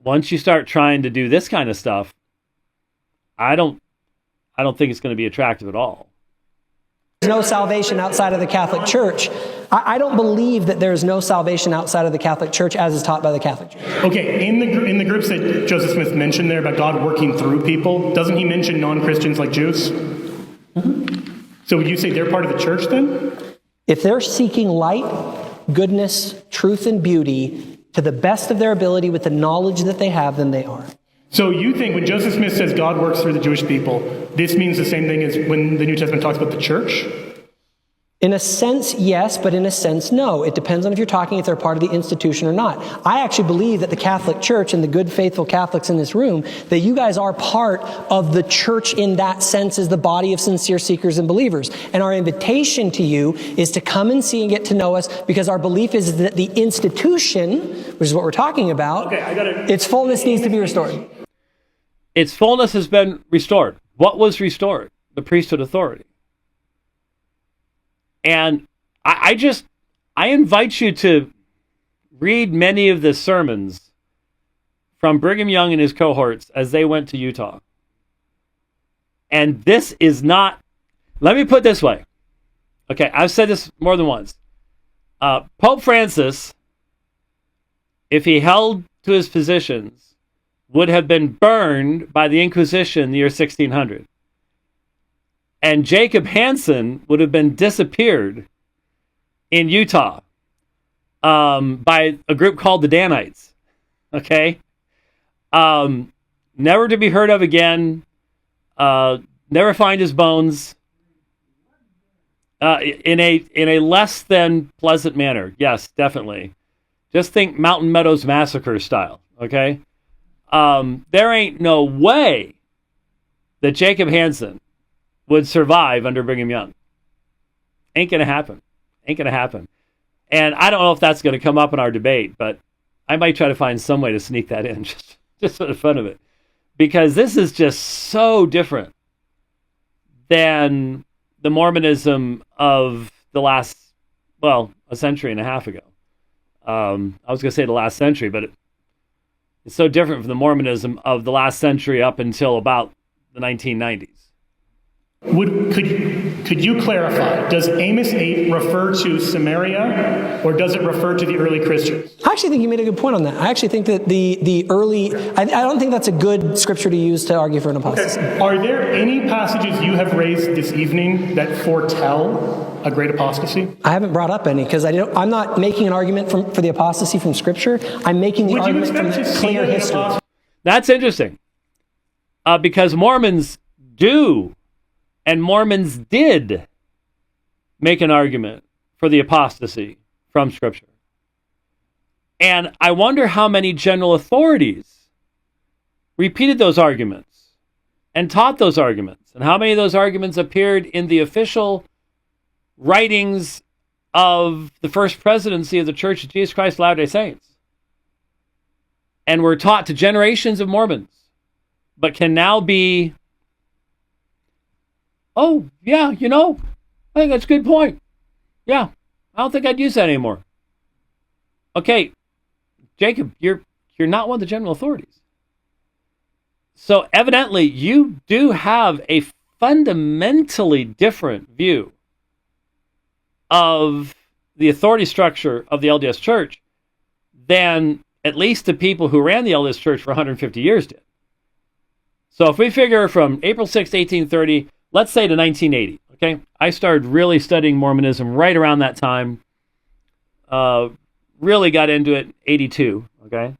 Once you start trying to do this kind of stuff, I don't think it's going to be attractive at all. There's no salvation outside of the Catholic Church. I don't believe that there's no salvation outside of the Catholic Church as is taught by the Catholic Church. Okay, in the groups that Joseph Smith mentioned there about God working through people, doesn't he mention non-Christians like Jews? Mm-hmm. So would you say they're part of the church then? If they're seeking light, goodness, truth, and beauty to the best of their ability with the knowledge that they have, then they are. So you think when Joseph Smith says God works through the Jewish people, this means the same thing as when the New Testament talks about the church? In a sense, yes, but in a sense, no. It depends on if they're part of the institution or not. I actually believe that the Catholic Church and the good, faithful Catholics in this room, that you guys are part of the church in that sense as the body of sincere seekers and believers. And our invitation to you is to come and see and get to know us, because our belief is that the institution, which is what we're talking about, its fullness needs to be restored. Its fullness has been restored. What was restored? The priesthood authority. And I invite you to read many of the sermons from Brigham Young and his cohorts as they went to Utah. And this is not, let me put it this way. Okay, I've said this more than once. Pope Francis, if he held to his positions, would have been burned by the Inquisition in the year 1600. And Jacob Hansen would have been disappeared in Utah by a group called the Danites. Okay? Never to be heard of again. Never find his bones. In a less than pleasant manner. Yes, definitely. Just think Mountain Meadows Massacre style. Okay? There ain't no way that Jacob Hansen would survive under Brigham Young. Ain't going to happen. Ain't going to happen. And I don't know if that's going to come up in our debate, but I might try to find some way to sneak that in just for the fun of it. Because this is just so different than the Mormonism of the last, a century and a half ago. I was going to say the last century, but it's so different from the Mormonism of the last century up until about the 1990s. Could you clarify, does Amos 8 refer to Samaria, or does it refer to the early Christians? I actually think you made a good point on that. I actually think that the early, I don't think that's a good scripture to use to argue for an apostasy. Okay. Are there any passages you have raised this evening that foretell a great apostasy? I haven't brought up any, because I'm not making an argument for the apostasy from Scripture. I'm making the argument from clear history. That's interesting, because Mormons do, and Mormons did make an argument for the apostasy from Scripture. And I wonder how many general authorities repeated those arguments and taught those arguments, and how many of those arguments appeared in the official writings of the First Presidency of the Church of Jesus Christ of Latter-day Saints, and were taught to generations of Mormons, but can now be, oh, yeah, I think that's a good point. Yeah, I don't think I'd use that anymore. Okay, Jacob, you're not one of the general authorities. So evidently, you do have a fundamentally different view of the authority structure of the LDS Church than at least the people who ran the LDS Church for 150 years did. So if we figure from April 6, 1830, let's say to 1980, okay? I started really studying Mormonism right around that time. Really got into it in 82, okay?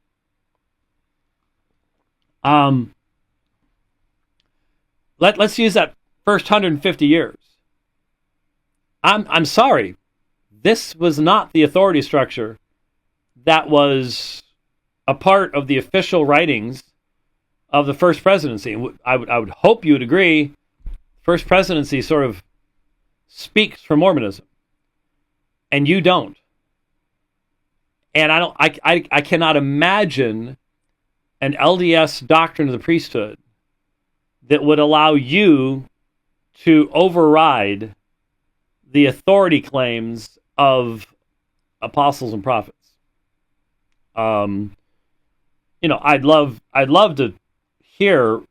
Let's use that first 150 years. I'm sorry. This was not the authority structure that was a part of the official writings of the First Presidency. I would hope you would agree. First Presidency sort of speaks for Mormonism, and you don't. And I cannot imagine an LDS doctrine of the priesthood that would allow you to override the authority claims of apostles and prophets. I'd love to hear.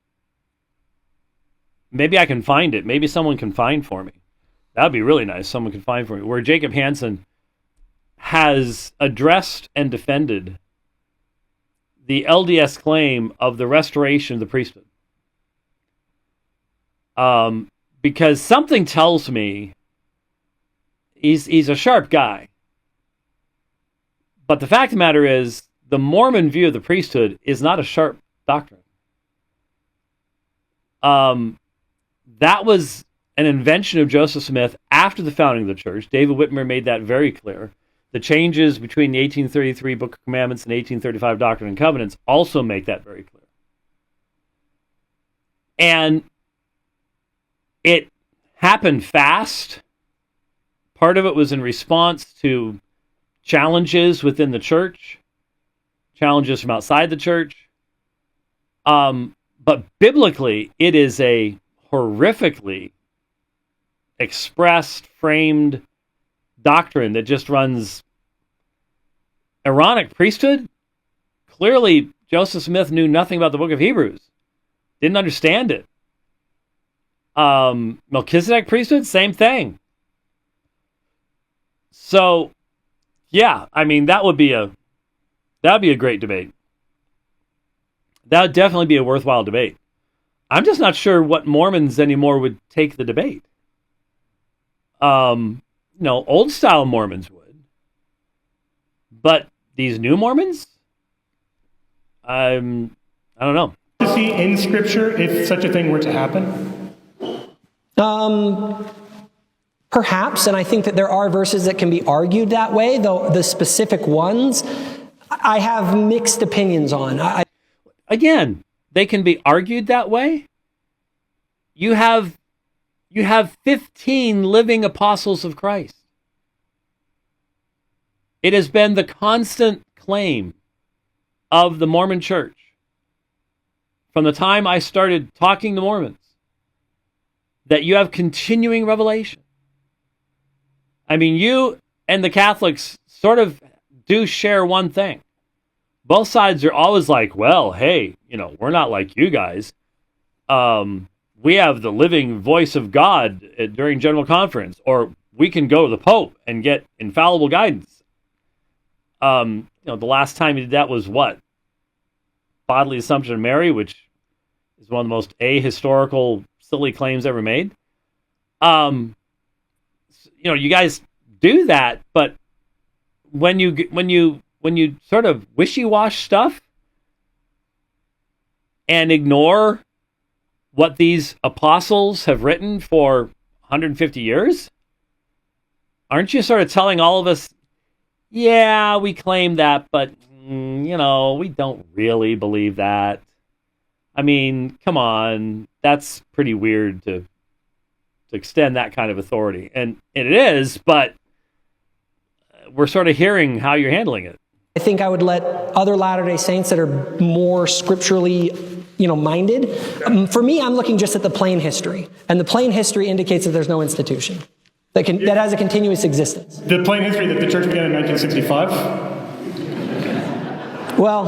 Maybe I can find it. Maybe someone can find for me. That'd be really nice. Someone can find for me where Jacob Hansen has addressed and defended the LDS claim of the restoration of the priesthood. Because something tells me he's a sharp guy. But the fact of the matter is, the Mormon view of the priesthood is not a sharp doctrine. That was an invention of Joseph Smith after the founding of the church. David Whitmer made that very clear. The changes between the 1833 Book of Commandments and 1835 Doctrine and Covenants also make that very clear. And it happened fast. Part of it was in response to challenges within the church, challenges from outside the church. But biblically, it is a horrifically expressed, framed doctrine that just runs Aaronic priesthood. Clearly, Joseph Smith knew nothing about the book of Hebrews. Didn't understand it. Melchizedek priesthood, same thing. So, yeah, I mean, that'd be a great debate. That would definitely be a worthwhile debate. I'm just not sure what Mormons anymore would take the debate. Old style Mormons would. But these new Mormons? I don't know. To see in Scripture if such a thing were to happen? Perhaps, and I think that there are verses that can be argued that way, though the specific ones I have mixed opinions on. Again, they can be argued that way. You have 15 living apostles of Christ. It has been the constant claim of the Mormon Church from the time I started talking to Mormons that you have continuing revelation. I mean, you and the Catholics sort of do share one thing. Both sides are always like, well, hey, we're not like you guys. We have the living voice of God during General Conference, or we can go to the Pope and get infallible guidance. The last time he did that was what? Bodily Assumption of Mary, which is one of the most ahistorical, silly claims ever made. You guys do that, but when you sort of wishy-wash stuff and ignore what these apostles have written for 150 years, aren't you sort of telling all of us, yeah, we claim that, but, we don't really believe that. I mean, come on, that's pretty weird to extend that kind of authority. And it is, but we're sort of hearing how you're handling it. I think I would let other Latter-day Saints that are more scripturally, minded. For me, I'm looking just at the plain history, and the plain history indicates that there's no institution that has a continuous existence. The plain history that the church began in 1965? Well,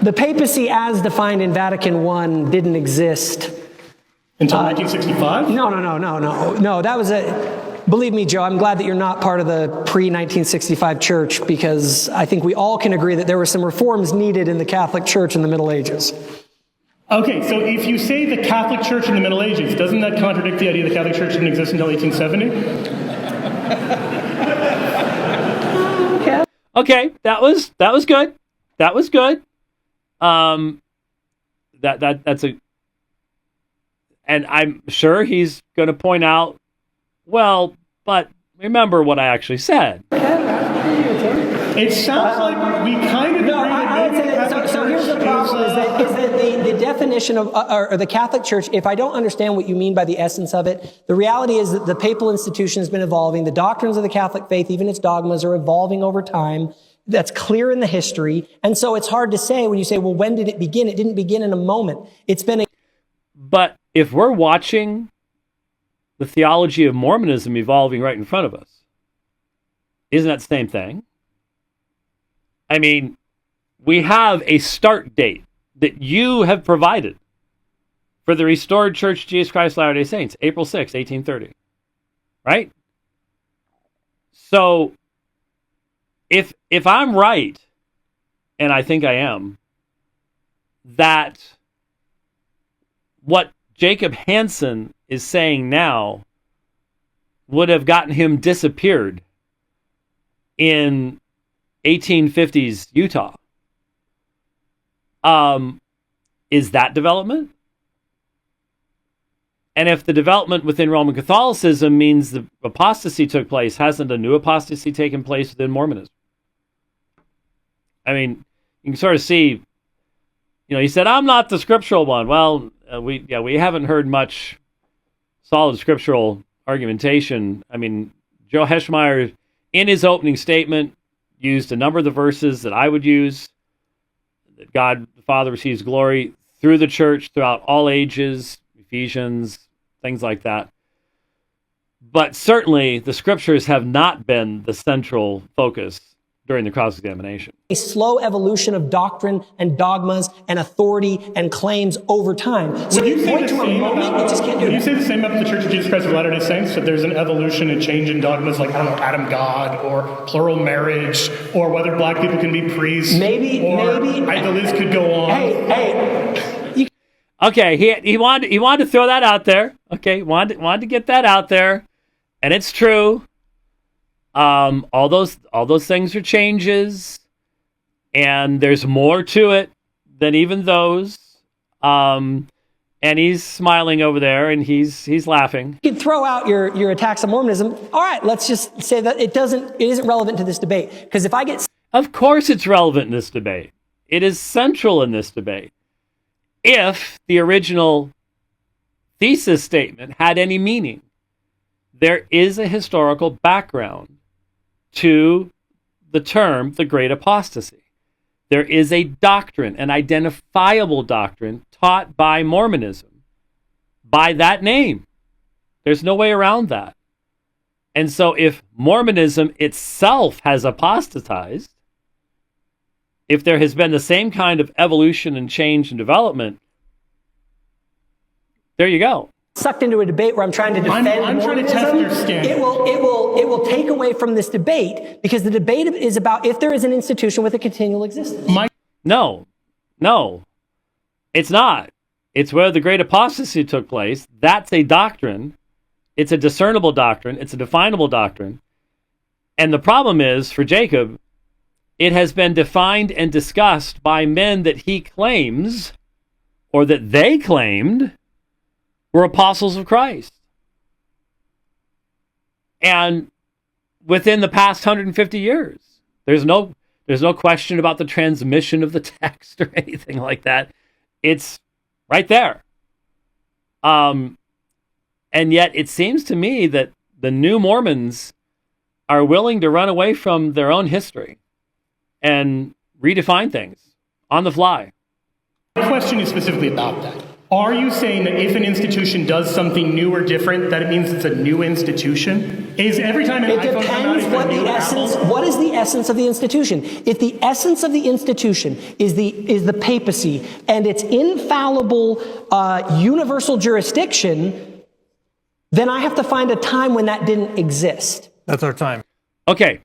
the papacy as defined in Vatican I didn't exist. Until 1965? No, that was believe me, Joe, I'm glad that you're not part of the pre-1965 church, because I think we all can agree that there were some reforms needed in the Catholic Church in the Middle Ages. Okay, so if you say the Catholic Church in the Middle Ages, doesn't that contradict the idea the Catholic Church didn't exist until 1870? Okay, that was good. That was good. That's a, and I'm sure he's going to point out, well, but remember what I actually said. It sounds like we kind of so here's the problem: is that the definition of or the Catholic Church. If I don't understand what you mean by the essence of it, the reality is that the papal institution has been evolving. The doctrines of the Catholic faith, even its dogmas, are evolving over time. That's clear in the history, and so it's hard to say when you say, "Well, when did it begin?" It didn't begin in a moment. It's been But if we're watching the theology of Mormonism evolving right in front of us. Isn't that the same thing? I mean, we have a start date that you have provided for the restored Church of Jesus Christ of Latter-day Saints, April 6, 1830. Right? So, if I'm right, and I think I am, that what Jacob Hansen is saying now would have gotten him disappeared in 1850s Utah. Is that development? And if the development within Roman Catholicism means the apostasy took place, hasn't a new apostasy taken place within Mormonism? I mean, you can sort of see, he said, I'm not the scriptural one. Well, we haven't heard much solid scriptural argumentation. I mean, Joe Heschmeyer, in his opening statement, used a number of the verses that I would use, that God the Father receives glory through the church throughout all ages, Ephesians, things like that. But certainly the scriptures have not been the central focus during the cross-examination. A slow evolution of doctrine and dogmas and authority and claims over time. So Would you point to a moment, you just can't do Would you that. say the same about the Church of Jesus Christ of Latter-day Saints, that there's an evolution and change in dogmas like, Adam God, or plural marriage, or whether black people can be priests? Maybe. The list could go on. Hey. Okay, he wanted to throw that out there. Okay, wanted to get that out there, and it's true. All those things are changes, and there's more to it than even those. And he's smiling over there, and he's laughing. You can throw out your attacks on Mormonism. All right, let's just say that it isn't relevant to this debate. Because if I get... Of course it's relevant in this debate. It is central in this debate. If the original thesis statement had any meaning, there is a historical background to the term the Great Apostasy. There is a doctrine, an identifiable doctrine taught by Mormonism by that name. There's no way around that. And so if Mormonism itself has apostatized, if there has been the same kind of evolution and change and development, there you go. Sucked into a debate where I'm trying to defend I'm trying to test your stance. It will take away from this debate, because the debate is about if there is an institution with a continual existence. No, it's not. It's where the Great Apostasy took place. That's a doctrine. It's a discernible doctrine. It's a definable doctrine. And the problem is, for Jacob, it has been defined and discussed by men that he claims, or that they claimed, were apostles of Christ. And within the past 150 years, there's no question about the transmission of the text or anything like that. It's right there. And yet it seems to me that the new Mormons are willing to run away from their own history and redefine things on the fly. My question is specifically about that. Are you saying that if an institution does something new or different, that it means it's a new institution? Is every time an It iPhone depends comes out, what is the essence of the institution. If the essence of the institution is the papacy and its infallible universal jurisdiction, then I have to find a time when that didn't exist. That's our time. Okay,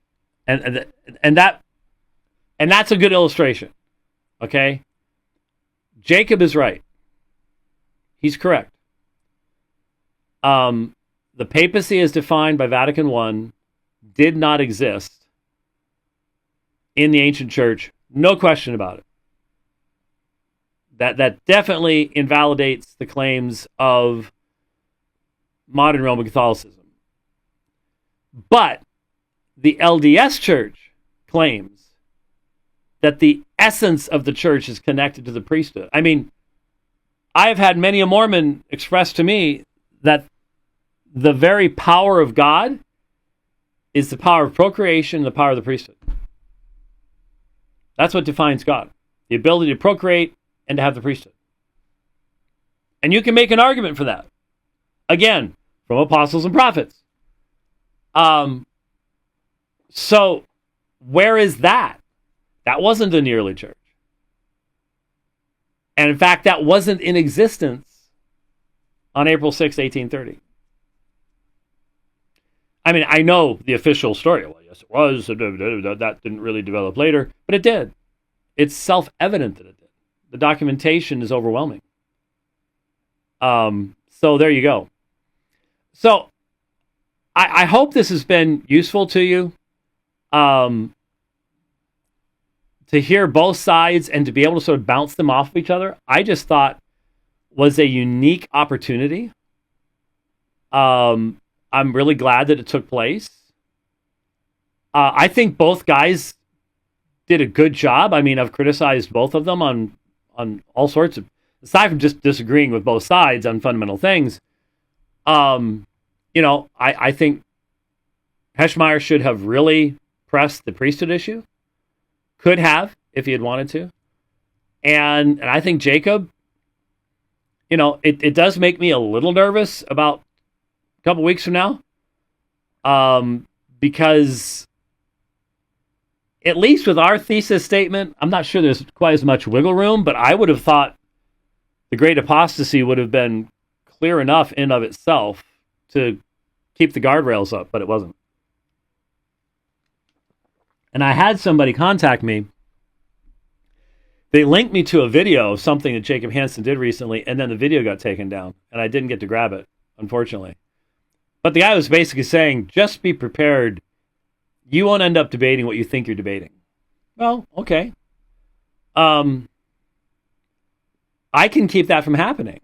and that's a good illustration. Okay, Jacob is right. He's correct. The papacy as defined by Vatican I did not exist in the ancient church. No question about it. That definitely invalidates the claims of modern Roman Catholicism. But the LDS Church claims that the essence of the church is connected to the priesthood. I mean, I have had many a Mormon express to me that the very power of God is the power of procreation and the power of the priesthood. That's what defines God. The ability to procreate and to have the priesthood. And you can make an argument for that. Again, from apostles and prophets. So where is that? That wasn't in the early church. And in fact, that wasn't in existence on April 6, 1830. I mean, I know the official story. Well, yes, it was. That didn't really develop later, but it did. It's self-evident that it did. The documentation is overwhelming. So there you go. So I hope this has been useful to you. To hear both sides and to be able to sort of bounce them off of each other, I just thought was a unique opportunity. I'm really glad that it took place. I think both guys did a good job. I mean, I've criticized both of them on all sorts of, aside from just disagreeing with both sides on fundamental things. I think Heschmeyer should have really pressed the priesthood issue. Could have, if he had wanted to. And I think Jacob, it does make me a little nervous about a couple weeks from now. Because at least with our thesis statement, I'm not sure there's quite as much wiggle room, but I would have thought the great apostasy would have been clear enough in of itself to keep the guardrails up, but it wasn't. And I had somebody contact me. They linked me to a video of something that Jacob Hansen did recently, and then the video got taken down, and I didn't get to grab it, unfortunately. But the guy was basically saying, just be prepared. You won't end up debating what you think you're debating. Well, okay. I can keep that from happening.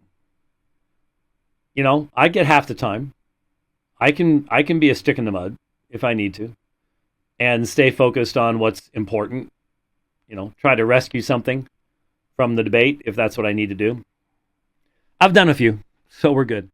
I get half the time. I can be a stick in the mud if I need to and stay focused on what's important. Try to rescue something from the debate if that's what I need to do. I've done a few, so we're good.